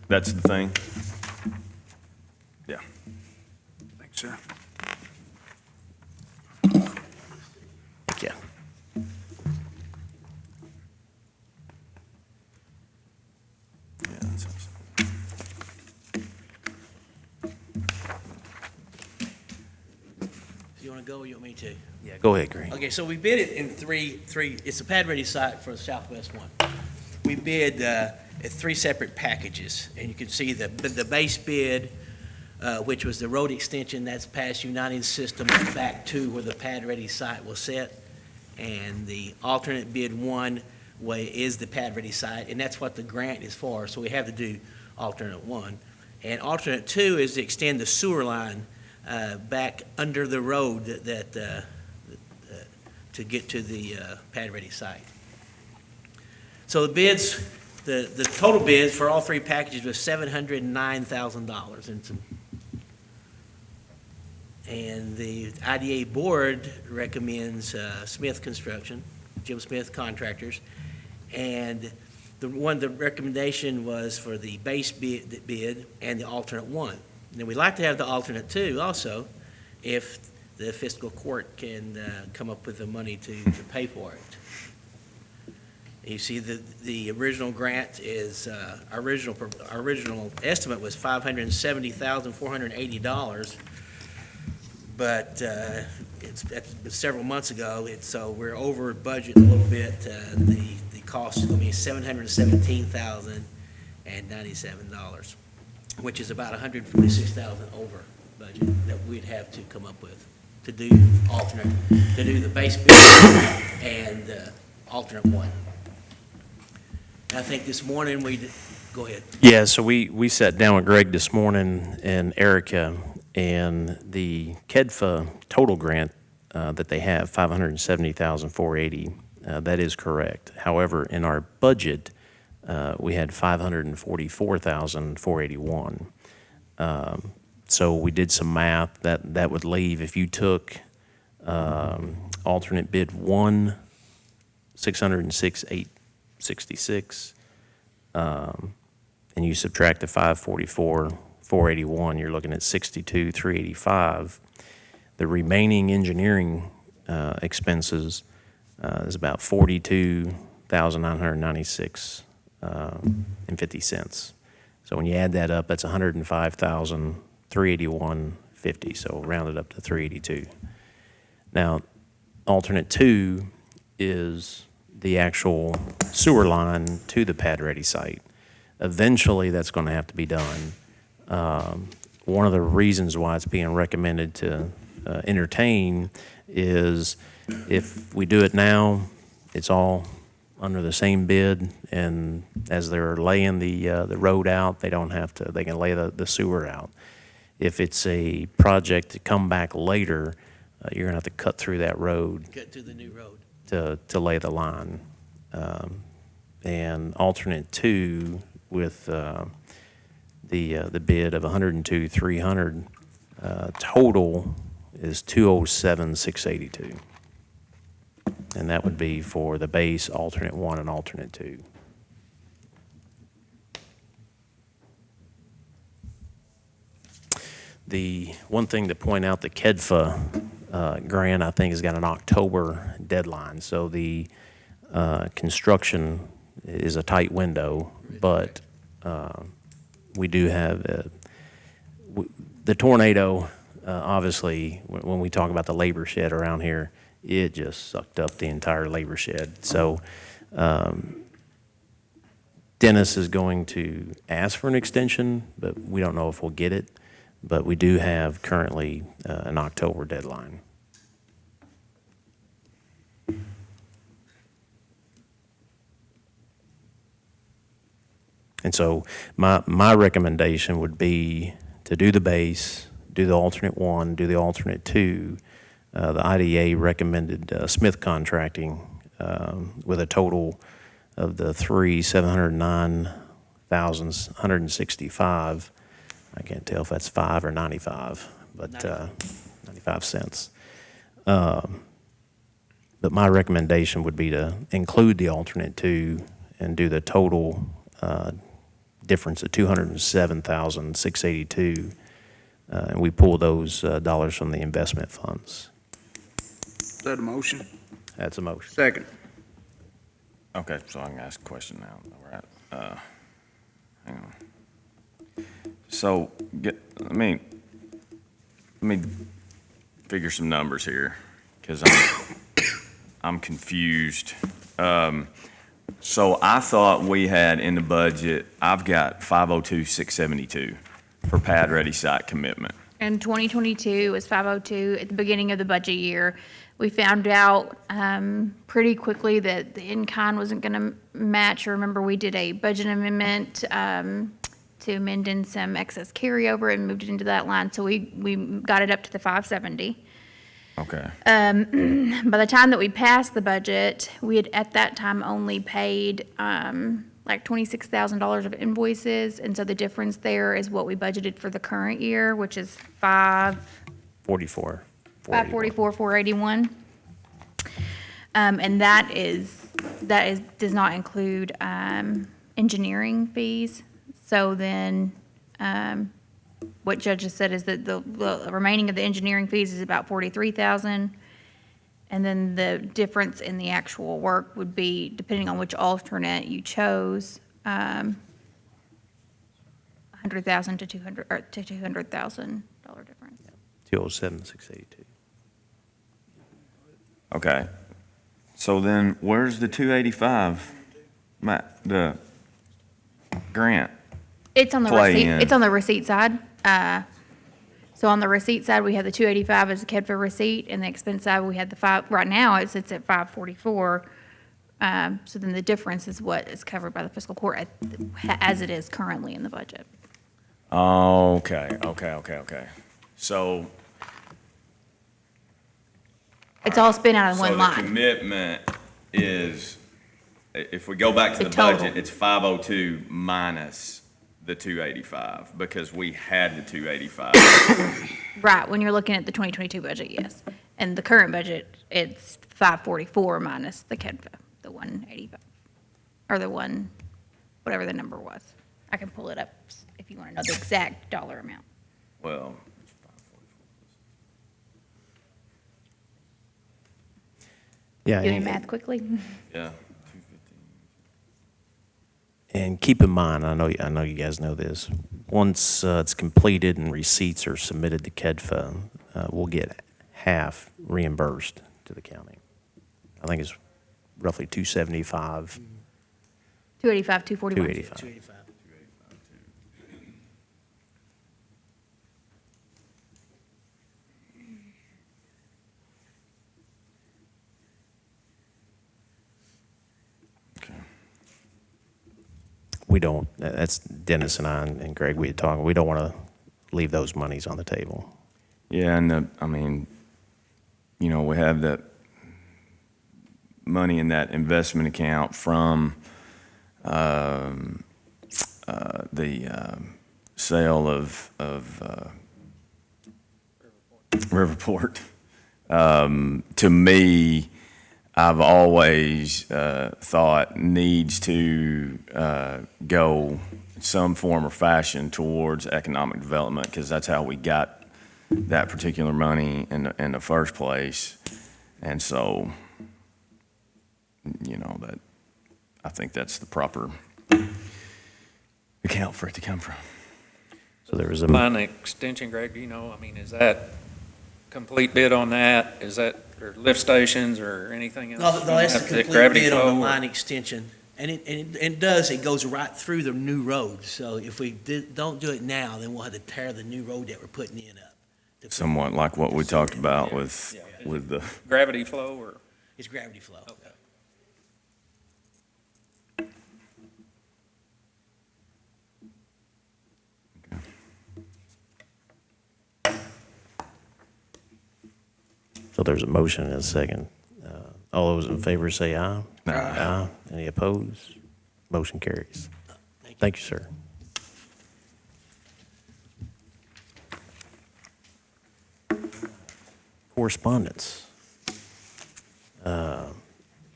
That's the thing? Yeah.
Thanks, sir.
Thank you.
Yeah, that sounds-
You want to go or you want me to?
Yeah, go ahead, Greg.
Okay, so we bid it in three, it's a pad-ready site for the southwest one. We bid three separate packages. And you can see the base bid, which was the road extension, that's past United System back to where the pad-ready site will sit. And the alternate bid one way is the pad-ready site, and that's what the grant is for, so we have to do alternate one. And alternate two is to extend the sewer line back under the road to get to the pad-ready site. So the bids, the total bids for all three packages was $709,000. And the IDA board recommends Smith Construction, Jim Smith Contractors. And the recommendation was for the base bid and the alternate one. And we'd like to have the alternate two also, if the fiscal court can come up with the money to pay for it. You see, the original grant is, our original estimate was $570,480. But it's several months ago, so we're over budget a little bit. The cost is going to be $717,097, which is about $146,000 over budget that we'd have to come up with to do the base bid and alternate one. I think this morning go ahead.
Yeah, so we sat down with Greg this morning and Erica, and the KEDFA total grant that they have, $570,480, that is correct. However, in our budget, we had $544,481. So we did some math. That would leave, if you took alternate bid 1, $606,866, and you subtract the $544,481, you're looking at $62,385. The remaining engineering expenses is about $42,996 and 50 cents. So when you add that up, that's $105,381.50. So rounded up to 382. Now, alternate two is the actual sewer line to the pad-ready site. Eventually, that's going to have to be done. One of the reasons why it's being recommended to entertain is if we do it now, it's all under the same bid, and as they're laying the road out, they don't have to, they can lay the sewer out. If it's a project to come back later, you're going to have to cut through that road.
Cut through the new road.
To lay the line. And alternate two with the bid of $102,300, total is $207,682. And that would be for the base, alternate one, and alternate two. The one thing to point out, the KEDFA grant, I think, has got an October deadline. So the construction is a tight window, but we do have the tornado. Obviously, when we talk about the labor shed around here, it just sucked up the entire labor shed. So Dennis is going to ask for an extension, but we don't know if we'll get it. But we do have currently an October deadline. And so my recommendation would be to do the base, do the alternate one, do the alternate two. The IDA recommended Smith Contracting with a total of the three, $709,165. I can't tell if that's 5 or 95, but 95 cents. But my recommendation would be to include the alternate two and do the total difference of $207,682, and we pull those dollars from the investment funds.
Is that a motion?
That's a motion.
Second.
Okay, so I can ask a question now. All right. Hang on. So let me figure some numbers here, because I'm confused. So I thought we had in the budget, I've got 502,672 for pad ready site commitment.
In 2022 was 502 at the beginning of the budget year. We found out pretty quickly that the in-kind wasn't going to match. Remember, we did a budget amendment to amend in some excess carryover and moved it into that line. So we got it up to the 570.
Okay.
By the time that we passed the budget, we had at that time only paid like $26,000 of invoices. And so the difference there is what we budgeted for the current year, which is
44.
544, 481. And that does not include engineering fees. So then, what Judge has said is that the remaining of the engineering fees is about 43,000. And then the difference in the actual work would be, depending on which alternate you chose, 100,000 to 200, or to $200,000 difference.
207,682.
Okay. So then where's the 285, Matt, the grant?
It's on the
Play
receipt,
in.
it's on the receipt side. So on the receipt side, we have the 285 as a KEDFA receipt, and the expense side, we had the right now, it sits at 544. So then the difference is what is covered by the fiscal court as it is currently in the budget.
Okay. So.
It's all spent out of
So
one
the
line.
commitment is, if we go back to
The
the
total.
budget, it's 502 minus the 285, because we had the 285.
Right, when you're looking at the 2022 budget, yes. And the current budget, it's 544 minus the KEDFA, the 185, or the one, whatever the number was. I can pull it up if you want to know the exact dollar amount.
Well,
Yeah,
Doing math quickly.
yeah.
and keep in mind, I know you guys know this, once it's completed and receipts are submitted to KEDFA, we'll get half reimbursed to the county. I think it's roughly 275,
285, 241.
285.
285.
We don't, that's Dennis and I and Greg, we had talked, we don't want to leave those monies on the table.
Yeah, and I mean, you know, we have that money in that investment account from the sale of Riverport. To me, I've always thought needs to go in some form or fashion towards economic development, because that's how we got that particular money in the first place. And so, you know, that I think that's the proper account for it to come from.
So there was a,
Line extension, Greg, do you know, I mean, is that complete bid on that? Is that, or lift stations or anything else?
No, that's a
The
complete
gravity
bid on the
flow or-
line extension. And it goes right through the new road. So if we don't do it now, then we'll have to tear the new road that we're putting in up.
Somewhat like what we talked about with the,
Gravity flow or?
It's gravity flow.
Okay.
so there's a motion and a second. All those in favor say aye.
Aye.
Aye. Any opposed? Motion carries. Thank you, sir. Correspondence.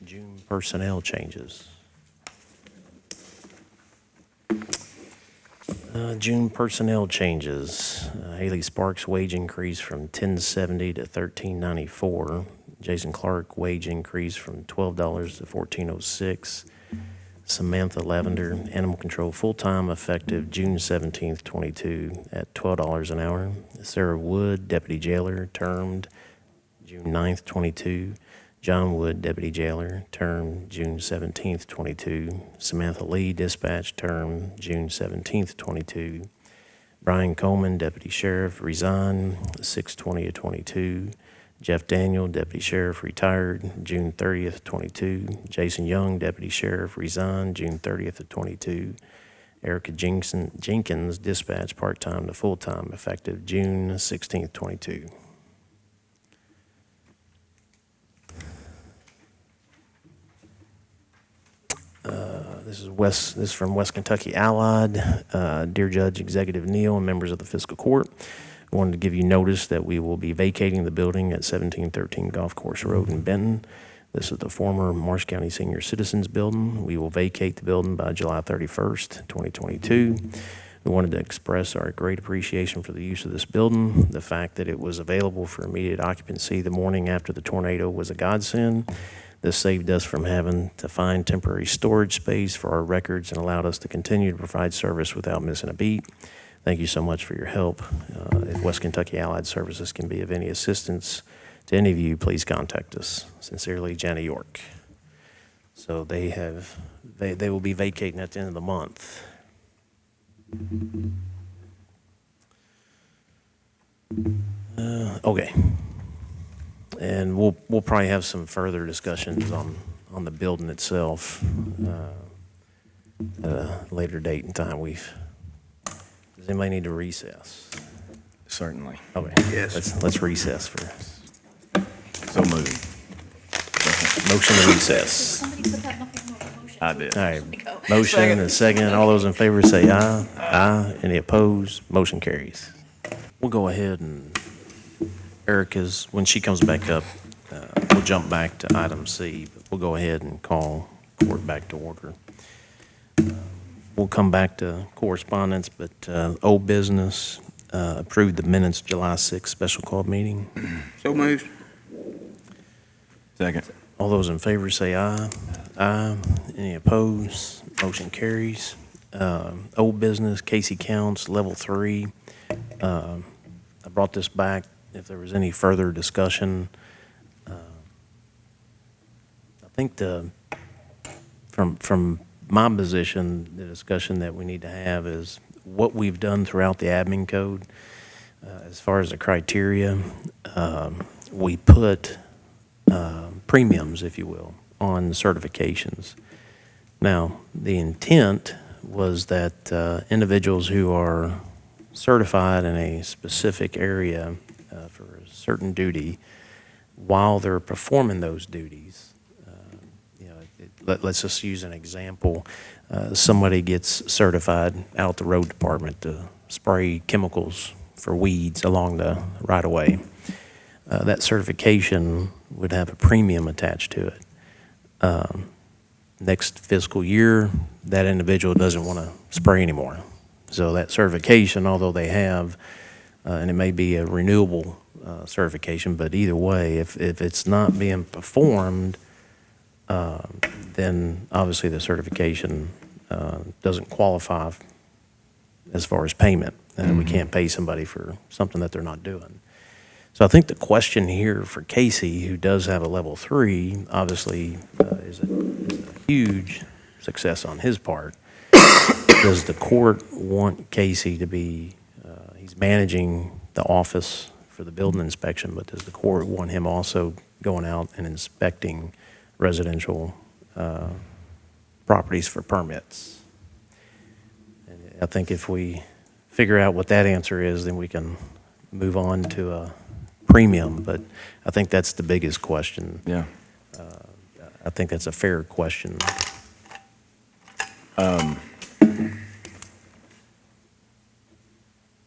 June personnel changes. June personnel changes. Haley Sparks wage increase from $10.70 to $13.94. Jason Clark wage increase from $12 to $14.06. Samantha Lavender, animal control full-time, effective June 17th, 22 at $12 an hour. Sarah Wood, deputy jailer, termed June 9th, 22, John Wood, Deputy Jailer, term June 17th, 22. Samantha Lee, Dispatch, term June 17th, 22. Brian Coleman, Deputy Sheriff, resign 6/20/22. Jeff Daniel, Deputy Sheriff, retired June 30th, 22. Jason Young, Deputy Sheriff, resigned June 30th of 22. Erica Jenkins, Dispatch, part-time to full-time, effective June 16th, 22. This is from West Kentucky Allied. Dear Judge Executive Neal and members of the Fiscal Court, I wanted to give you notice that we will be vacating the building at 1713 Golf Course Road in Benton. This is the former Marsh County Senior Citizens Building. We will vacate the building by July 31st, 2022. We wanted to express our great appreciation for the use of this building. The fact that it was available for immediate occupancy the morning after the tornado was a godsend. This saved us from having to find temporary storage space for our records and allowed us to continue to provide service without missing a beat. Thank you so much for your help. If West Kentucky Allied Services can be of any assistance to any of you, please contact us. Sincerely, Jenny York. So they will be vacating at the end of the month. Okay. And we'll probably have some further discussions on the building itself at a later date and time. Does anybody need to recess?
Certainly.
Okay. Yes. Let's recess first.
So moved.
Motion to recess.
Somebody put that nothing more motion.
I did.
All right. Motion and a second. All those in favor say aye. Aye. Any opposed? Motion carries. We'll go ahead and Erica's, when she comes back up, we'll jump back to item C, but we'll go ahead and call court back to order. We'll come back to correspondence, but old business, approved the minutes July 6th special call meeting.
So moved.
Second.
All those in favor say aye. Aye. Any opposed? Motion carries. Old business, Casey Counts, level 3. I brought this back. If there was any further discussion, I think from my position, the discussion that we need to have is what we've done throughout the admin code. As far as the criteria, we put premiums, if you will, on certifications. Now, the intent was that individuals who are certified in a specific area for a certain duty, while they're performing those duties, let's just use an example. Somebody gets certified out at the road department to spray chemicals for weeds along the right-of-way. That certification would have a premium attached to it. Next fiscal year, that individual doesn't want to spray anymore. So that certification, although they have, and it may be a renewable certification, but either way, if it's not being performed, then obviously the certification doesn't qualify as far as payment. We can't pay somebody for something that they're not doing. So I think the question here for Casey, who does have a level 3, obviously is a huge success on his part. Does the court want Casey to be, he's managing the office for the building inspection, but does the court want him also going out and inspecting residential properties for permits? And I think if we figure out what that answer is, then we can move on to a premium, but I think that's the biggest question.
Yeah.
I think that's a fair question.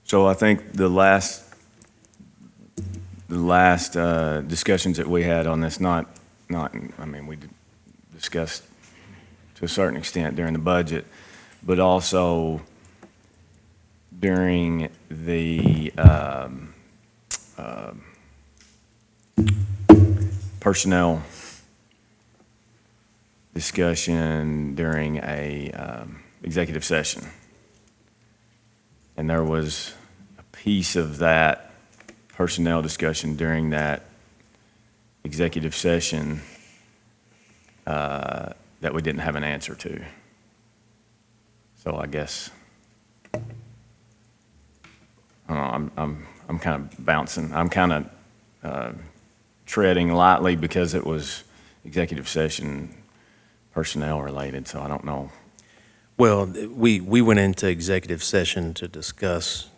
So I think the last discussions that we had on this, I mean, we discussed to a certain extent during the budget, but also during the personnel discussion during a executive session. And there was a piece of that personnel discussion during that executive session that we didn't have an answer to. So I guess, I don't know, I'm kind of bouncing. I'm kind of treading lightly because it was executive session personnel related, so I don't know.
Well, we went into executive session to discuss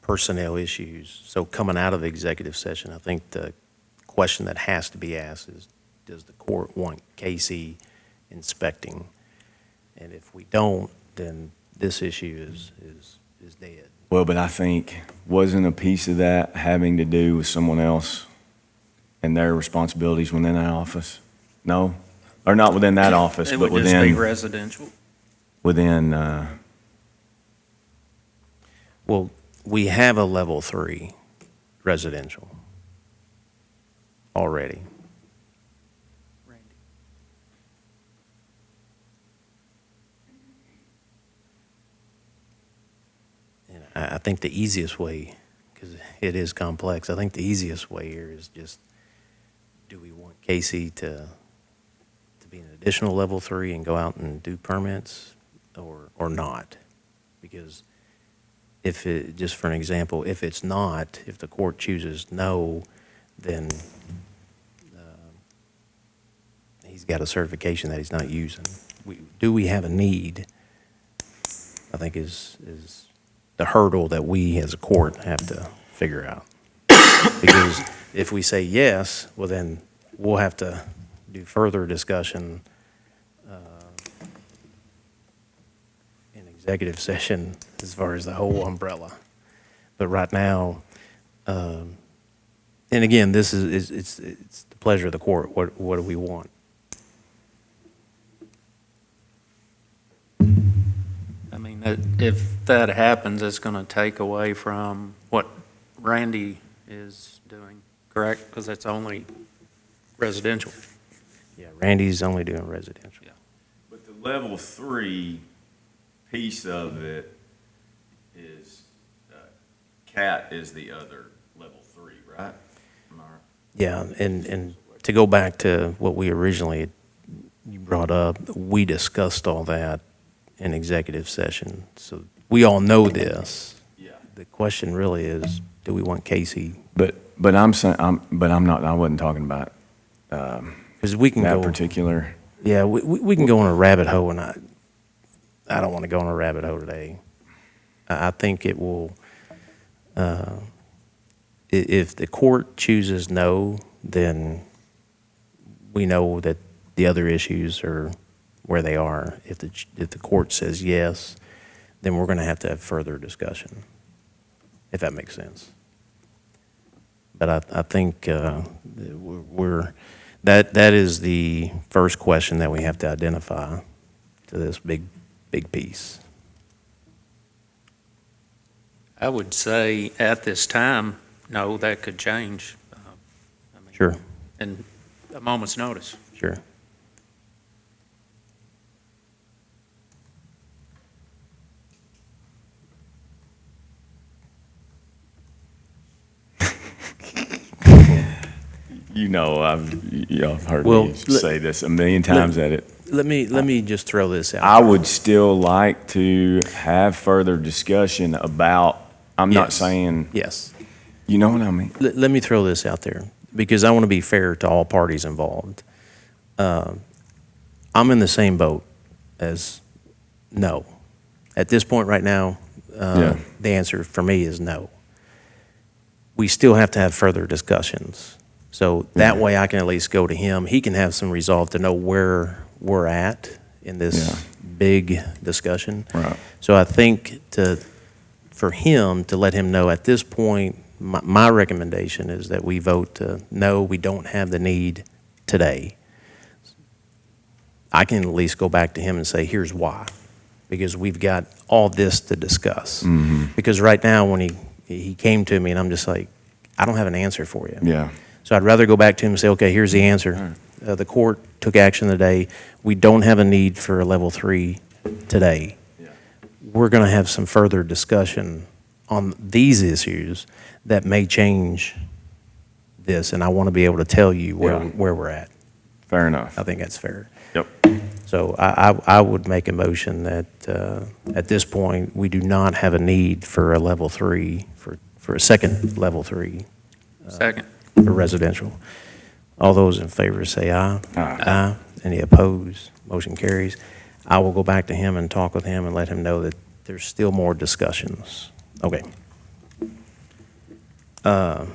personnel issues. So coming out of the executive session, I think the question that has to be asked is, does the court want Casey inspecting? And if we don't, then this issue is dead.
Well, but I think, wasn't a piece of that having to do with someone else and their responsibilities within that office? No? Or not within that office,
It
but
would just be
within,
residential.
within,
Well, we have a level 3 residential already. And I think the easiest way, because it is complex, I think the easiest way here is just, do we want Casey to be an additional level 3 and go out and do permits or not? Because if it, just for an example, if it's not, if the court chooses no, then he's got a certification that he's not using. Do we have a need, I think is the hurdle that we as a court have to figure out. Because if we say yes, well then we'll have to do further discussion in executive session as far as the whole umbrella. But right now, and again, this is it's the pleasure of the court. What do we want?
I mean, if that happens, it's going to take away from what Randy is doing, correct? Because it's only residential.
Yeah, Randy's only doing residential.
Yeah.
but the level 3 piece of it is, CAT is the other level 3, right? Am I right?
Yeah, and to go back to what we originally you brought up, we discussed all that in executive session. So we all know this.
Yeah.
The question really is, do we want Casey?
But I'm saying, I wasn't talking about
Because we can
that
go.
particular.
Yeah, we can go on a rabbit hole, and I don't want to go on a rabbit hole today. I think it will, if the court chooses no, then we know that the other issues are where they are. If the court says yes, then we're going to have further discussion, if that makes sense. But I think that is the first question that we have to identify to this big piece.
I would say at this time, no, that could change. I mean,
Sure,
in a moment's notice.
sure.
You know, y'all heard
Well,
me say this a million times at it.
Let me just throw this out.
I would still like to have further discussion about, I'm not
Yes.
saying,
Yes.
you know what I mean?
Let me throw this out there, because I want to be fair to all parties involved. I'm in the same boat as no. At this point right now,
Yeah.
the answer for me is no. We still have to have further discussions. So that way I can at least go to him. He can have some resolve to know where we're at in this
Yeah.
big discussion.
Right.
So I think for him to let him know at this point, my recommendation is that we vote to no, we don't have the need today. I can at least go back to him and say, here's why. Because we've got all this to discuss.
Mm-hmm.
Because right now, when he came to me, and I'm just like, I don't have an answer for you.
Yeah.
So I'd rather go back to him and say, okay, here's the answer. The court took action today. We don't have a need for a level 3 today.
Yeah.
We're going to have some further discussion on these issues that may change this, and I want to be able to tell you
Yeah.
where we're at.
Fair enough.
I think that's fair.
Yep.
So I would make a motion that at this point, we do not have a need for a level 3, for a second level 3
Second.
for residential. All those in favor say aye.
Aye.
Any opposed? Motion carries. I will go back to him and talk with him and let him know that there's still more discussions. Okay. Let's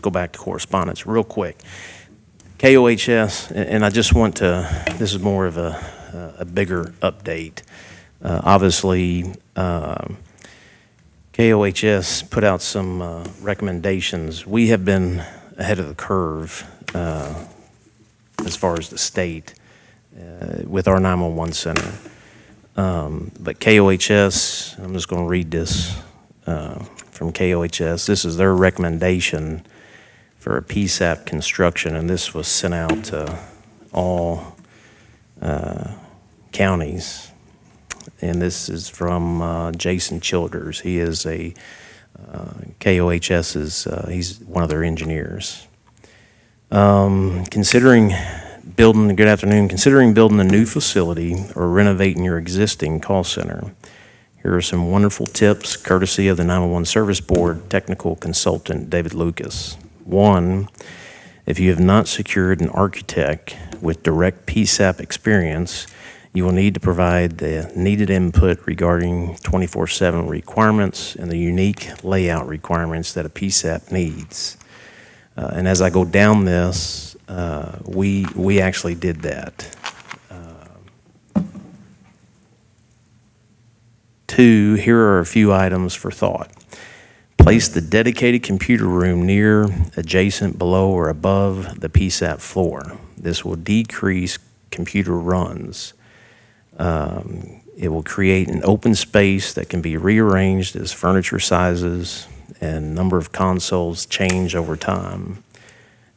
go back to correspondence real quick. KOHS, and I just want to, this is more of a bigger update. Obviously, KOHS put out some recommendations. We have been ahead of the curve as far as the state with our 911 center. But KOHS, I'm just going to read this from KOHS. This is their recommendation for a PSAP construction, and this was sent out to all counties. And this is from Jason Childers. He is a KOHS's, he's one of their engineers. Considering building, good afternoon, considering building a new facility or renovating your existing call center, here are some wonderful tips courtesy of the 911 Service Board technical consultant, David Lucas. 1, if you have not secured an architect with direct PSAP experience, you will need to provide the needed input regarding 24/7 requirements and the unique layout requirements that a PSAP needs. And as I go down this, we actually did that. 2, here are a few items for thought. Place the dedicated computer room near, adjacent, below, or above the PSAP floor. This will decrease computer runs. It will create an open space that can be rearranged as furniture sizes and number of consoles change over time.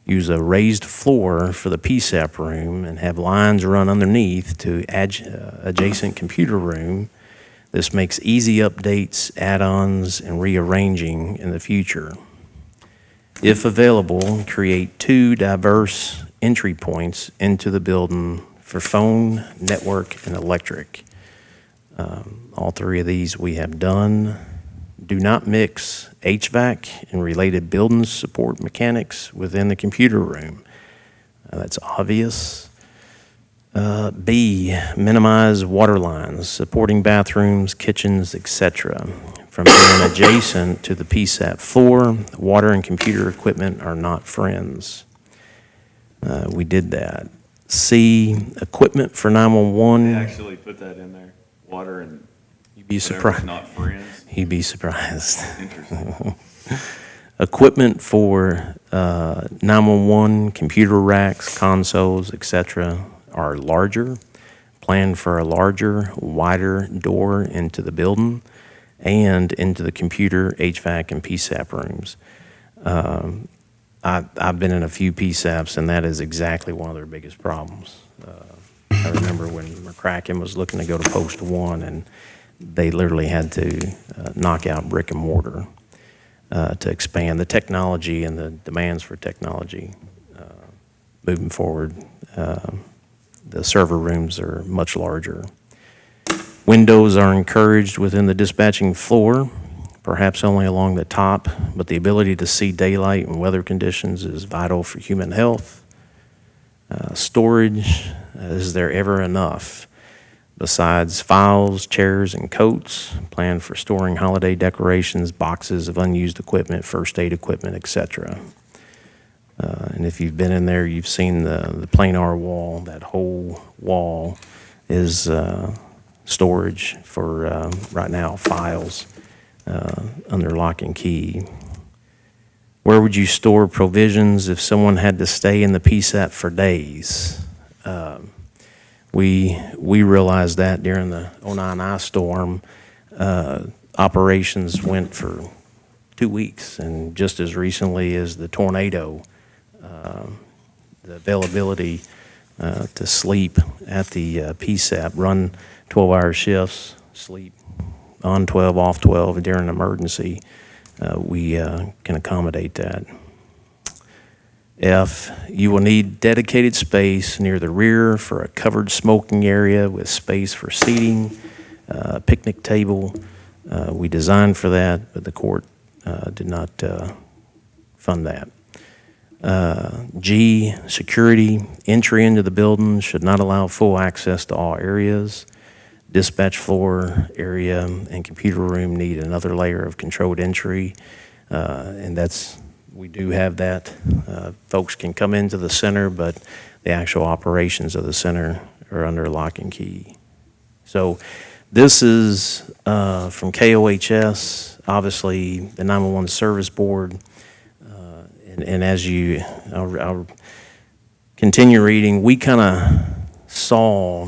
Use a raised floor for the PSAP room and have lines run underneath to adjacent computer room. This makes easy updates, add-ons, and rearranging in the future. If available, create 2 diverse entry points into the building for phone, network, and electric. All 3 of these we have done. Do not mix HVAC and related building support mechanics within the computer room. That's obvious. B, minimize water lines, supporting bathrooms, kitchens, etc. From being adjacent to the PSAP floor. Water and computer equipment are not friends. We did that. C, equipment for 911.
They actually put that in there, water and
You'd be
whatever's
surprised.
not friends.
You'd be surprised.
Interesting.
Equipment for 911, computer racks, consoles, etc. are larger. Plan for a larger, wider door into the building and into the computer, HVAC, and PSAP rooms. I've been in a few PSAPs, and that is exactly one of their biggest problems. I remember when McCracken was looking to go to Post 1, and they literally had to knock out brick and mortar to expand the technology and the demands for technology moving forward. The server rooms are much larger. Windows are encouraged within the dispatching floor, perhaps only along the top, but the ability to see daylight and weather conditions is vital for human health. Storage, is there ever enough? Besides files, chairs, and coats, plan for storing holiday decorations, boxes of unused equipment, first aid equipment, etc. And if you've been in there, you've seen the planar wall. That whole wall is storage for, right now, files under lock and key. Where would you store provisions if someone had to stay in the PSAP for days? We realized that during the 09 ice storm, operations went for 2 weeks, and just as recently as the tornado, the availability to sleep at the PSAP, run 12-hour shifts, sleep on 12, off 12 during an emergency, we can accommodate that. F, you will need dedicated space near the rear for a covered smoking area with space for seating, picnic table. We designed for that, but the court did not fund that. G, security, entry into the building should not allow full access to all areas. Dispatch floor area and computer room need another layer of controlled entry, and we do have that. Folks can come into the center, but the actual operations of the center are under lock and key. So this is from KOHS, obviously the 911 Service Board, and as I'll continue reading, we kind of saw,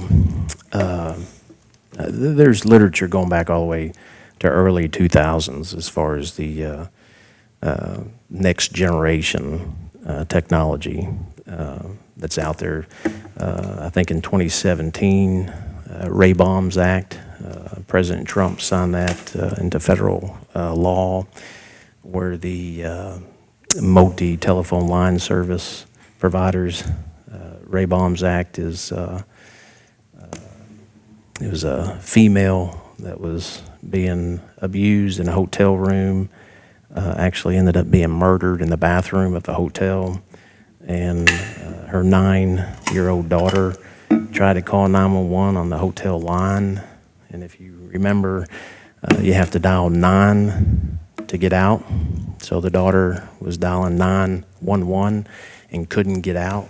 there's literature going back all the way to early 2000s as far as the next generation technology that's out there. I think in 2017, Ray Bombs Act, President Trump signed that into federal law, where the multi-telephone line service providers, Ray Bombs Act is, it was a female that was being abused in a hotel room, actually ended up being murdered in the bathroom of the hotel, and her 9-year-old daughter tried to call 911 on the hotel line, and if you remember, you have to dial 9 to get out, so the daughter was dialing 911 and couldn't get out.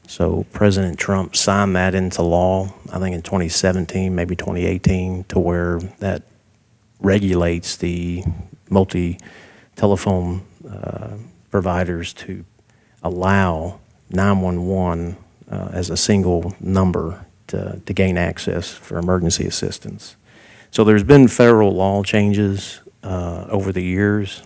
So President Trump signed that into law, I think in 2017, maybe 2018, to where that regulates the multi-telephone providers to allow 911 as a single number to gain access for emergency assistance. So there's been federal law changes over the years.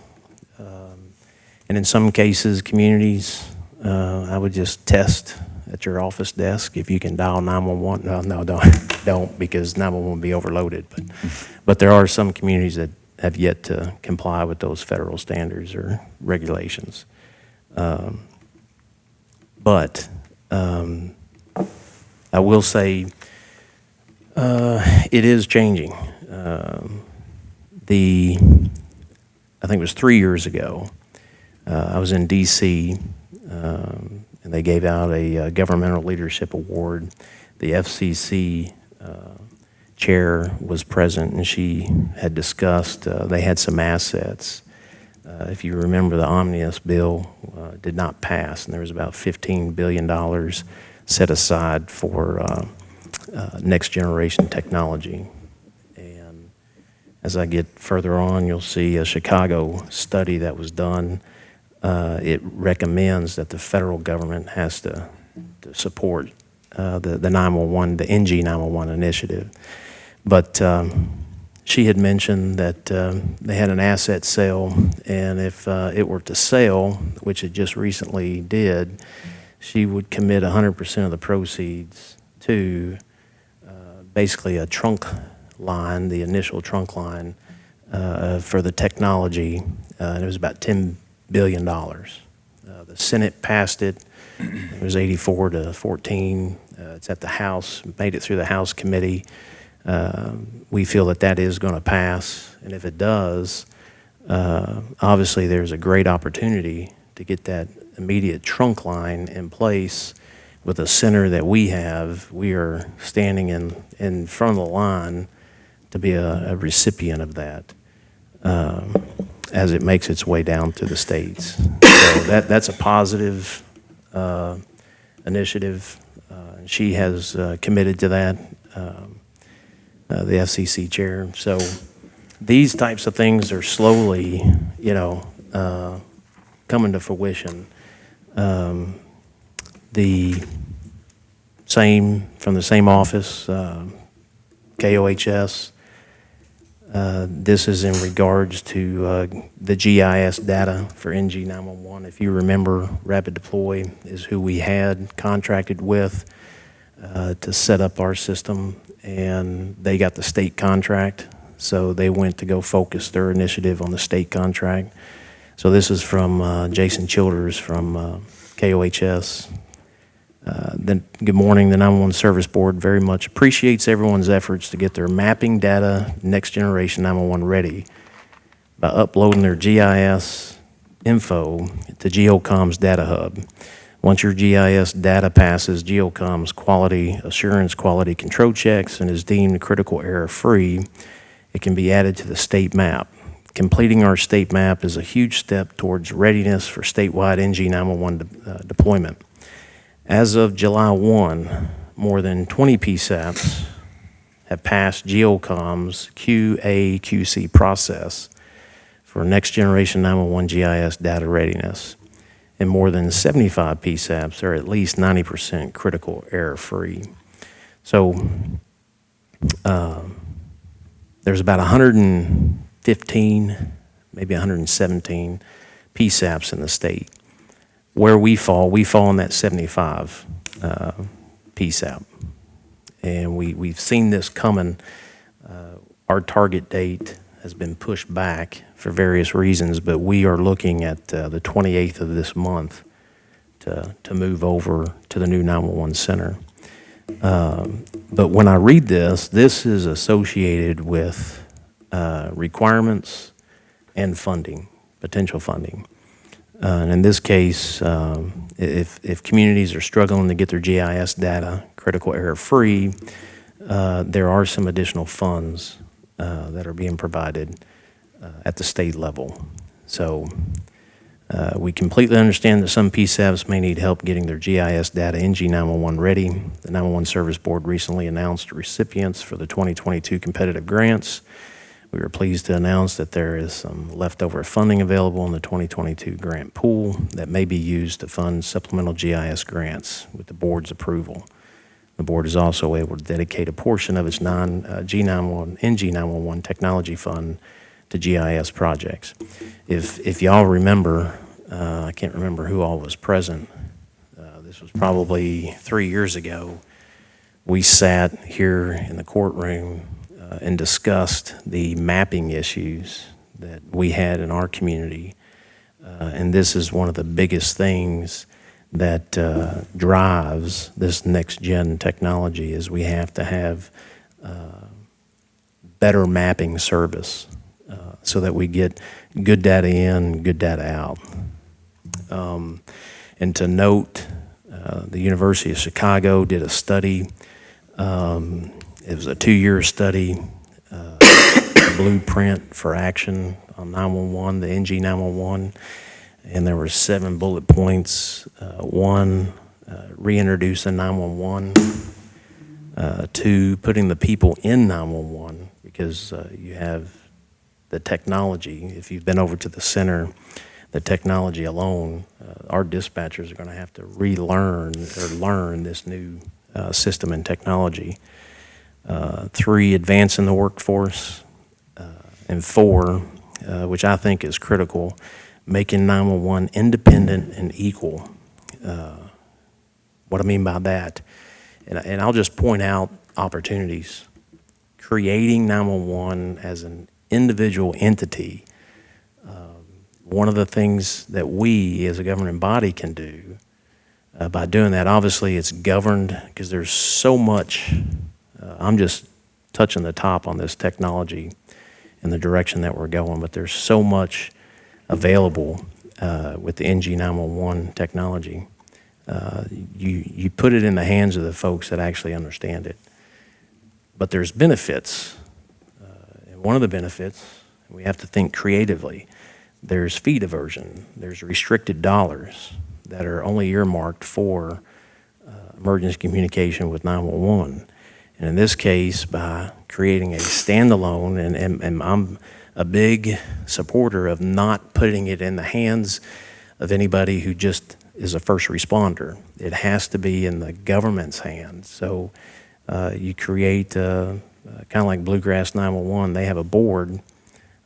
And in some cases, communities, I would just test at your office desk if you can dial 911. No, don't, because 911 will be overloaded. But there are some communities that have yet to comply with those federal standards or regulations. But I will say it is changing. I think it was 3 years ago, I was in D.C., and they gave out a governmental leadership award. The FCC chair was present, and she had discussed, they had some assets. If you remember, the omnibus bill did not pass, and there was about $15 billion set aside for next generation technology. And as I get further on, you'll see a Chicago study that was done. It recommends that the federal government has to support the 911, the NG 911 initiative. But she had mentioned that they had an asset sale, and if it were to sell, which it just recently did, she would commit 100% of the proceeds to basically a trunk line, the initial trunk line for the technology. And it was about $10 billion. The Senate passed it. It was 84-14. It's at the House, made it through the House committee. We feel that that is going to pass, and if it does, obviously there's a great opportunity to get that immediate trunk line in place with a center that we have. We are standing in front of the line to be a recipient of that as it makes its way down to the states. So that's a positive initiative. She has committed to that. The FCC chair. So these types of things are slowly, coming to fruition. From the same office, KOHS, this is in regards to the GIS data for NG 911. If you remember, Rapid Deploy is who we had contracted with to set up our system, and they got the state contract, so they went to go focus their initiative on the state contract. So this is from Jason Childers from KOHS. Then, good morning. The 911 Service Board very much appreciates everyone's efforts to get their mapping data next generation 911 ready by uploading their GIS info to GeoComm's Data Hub. Once your GIS data passes GeoComm's quality assurance, quality control checks, and is deemed critical error-free, it can be added to the state map. Completing our state map is a huge step towards readiness for statewide NG911 deployment. As of July 1, more than 20 PSAPs have passed GeoComm's QA/QC process for next generation 911 GIS data readiness, and more than 75 PSAPs are at least 90% critical error-free. So there's about 115, maybe 117 PSAPs in the state. Where we fall in that 75 PSAP. And we've seen this coming. Our target date has been pushed back for various reasons, but we are looking at the 28th of this month to move over to the new 911 center. But when I read this is associated with requirements and funding, potential funding. And in this case, if communities are struggling to get their GIS data critical error-free, there are some additional funds that are being provided at the state level. So we completely understand that some PSAPs may need help getting their GIS data NG911 ready. The 911 Service Board recently announced recipients for the 2022 competitive grants. We are pleased to announce that there is some leftover funding available in the 2022 grant pool that may be used to fund supplemental GIS grants with the board's approval. The board is also able to dedicate a portion of its NG911 technology fund to GIS projects. If y'all remember, I can't remember who all was present. This was probably 3 years ago. We sat here in the courtroom and discussed the mapping issues that we had in our community. And this is one of the biggest things that drives this next-gen technology is we have to have better mapping service so that we get good data in, good data out. And to note, the University of Chicago did a study. It was a 2-year study, blueprint for action on 911, the NG911, and there were 7 bullet points. 1, reintroduce a 911. 2, putting the people in 911 because you have the technology. If you've been over to the center, the technology alone, our dispatchers are going to have to relearn or learn this new system and technology. 3, advance in the workforce. And 4, which I think is critical, making 911 independent and equal. What I mean by that, and I'll just point out opportunities. Creating 911 as an individual entity, one of the things that we as a governing body can do by doing that, obviously it's governed because there's so much, I'm just touching the top on this technology and the direction that we're going, but there's so much available with the NG911 technology. You put it in the hands of the folks that actually understand it. But there's benefits. And one of the benefits, we have to think creatively, there's fee diversion. There's restricted dollars that are only earmarked for emergency communication with 911. And in this case, by creating a standalone, and I'm a big supporter of not putting it in the hands of anybody who just is a first responder. It has to be in the government's hands. So you create kind of like Bluegrass 911. They have a board,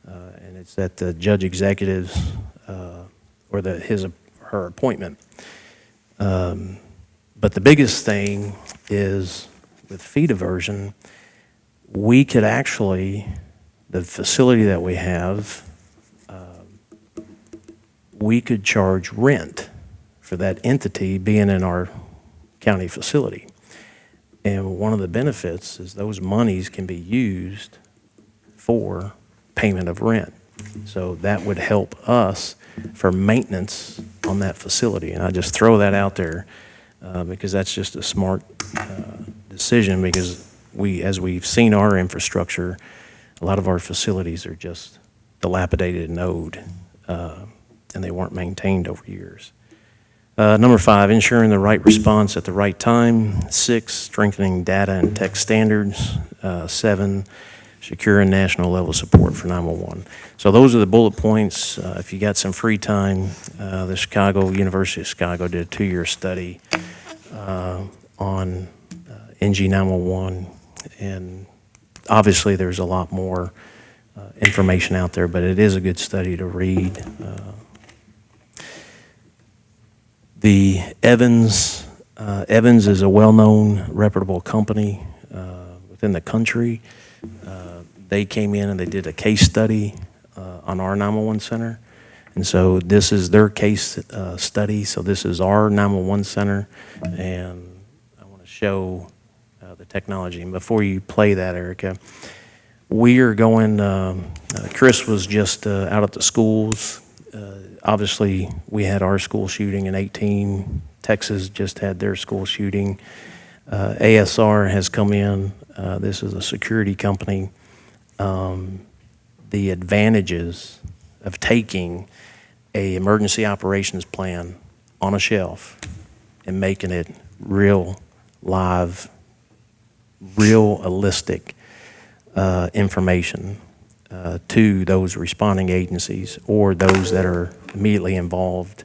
and it's at the judge executive's or her appointment. But the biggest thing is with fee diversion, we could actually, the facility that we have, we could charge rent for that entity being in our county facility. And one of the benefits is those monies can be used for payment of rent. So that would help us for maintenance on that facility. And I just throw that out there because that's just a smart decision, because as we've seen our infrastructure, a lot of our facilities are just dilapidated and old, and they weren't maintained over years. Number 5, ensuring the right response at the right time. 6, strengthening data and tech standards. 7, securing national level support for 911. So those are the bullet points. If you got some free time, the University of Chicago did a 2-year study on NG 911, and obviously there's a lot more information out there, but it is a good study to read. The Evans is a well-known, reputable company within the country. They came in and they did a case study on our 911 center. And so this is their case study. So this is our 911 center. And I want to show the technology. And before you play that, Erica, we are going, Chris was just out at the schools. Obviously, we had our school shooting in 2018. Texas just had their school shooting. ASR has come in. This is a security company. The advantages of taking a emergency operations plan on a shelf and making it real, live, realistic information to those responding agencies or those that are immediately involved.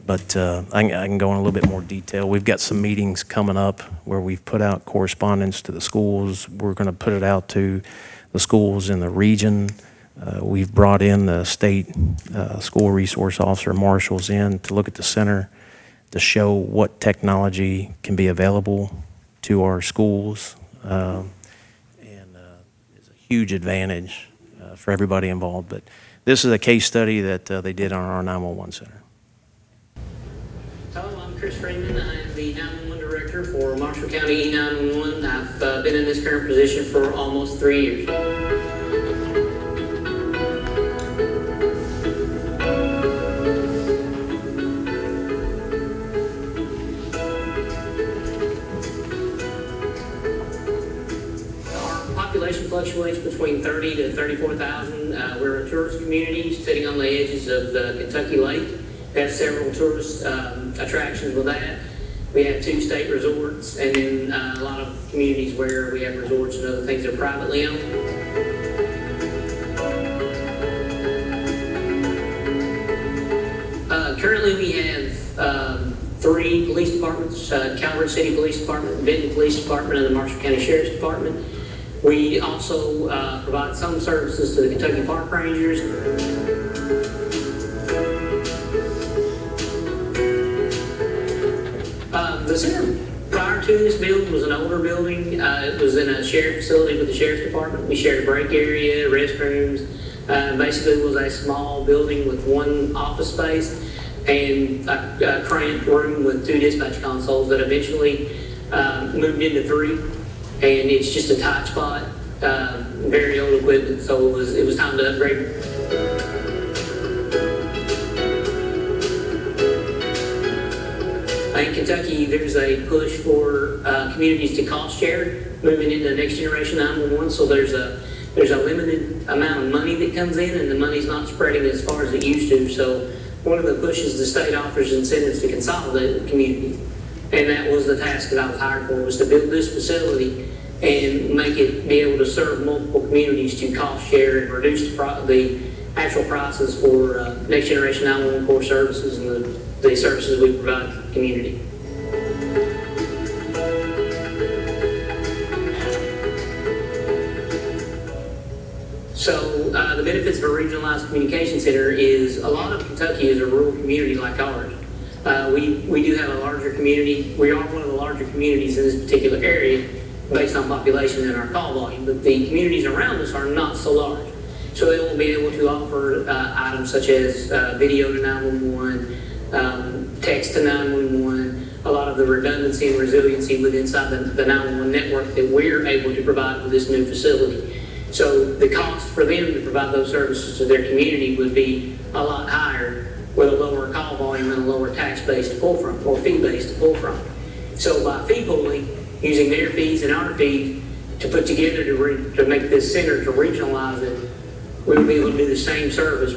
But I can go in a little bit more detail. We've got some meetings coming up where we've put out correspondence to the schools. We're going to put it out to the schools in the region. We've brought in the state school resource officer marshals in to look at the center to show what technology can be available to our schools. And it's a huge advantage for everybody involved. But this is a case study that they did on our 911 center.
Hello, I'm Chris Freeman. I'm the 911 director for Marshall County E911. I've been in this current position for almost 3 years. Our population fluctuates between 30 to 34,000. We're a tourist community sitting on the edges of the Kentucky Lake. We have several tourist attractions with that. We have 2 state resorts, and then a lot of communities where we have resorts and other things that are privately owned. Currently, we have 3 police departments: Calvert City Police Department, Benton Police Department, and the Marshall County Sheriff's Department. We also provide some services to the Kentucky Park Rangers. The center prior to this building was an older building. It was in a shared facility with the Sheriff's Department. We shared a break area, restrooms. Basically, it was a small building with 1 office space and a cramped room with 2 dispatch consoles that eventually moved into 3. And it's just a tight spot, very old equipment, so it was time to upgrade. In Kentucky, there's a push for communities to cost share moving into next generation 911. So there's a limited amount of money that comes in, and the money's not spreading as far as it used to. So one of the pushes the state offers incentives to consolidate the community, and that was the task that I was hired for, was to build this facility and make it be able to serve multiple communities to cost share and reduce the actual prices for next generation 911 core services and the services we provide to the community. So the benefits of a regionalized communication center is a lot of Kentucky is a rural community like ours. We do have a larger community. We are one of the larger communities in this particular area based on population and our call volume, but the communities around us are not so large. So they won't be able to offer items such as video to 911, text to 911, a lot of the redundancy and resiliency within inside the 911 network that we're able to provide with this new facility. So the cost for them to provide those services to their community would be a lot higher with a lower call volume and a lower tax base to pull from, or fee base to pull from. So by fee pooling, using their fees and our fees to put together to make this center, to regionalize it, we'll be able to do the same service.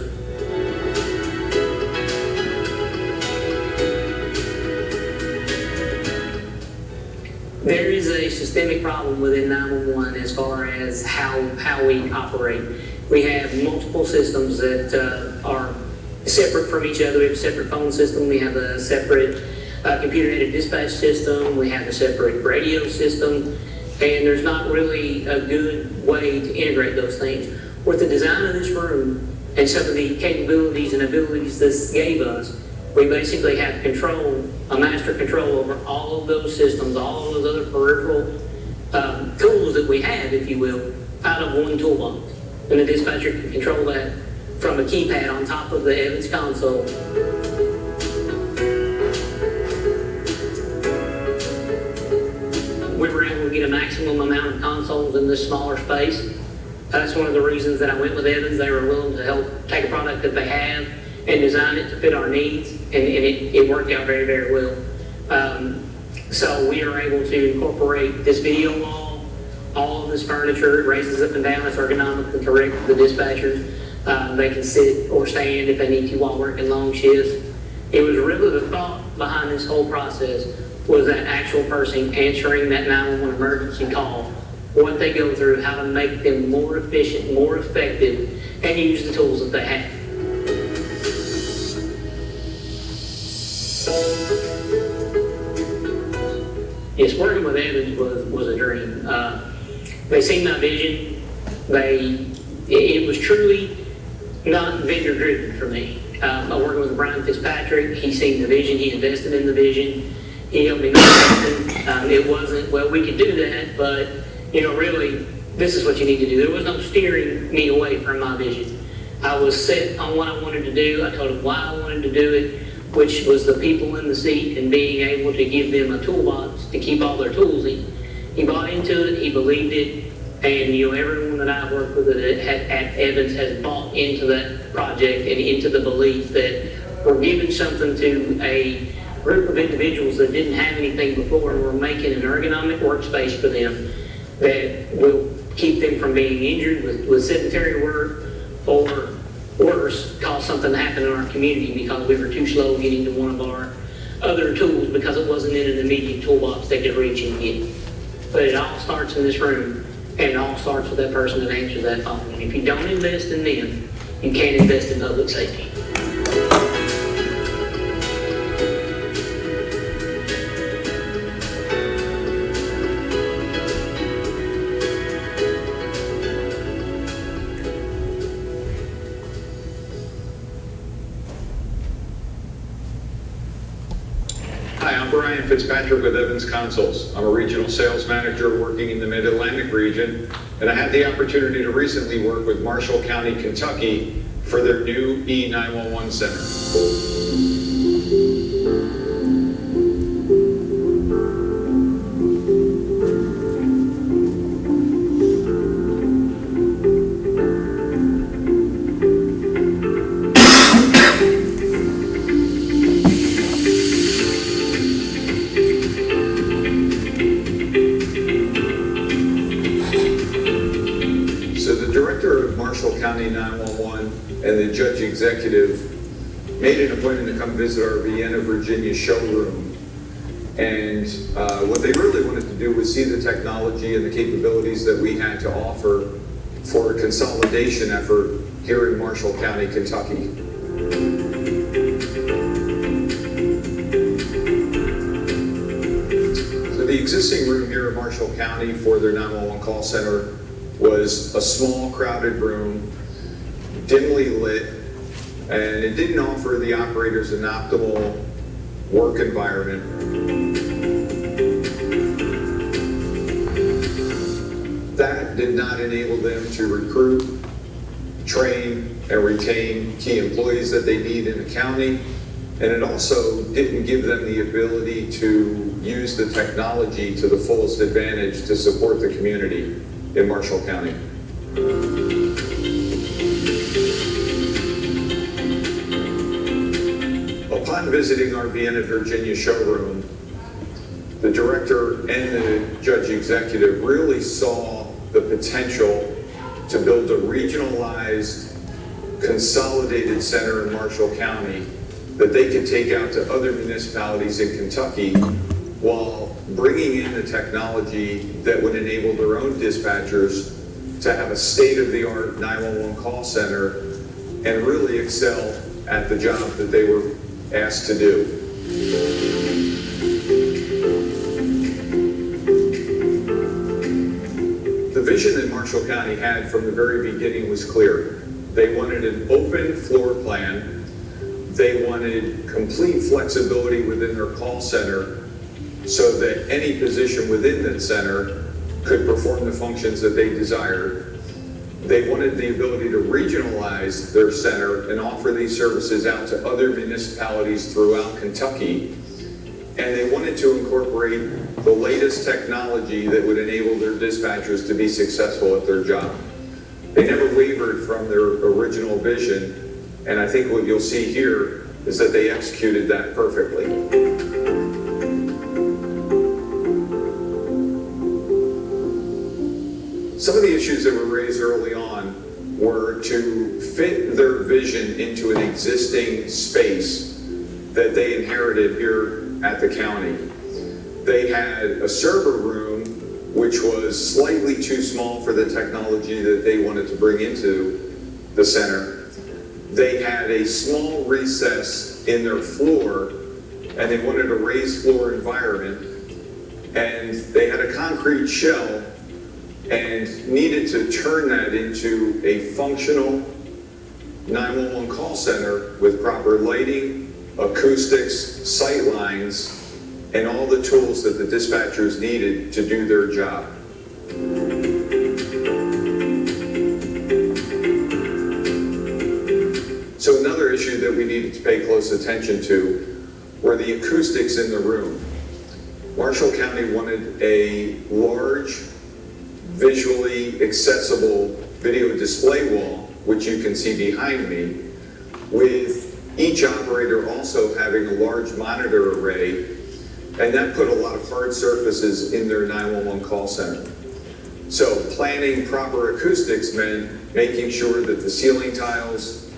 There is a systemic problem within 911 as far as how we operate. We have multiple systems that are separate from each other. We have a separate phone system. We have a separate computer-aided dispatch system. We have a separate radio system. And there's not really a good way to integrate those things. With the design of this room and some of the capabilities and abilities this gave us, we basically have control, a master control over all of those systems, all of those other peripheral tools that we have, if you will, out of one toolbox. And the dispatcher can control that from a keypad on top of the Evans console. We were able to get a maximum amount of consoles in this smaller space. That's one of the reasons that I went with Evans. They were willing to help take a product that they have and design it to fit our needs, and it worked out very, very well. So we are able to incorporate this video wall, all of this furniture. It raises up and down. It's ergonomically correct for the dispatchers. They can sit or stand if they need to while working long shifts. It was really the thought behind this whole process was that actual person answering that 911 emergency call, what they go through, how to make them more efficient, more effective, and use the tools that they have. Yes, working with Evans was a dream. They seen my vision. It was truly not vendor driven for me. I working with Brian Fitzpatrick. He seen the vision. He invested in the vision. He helped me make something. It wasn't, well, we could do that, but really, this is what you need to do. There was no steering me away from my vision. I was set on what I wanted to do. I told him why I wanted to do it, which was the people in the seat and being able to give them a toolbox to keep all their tools in. He bought into it, he believed it, and everyone that I've worked with at Evans has bought into that project and into the belief that we're giving something to a group of individuals that didn't have anything before, and we're making an ergonomic workspace for them that will keep them from being injured with sedentary work, or worse, cause something to happen in our community because we were too slow getting to one of our other tools because it wasn't in an immediate toolbox they could reach and get. But it all starts in this room, and it all starts with that person that answers that phone. And if you don't invest in them, you can't invest in public safety.
Hi, I'm Brian Fitzpatrick with Evans Consoles. I'm a regional sales manager working in the Mid-Atlantic region, and I had the opportunity to recently work with Marshall County, Kentucky for their new E911 center. County 911 and the judge executive made an appointment to come visit our Vienna, Virginia showroom. And what they really wanted to do was see the technology and the capabilities that we had to offer for a consolidation effort here in Marshall County, Kentucky. So the existing room here in Marshall County for their 911 call center was a small, crowded room, dimly lit, and it didn't offer the operators an optimal work environment. That did not enable them to recruit, train, and retain key employees that they need in the county, And it also didn't give them the ability to use the technology to the fullest advantage to support the community in Marshall County. Upon visiting our Vienna, Virginia showroom, the director and the judge executive really saw the potential to build a regionalized, consolidated center in Marshall County that they could take out to other municipalities in Kentucky while bringing in the technology that would enable their own dispatchers to have a state-of-the-art 911 call center and really excel at the job that they were asked to do. The vision that Marshall County had from the very beginning was clear. They wanted an open floor plan. They wanted complete flexibility within their call center so that any position within that center could perform the functions that they desired. They wanted the ability to regionalize their center and offer these services out to other municipalities throughout Kentucky. And they wanted to incorporate the latest technology that would enable their dispatchers to be successful at their job. They never wavered from their original vision, and I think what you'll see here is that they executed that perfectly. Some of the issues that were raised early on were to fit their vision into an existing space that they inherited here at the county. They had a server room which was slightly too small for the technology that they wanted to bring into the center. They had a small recess in their floor, and they wanted a raised floor environment, and they had a concrete shell and needed to turn that into a functional 911 call center with proper lighting, acoustics, sight lines, and all the tools that the dispatchers needed to do their job. So another issue that we needed to pay close attention to were the acoustics in the room. Marshall County wanted a large, visually accessible video display wall, which you can see behind me, with each operator also having a large monitor array, and that put a lot of hard surfaces in their 911 call center. So planning proper acoustics meant making sure that the ceiling tiles,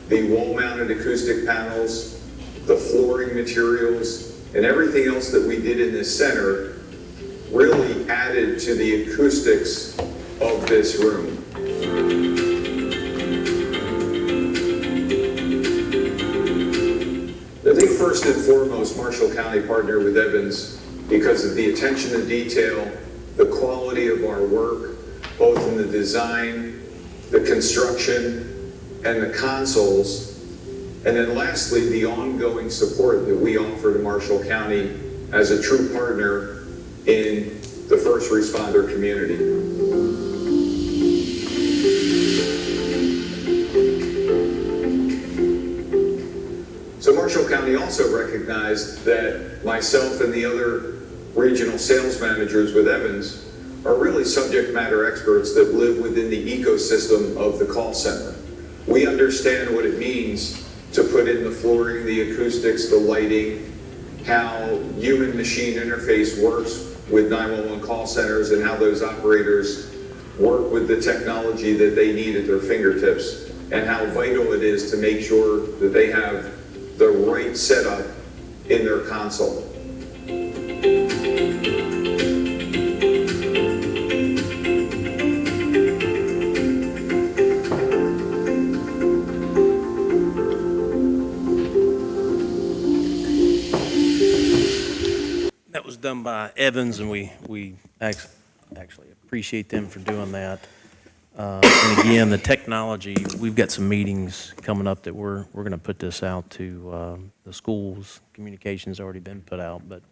the wall-mounted acoustic panels, the flooring materials, and everything else that we did in this center really added to the acoustics of this room. I think first and foremost, Marshall County partnered with Evans because of the attention to detail, the quality of our work, both in the design, the construction, and the consoles, and then lastly, the ongoing support that we offer to Marshall County as a true partner in the first responder community. So Marshall County also recognized that myself and the other regional sales managers with Evans are really subject matter experts that live within the ecosystem of the call center. We understand what it means to put in the flooring, the acoustics, the lighting, how human-machine interface works with 911 call centers, and how those operators work with the technology that they need at their fingertips, and how vital it is to make sure that they have the right setup in their console.
That was done by Evans, and we actually appreciate them for doing that. And again, the technology, we've got some meetings coming up that we're going to put this out to the schools. Communication's already been put out, but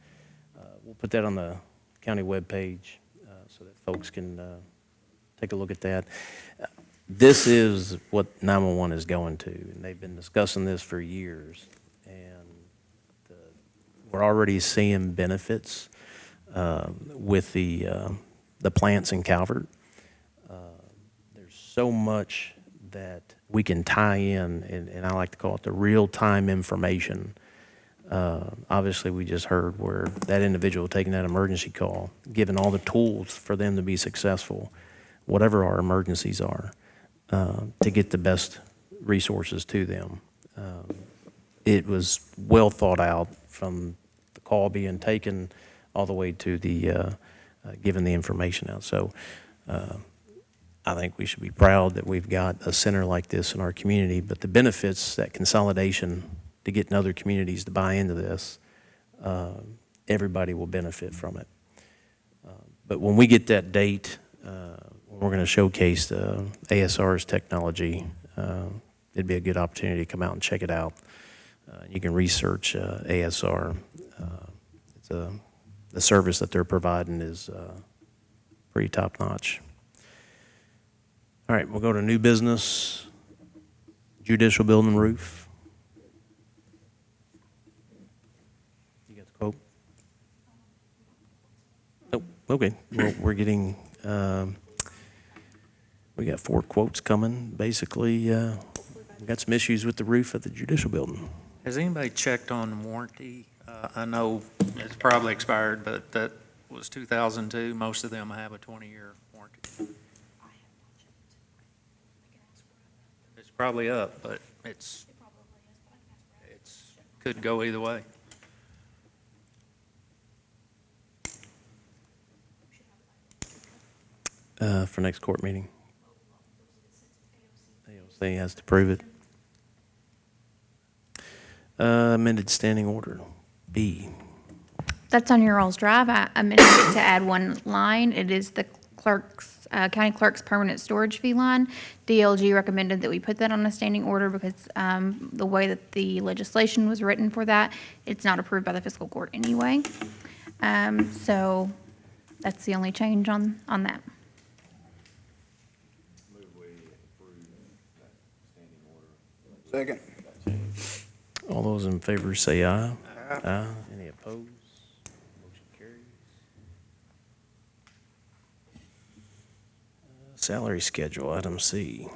we'll put that on the county webpage so that folks can take a look at that. This is what 911 is going to, and they've been discussing this for years. And We're already seeing benefits with the plants in Calvert. There's so much that we can tie in, and I like to call it the real-time information. Obviously, we just heard where that individual taking that emergency call, given all the tools for them to be successful, whatever our emergencies are, to get the best resources to them. It was well thought out from the call being taken all the way to the giving the information out. So I think we should be proud that we've got a center like this in our community, but the benefits, that consolidation to getting other communities to buy into this, everybody will benefit from it. But when we get that date, we're going to showcase the ASR's technology. It'd be a good opportunity to come out and check it out. You can research ASR. The service that they're providing is pretty top-notch. All right, we'll go to new business, judicial building roof. You got the quote? Nope, okay. Well, we're getting, we got 4 quotes coming. Basically, we got some issues with the roof of the judicial building.
Has anybody checked on warranty? I know it's probably expired, but that was 2002. Most of them have a 20-year warranty. It's probably up, but it's could go either way.
For next court meeting. AOC has to prove it. Amended standing order, B.
That's on your all's drive. I amended it to add one line. It is the clerk's, county clerk's permanent storage fee line. DLG recommended that we put that on a standing order because the way that the legislation was written for that, it's not approved by the fiscal court anyway. So that's the only change on that.
Move we approve that standing order.
Second.
All those in favor say aye. Aye. Any opposed? Motion carries. Salary schedule, item C.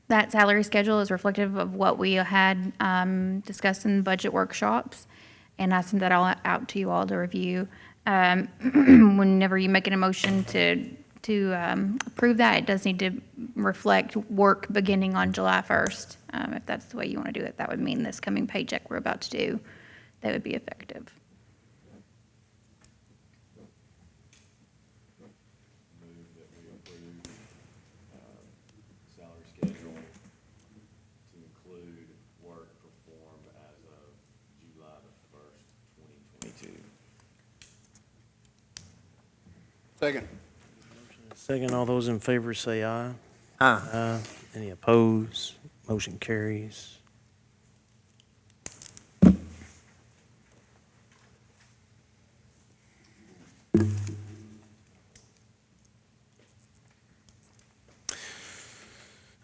That salary schedule is reflective of what we had discussed in budget workshops, and I sent that all out to you all to review. Whenever you make an emotion to approve that, it does need to reflect work beginning on July 1st. If that's the way you want to do it, that would mean this coming paycheck we're about to do, that would be effective.
Move that we approve salary schedule to include work performed as of July the 1st, 2022.
Second.
Second, all those in favor say aye.
Aye.
Aye. Any opposed? Motion carries.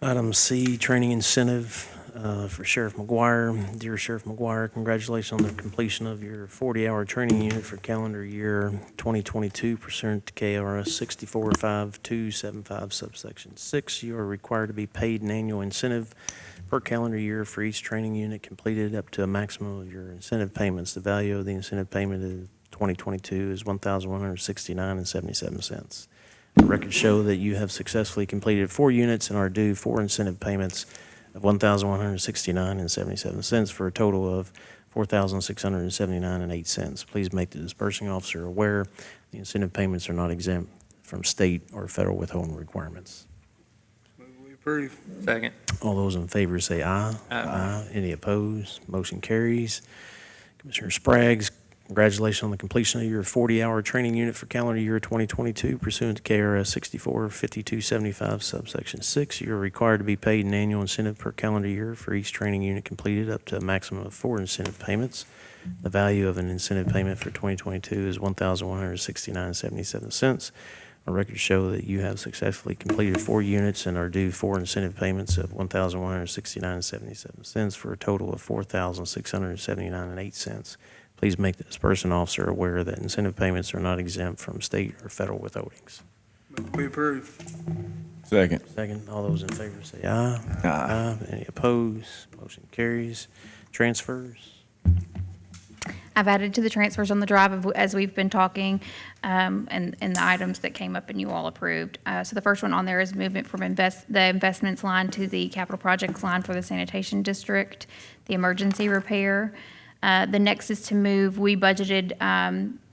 Item C, training incentive for Sheriff McGuire. Dear Sheriff McGuire, congratulations on the completion of your 40-hour training unit for calendar year 2022 pursuant to KRS 645275 subsection 6. You are required to be paid an annual incentive per calendar year for each training unit completed up to a maximum of your incentive payments. The value of the incentive payment in 2022 is $1,169.77. The records show that you have successfully completed 4 units and are due 4 incentive payments of $1,169.77 for a total of $4,679.08. Please make the disbursing officer aware the incentive payments are not exempt from state or federal withholding requirements.
Move we approve.
Second.
All those in favor say aye.
Aye.
Any opposed? Motion carries. Commissioner Spraggs, congratulations on the completion of your 40-hour training unit for calendar year 2022 pursuant to KRS 645275 subsection 6. You are required to be paid an annual incentive per calendar year for each training unit completed up to a maximum of 4 incentive payments. The value of an incentive payment for 2022 is $1,169.77. Our records show that you have successfully completed 4 units and are due 4 incentive payments of $1,169.77 for a total of $4,679.08. Please make the disbursing officer aware that incentive payments are not exempt from state or federal withholdings.
We approve.
Second.
Second, all those in favor say aye.
Aye.
Any opposed? Motion carries. Transfers.
I've added to the transfers on the drive as we've been talking, and the items that came up and you all approved. So the first one on there is movement from the investments line to the capital projects line for the sanitation district, the emergency repair. The next is to move, we budgeted,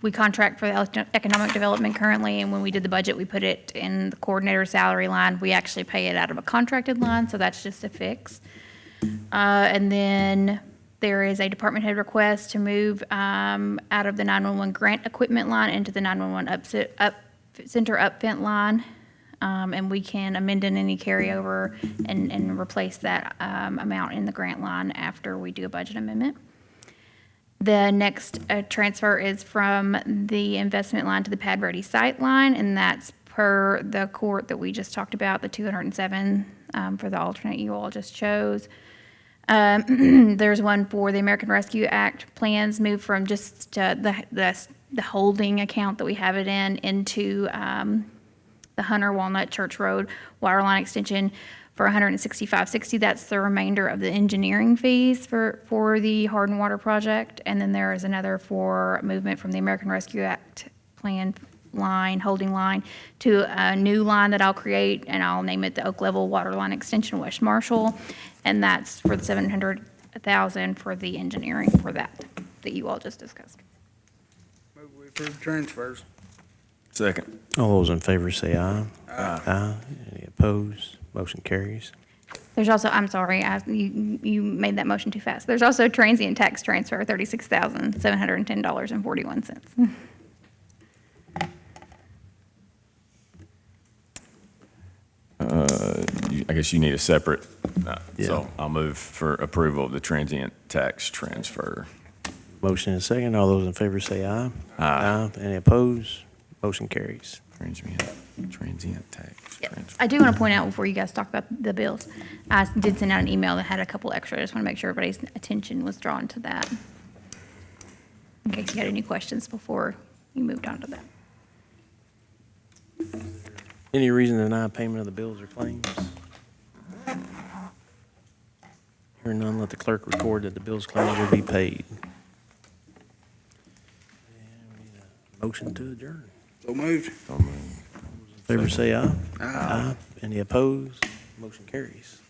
we contract for the economic development currently, and when we did the budget, we put it in the coordinator salary line. We actually pay it out of a contracted line, so that's just a fix. And then there is a department head request to move out of the 911 grant equipment line into the 911 center upfit line. And we can amend in any carryover and replace that amount in the grant line after we do a budget amendment. The next transfer is from the investment line to the pad ready site line, and that's per the court that we just talked about, the 207 for the alternate you all just chose. There's one for the American Rescue Act plans, moved from just the holding account that we have it in into the Hunter Walnut Church Road water line extension for $165.60. That's the remainder of the engineering fees for the Hardin Water Project. And then there is another for movement from the American Rescue Act plan line, holding line, to a new line that I'll create, and I'll name it the Oak Level Water Line Extension West Marshall. And that's for the $700,000 for the engineering for that you all just discussed.
Move we approve transfers.
Second.
All those in favor say aye. Aye. Any opposed? Motion carries.
There's also, I'm sorry, you made that motion too fast. There's also a transient tax transfer, $36,710.41.
I guess you need a separate,
Yeah.
so I'll move for approval of the transient tax transfer.
Motion and second. All those in favor say aye. Aye. Any opposed? Motion carries.
Transient tax transfer.
I do want to point out before you guys talk about the bills, I did send out an email that had a couple extra. I just want to make sure everybody's attention was drawn to that, in case you had any questions before you moved on to that.
Any reason to deny payment of the bills or claims? Hearing none, let the clerk record that the bills, claims will be paid. And we need a motion to adjourn.
So moved.
Favor say aye. Aye. Any opposed? Motion carries.